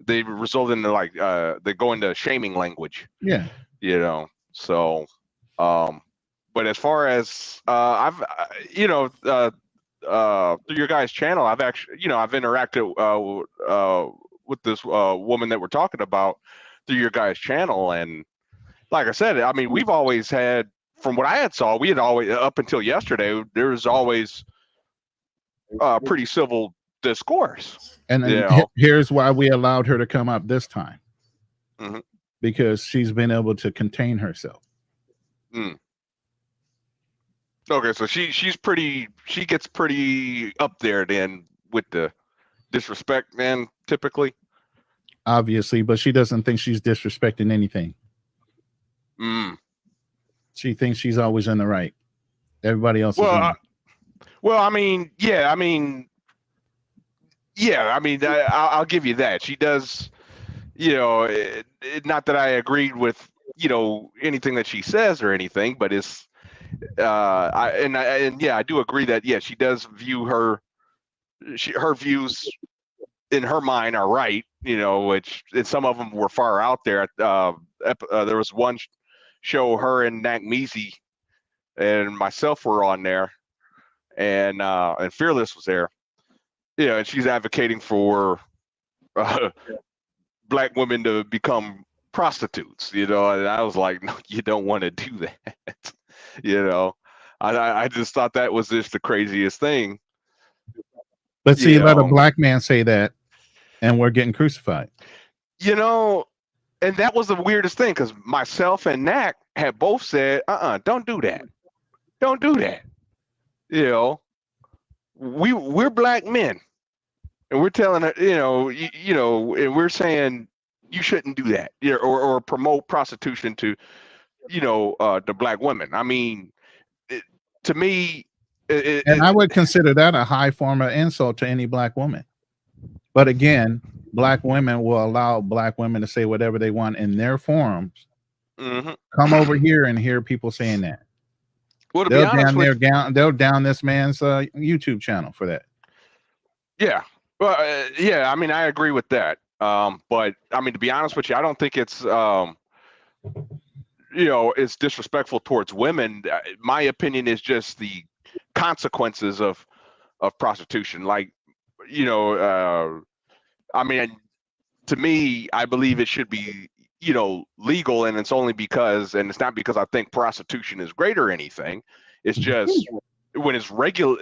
K: They result in they go into shaming language.
A: Yeah.
K: So but as far as I've through your guys' channel, I've actually I've interacted with this woman that we're talking about through your guys' channel, and like I said, I mean, we've always had, from what I had saw, we had always, up until yesterday, there was always pretty civil discourse.
A: And then here's why we allowed her to come up this time. Because she's been able to contain herself.
K: Okay, so she gets pretty up there then with the disrespect, then typically.
A: obviously, but she doesn't think she's disrespecting anything. She thinks she's always in the right. Everybody else is wrong.
K: I mean, yeah, I'll give you that. She does, not that I agreed with, anything that she says or anything, but it's, I do agree that, yeah, she does view her views in her mind are right, which, and some of them were far out there. There was one show, her and Nat Measy and myself were on there, and Fearless was there, and she's advocating for black women to become prostitutes, and I was like, no, you don't want to do that. I just thought that was just the craziest thing.
A: But see, let a black man say that, and we're getting crucified.
K: And that was the weirdest thing, because myself and Nat had both said, don't do that. Don't do that. We're black men, and we're telling her, and we're saying you shouldn't do that, or promote prostitution to, the black women. I mean, to me,
A: and I would consider that a high form of insult to any black woman. But again, black women will allow black women to say whatever they want in their forums. Come over here and hear people saying that.
K: Well, to
A: they'll
K: be honest,
A: they'll down this man's YouTube channel for that.
K: Yeah. Well, yeah. I mean, I agree with that. But I mean, to be honest with you, I don't think it's it's disrespectful towards women. My opinion is just the consequences of prostitution. Like, I mean, to me, I believe it should be, legal, and it's only because, and it's not because I think prostitution is great or anything. It's just when it's regular,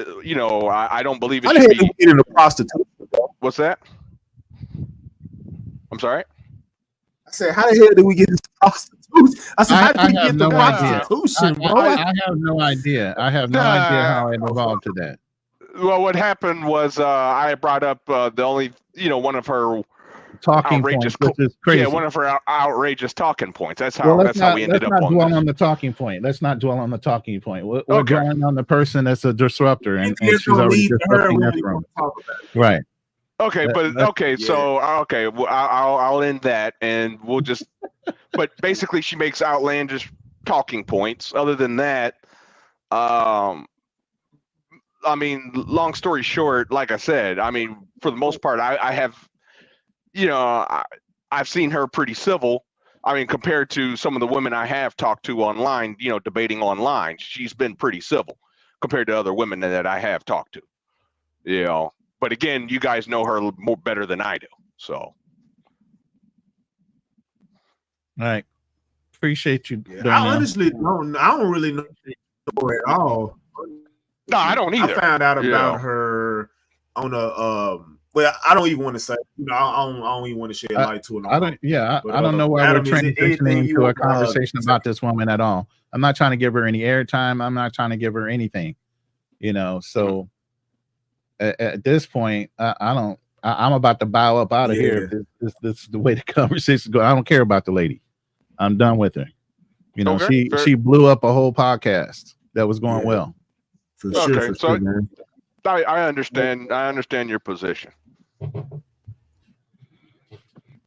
K: I don't believe it should be
D: into prostitution.
K: What's that? I'm sorry.
D: I said, how the hell did we get into prostitution? I said, how did we get to prostitution, bro?
A: I have no idea. I have no idea how it evolved to that.
K: Well, what happened was I brought up the only, one of her
A: talking points, which is crazy.
K: Yeah, one of her outrageous talking points. That's how. That's how we ended up on this.
A: Let's not dwell on the talking point. Let's not dwell on the talking point. We're dwelling on the person that's a disruptor, and she's already disrupting this room. Right.
K: Okay, but okay, so okay, well, I'll end that, and we'll just. But basically, she makes outlandish talking points. Other than that, I mean, long story short, like I said, I mean, for the most part, I have, I've seen her pretty civil. I mean, compared to some of the women I have talked to online, debating online, she's been pretty civil compared to other women that I have talked to. But again, you guys know her more better than I do. So. All
A: right. Appreciate you.
D: Yeah, I honestly don't. I don't really know at all.
K: No, I don't either.
D: I found out about her on a. Well, I don't even want to say. I don't even want to shed light to it.
A: I don't. Yeah, I don't know why we're transitioning to a conversation about this woman at all. I'm not trying to give her any airtime. I'm not trying to give her anything. So at this point, I don't. I'm about to bow up out of here. This is the way the conversation goes. I don't care about the lady. I'm done with her. She blew up a whole podcast that was going well.
D: For sure, man.
K: I understand. I understand your position.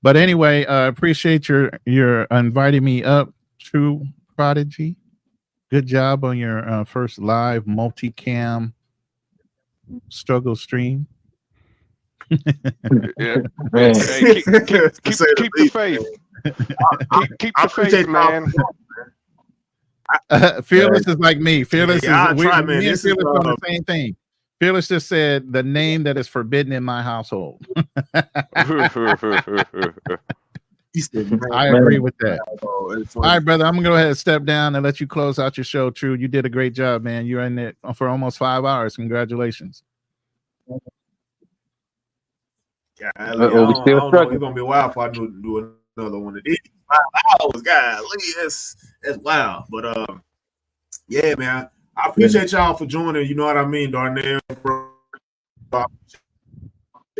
A: But anyway, appreciate your inviting me up, True Prodigy. Good job on your first live multicam struggle stream.
K: Yeah. Hey, keep the faith. Keep the faith, man.
A: Fearless is like me. Fearless is me and Fearless on the same thing. Fearless just said the name that is forbidden in my household. I agree with that. All right, brother. I'm gonna go ahead and step down and let you close out your show. True, you did a great job, man. You're in it for almost 5 hours. Congratulations.
D: Yeah, it's gonna be wild if I do another one of these. 5 hours, guys. That's wild. But yeah, man. I appreciate y'all for joining. You know what I mean, Darnell.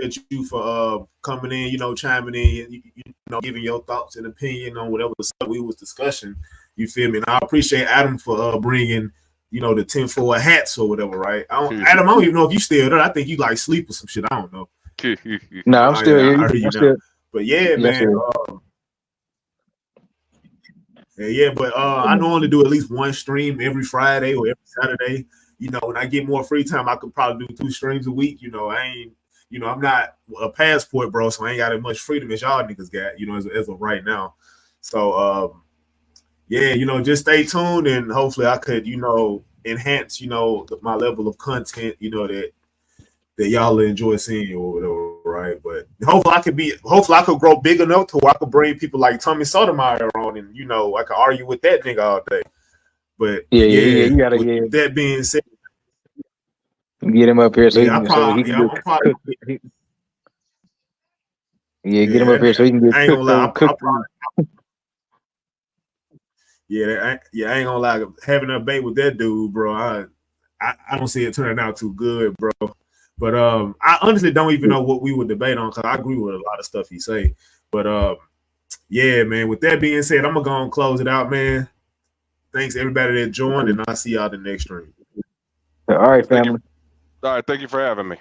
D: appreciate you for coming in, you know, chiming in, you know, giving your thoughts and opinion on whatever we was discussing. You feel me? And I appreciate Adam for bringing, you know, the 10-4 hats or whatever, right? Adam, I don't even know if you still there. I think you like sleep or some shit. I don't know.
H: No, I'm still here.
D: I heard you now. But yeah, man. But I normally do at least one stream every Friday or every Saturday. You know, when I get more free time, I could probably do 2 streams a week. You know, I'm not a passport, bro, so I ain't got as much freedom as y'all niggas got, you know, as of right now. So, yeah, you know, just stay tuned, and hopefully I could, you know, enhance, you know, my level of content, you know, that y'all enjoy seeing or whatever, right? But hopefully I could grow big enough to where I could bring people like Tommy Sotomayor on, and, you know, I could argue with that nigga all day. But
H: yeah, you gotta
D: with that being said,
H: get him up here so
D: yeah,
H: he can get him up here so he can get
D: I ain't gonna lie,
H: cooked.
D: I ain't gonna lie. Having a debate with that dude, bro, I don't see it turning out too good, bro. But I honestly don't even know what we would debate on, because I agree with a lot of stuff he say. But yeah, man. With that being said, I'm gonna go and close it out, man. Thanks everybody that joined, and I'll see y'all the next stream.
H: All right, family.
K: All right, thank you for having me.